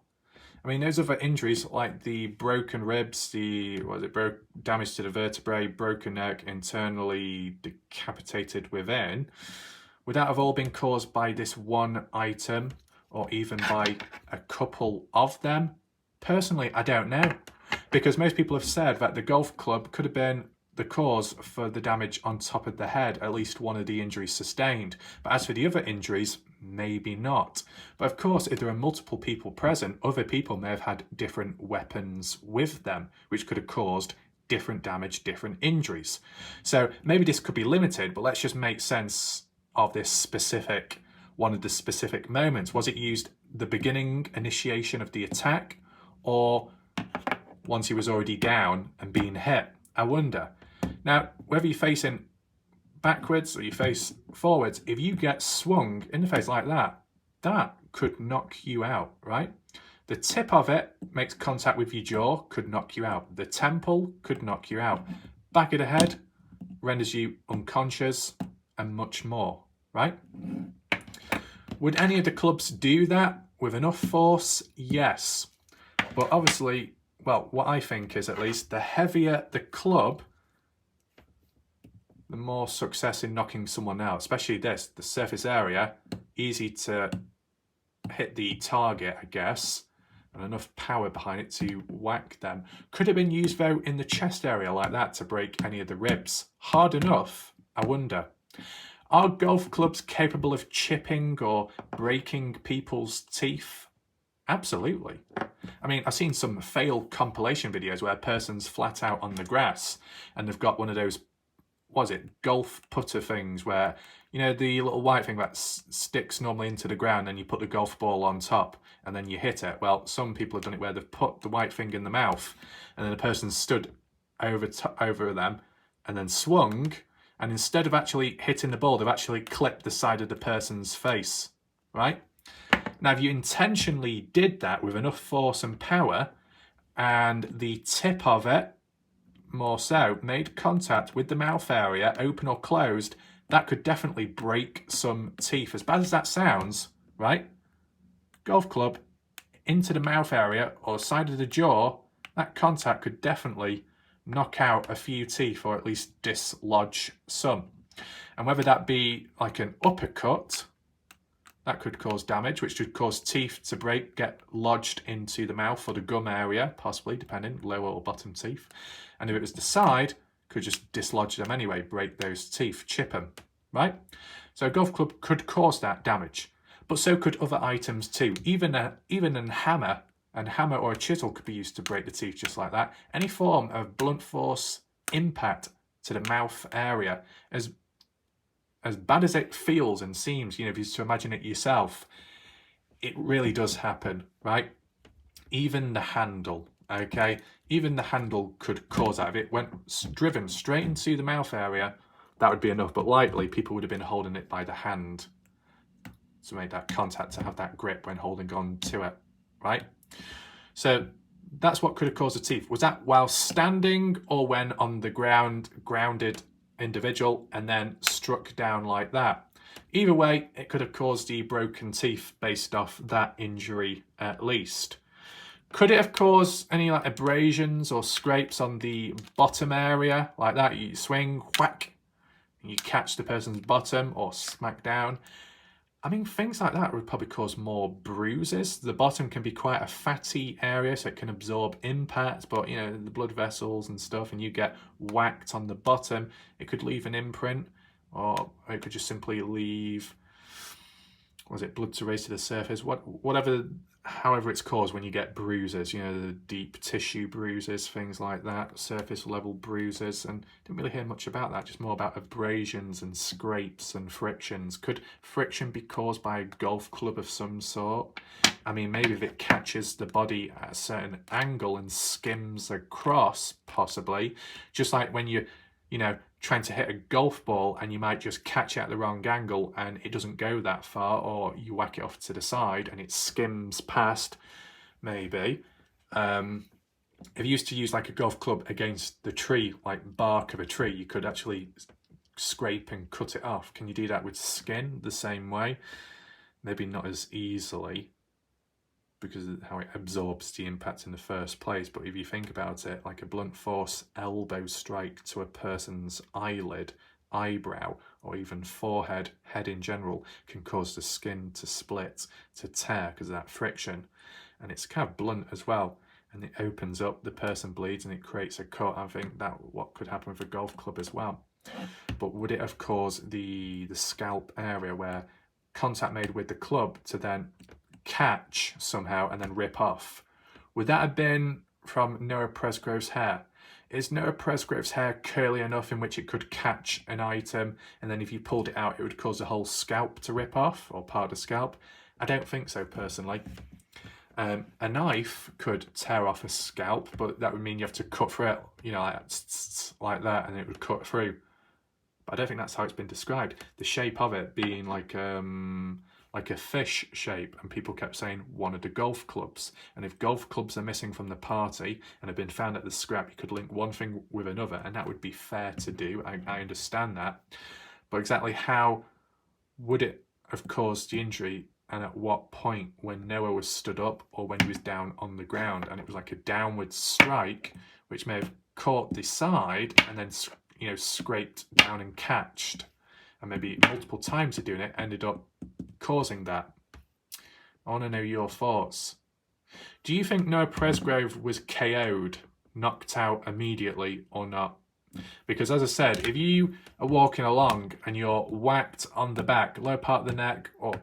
I mean, those other injuries like the broken ribs, damage to the vertebrae, broken neck, internally decapitated within, would that have all been caused by this one item or even by a couple of them? Personally, I don't know, because most people have said that the golf club could have been the cause for the damage on top of the head, at least one of the injuries sustained. But as for the other injuries, maybe not. But of course, if there are multiple people present, other people may have had different weapons with them, which could have caused different damage, different injuries. So maybe this could be limited, but let's just make sense of this specific, one of the specific moments. Was it used the beginning, initiation of the attack, or once he was already down and being hit? I wonder. Now, whether you're facing backwards or you face forwards, if you get swung in the face like that, that could knock you out, right? The tip of it makes contact with your jaw, could knock you out. The temple could knock you out. Back of the head renders you unconscious, and much more, right? Would any of the clubs do that with enough force? Yes. But obviously, well, what I think is, at least, the heavier the club, the more success in knocking someone out, especially this, the surface area, easy to hit the target, I guess, and enough power behind it to whack them. Could have been used, though, in the chest area like that to break any of the ribs. Hard enough, I wonder. Are golf clubs capable of chipping or breaking people's teeth? Absolutely. I mean, I've seen some failed compilation videos where a person's flat out on the grass and they've got one of those, what is it, golf putter things where, you know, the little white thing that sticks normally into the ground and you put the golf ball on top and then you hit it. Well, some people have done it where they've put the white thing in the mouth and then the person stood over them and then swung, and instead of actually hitting the ball, they've actually clipped the side of the person's face, right? Now, if you intentionally did that with enough force and power, and the tip of it, more so, made contact with the mouth area, open or closed, that could definitely break some teeth. As bad as that sounds, right? Golf club into the mouth area or side of the jaw, that contact could definitely knock out a few teeth or at least dislodge some. And whether that be like an uppercut, that could cause damage, which could cause teeth to break, get lodged into the mouth or the gum area, possibly, depending, lower or bottom teeth. And if it was the side, could just dislodge them anyway, break those teeth, chip them, right? So a golf club could cause that damage, but so could other items too. Even a hammer or a chisel could be used to break the teeth just like that. Any form of blunt force impact to the mouth area, as bad as it feels and seems, you know, if you just imagine it yourself, it really does happen, right? Even the handle, okay? Even the handle could cause that. If it went driven straight into the mouth area, that would be enough. But likely, people would have been holding it by the hand to make that contact, to have that grip when holding on to it, right? So that's what could have caused the teeth. Was that while standing or when on the ground, grounded individual, and then struck down like that? Either way, it could have caused the broken teeth based off that injury at least. Could it have caused any like abrasions or scrapes on the bottom area like that? You swing, whack, and you catch the person's bottom or smack down. I mean, things like that would probably cause more bruises. The bottom can be quite a fatty area, so it can absorb impact, but you know, the blood vessels and stuff, and you get whacked on the bottom, it could leave an imprint, or it could just simply leave, was it blood to race to the surface? Whatever, however it's caused when you get bruises, you know, the deep tissue bruises, things like that, surface level bruises, and didn't really hear much about that, just more about abrasions and scrapes and frictions. Could friction be caused by a golf club of some sort? I mean, maybe if it catches the body at a certain angle and skims across, possibly, just like when you know, trying to hit a golf ball and you might just catch it at the wrong angle and it doesn't go that far, or you whack it off to the side and it skims past, maybe. If you used to use like a golf club against the tree, like bark of a tree, you could actually scrape and cut it off. Can you do that with skin the same way? Maybe not as easily, because of how it absorbs the impact in the first place. But if you think about it, like a blunt force elbow strike to a person's eyelid, eyebrow, or even forehead, head in general, can cause the skin to split, to tear because of that friction. And it's kind of blunt as well, and it opens up, the person bleeds, and it creates a cut. I think that what could happen with a golf club as well. But would it have caused the scalp area where contact made with the club to then catch somehow and then rip off? Would that have been from Noah Presgrove's hair? Is Noah Presgrove's hair curly enough in which it could catch an item, and then if you pulled it out it would cause the whole scalp to rip off, or part of the scalp? I don't think so, personally. A knife could tear off a scalp, but that would mean you have to cut through it, you know, like that, and it would cut through. But I don't think that's how it's been described. The shape of it being like a fish shape, and people kept saying one of the golf clubs. And if golf clubs are missing from the party and have been found at the scrap, you could link one thing with another, and that would be fair to do. I understand that. But exactly how would it have caused the injury, and at what point? When Noah was stood up or when he was down on the ground, and it was like a downward strike which may have caught the side and then, you know, scraped down and catched, and maybe multiple times of doing it ended up causing that. I want to know your thoughts. Do you think Noah Presgrove was KO'd, knocked out immediately, or not? Because as I said, if you are walking along and you're whacked on the back, lower part of the neck, or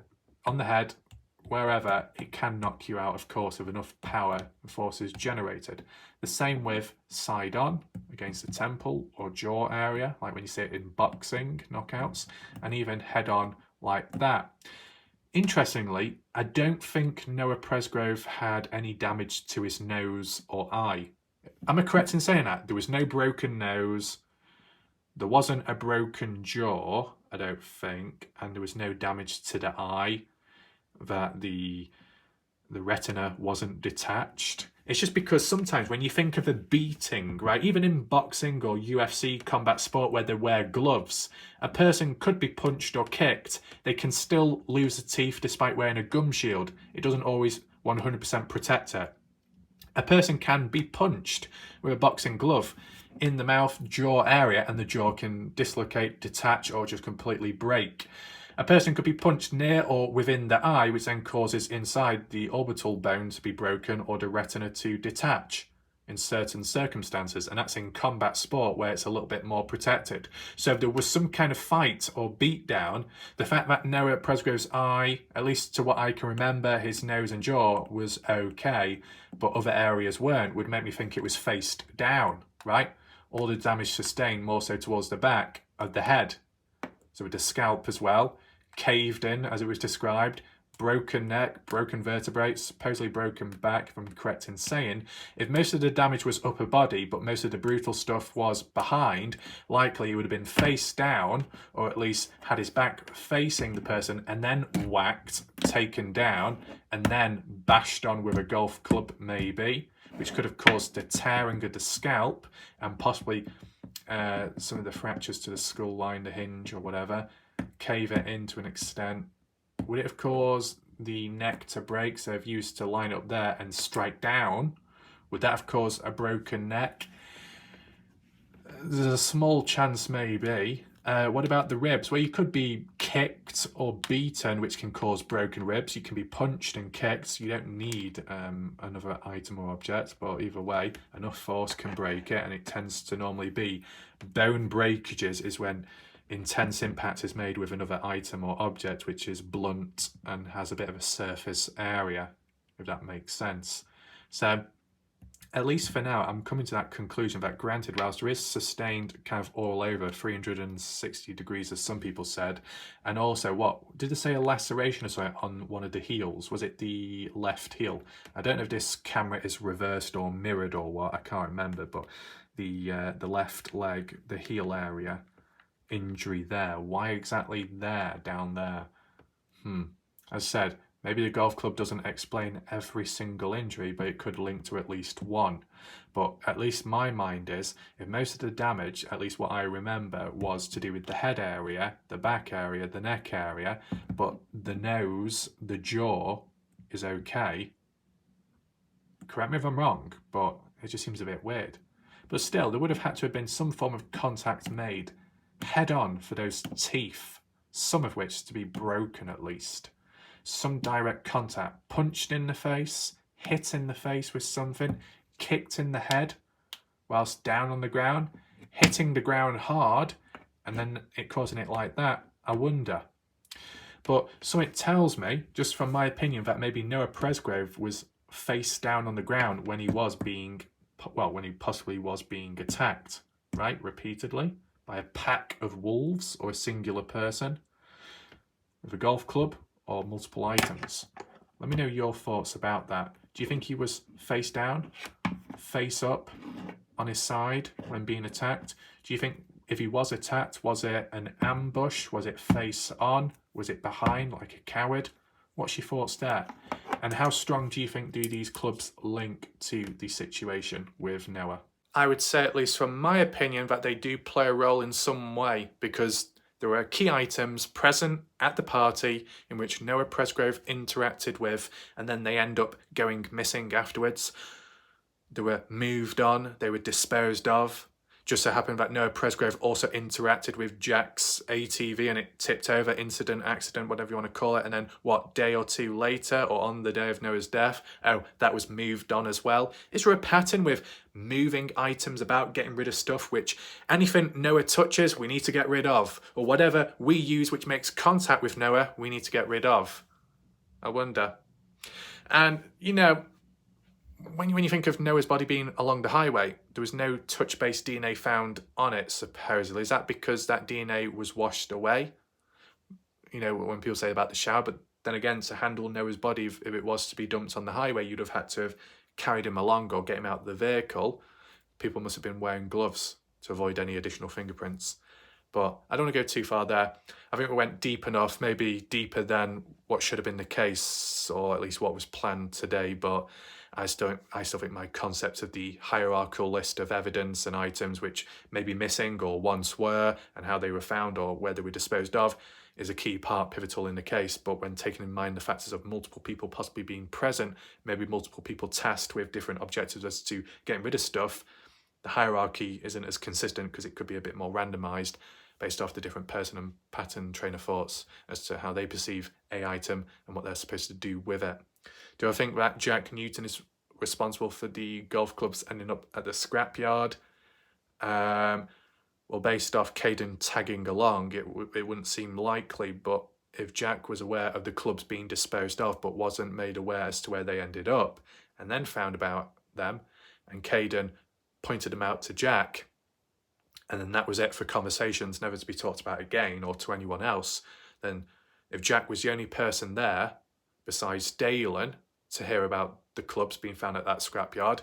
on the head, wherever, it can knock you out, of course, if enough power and force is generated. The same with side on, against the temple or jaw area, like when you see it in boxing knockouts, and even head on like that. Interestingly, I don't think Noah Presgrove had any damage to his nose or eye. Am I correct in saying that? There was no broken nose, there wasn't a broken jaw, I don't think, and there was no damage to the eye, that the retina wasn't detached. It's just because sometimes when you think of a beating, right, even in boxing or UFC combat sport where they wear gloves, a person could be punched or kicked, they can still lose a teeth despite wearing a gum shield. It doesn't always 100% protect it. A person can be punched with a boxing glove in the mouth, jaw area, and the jaw can dislocate, detach, or just completely break. A person could be punched near or within the eye, which then causes inside the orbital bone to be broken or the retina to detach in certain circumstances, and that's in combat sport where it's a little bit more protected. So if there was some kind of fight or beat down, the fact that Noah Presgrove's eye, at least to what I can remember, his nose and jaw was okay, but other areas weren't, would make me think it was faced down, right? All the damage sustained more so towards the back of the head. So with the scalp as well, caved in as it was described, broken neck, broken vertebrae, supposedly broken back, if I'm correct in saying. If most of the damage was upper body, but most of the brutal stuff was behind, likely he would have been face down, or at least had his back facing the person, and then whacked, taken down, and then bashed on with a golf club, maybe. which could have caused the tearing of the scalp and possibly some of the fractures to the skull line, the hinge or whatever, cave it in to an extent. Would it have caused the neck to break? So if you used to line up there and strike down, would that have caused a broken neck? There's a small chance maybe. What about the ribs? Well, you could be kicked or beaten, which can cause broken ribs. You can be punched and kicked. You don't need another item or object, but either way, enough force can break it, and it tends to normally be bone breakages is when intense impact is made with another item or object which is blunt and has a bit of a surface area, if that makes sense. So at least for now, I'm coming to that conclusion that granted, whilst there is sustained kind of all over 360 degrees, as some people said, and also, what did they say, a laceration or something on one of the heels? Was it the left heel? I don't know if this camera is reversed or mirrored or what, I can't remember, but the left leg, the heel area, injury there. Why exactly there, down there? As I said, maybe the golf club doesn't explain every single injury, but it could link to at least one. But at least my mind is, if most of the damage, at least what I remember, was to do with the head area, the back area, the neck area, but the nose, the jaw is okay. Correct me if I'm wrong, but it just seems a bit weird. But still, there would have had to have been some form of contact made head on for those teeth, some of which to be broken at least. Some direct contact, punched in the face, hit in the face with something, kicked in the head whilst down on the ground, hitting the ground hard, and then it causing it like that. I wonder. But so it tells me, just from my opinion, that maybe Noah Presgrove was face down on the ground when he was being, well, when he possibly was being attacked, right, repeatedly by a pack of wolves or a singular person with a golf club or multiple items. Let me know your thoughts about that. Do you think he was face down, face up, on his side when being attacked? Do you think if he was attacked, was it an ambush? Was it face on? Was it behind like a coward? What's your thoughts there? And how strong do you think do these clubs link to the situation with Noah? I would say, at least from my opinion, that they do play a role in some way, because there were key items present at the party in which Noah Presgrove interacted with, and then they end up going missing afterwards. They were moved on, they were disposed of. Just so happened that Noah Presgrove also interacted with Jack's ATV and it tipped over, incident, accident, whatever you want to call it. And then what, day or two later, or on the day of Noah's death, oh, that was moved on as well. Is there a pattern with moving items about, getting rid of stuff which anything Noah touches, we need to get rid of? Or whatever we use which makes contact with Noah, we need to get rid of? I wonder. And, you know, when you think of Noah's body being along the highway, there was no touch-based DNA found on it, supposedly. Is that because that DNA was washed away? You know, when people say about the shower, but then again, to handle Noah's body, if it was to be dumped on the highway, you'd have had to have carried him along or get him out of the vehicle. People must have been wearing gloves to avoid any additional fingerprints. But I don't want to go too far there. I think we went deep enough, maybe deeper than what should have been the case, or at least what was planned today, but I still think my concept of the hierarchical list of evidence and items which may be missing or once were, and how they were found or where they were disposed of, is a key part, pivotal in the case. But when taking in mind the factors of multiple people possibly being present, maybe multiple people tasked with different objectives as to getting rid of stuff, the hierarchy isn't as consistent because it could be a bit more randomized based off the different person and pattern train of thoughts as to how they perceive a item and what they're supposed to do with it. Do I think that Jack Newton is responsible for the golf clubs ending up at the scrapyard? Well, based off Kaden tagging along, it wouldn't seem likely, but if Jack was aware of the clubs being disposed of but wasn't made aware as to where they ended up, and then found about them, and Kaden pointed them out to Jack, and then that was it for conversations, never to be talked about again or to anyone else, then if Jack was the only person there, besides Dalen, to hear about the clubs being found at that scrapyard,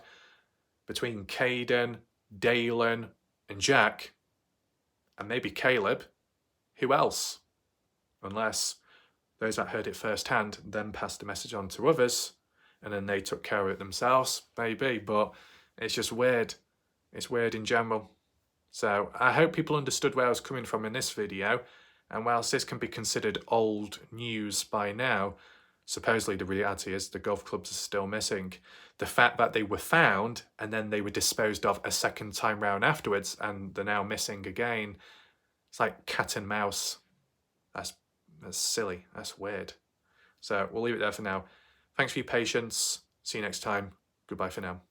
between Kaden, Dalen and Jack, and maybe Caleb, who else? Unless those that heard it firsthand then passed the message on to others, and then they took care of it themselves, maybe, but it's just weird. It's weird in general. So I hope people understood where I was coming from in this video, and whilst this can be considered old news by now, supposedly the reality is the golf clubs are still missing. The fact that they were found and then they were disposed of a second time round afterwards and they're now missing again, it's like cat and mouse. That's silly. That's weird. So we'll leave it there for now. Thanks for your patience. See you next time. Goodbye for now.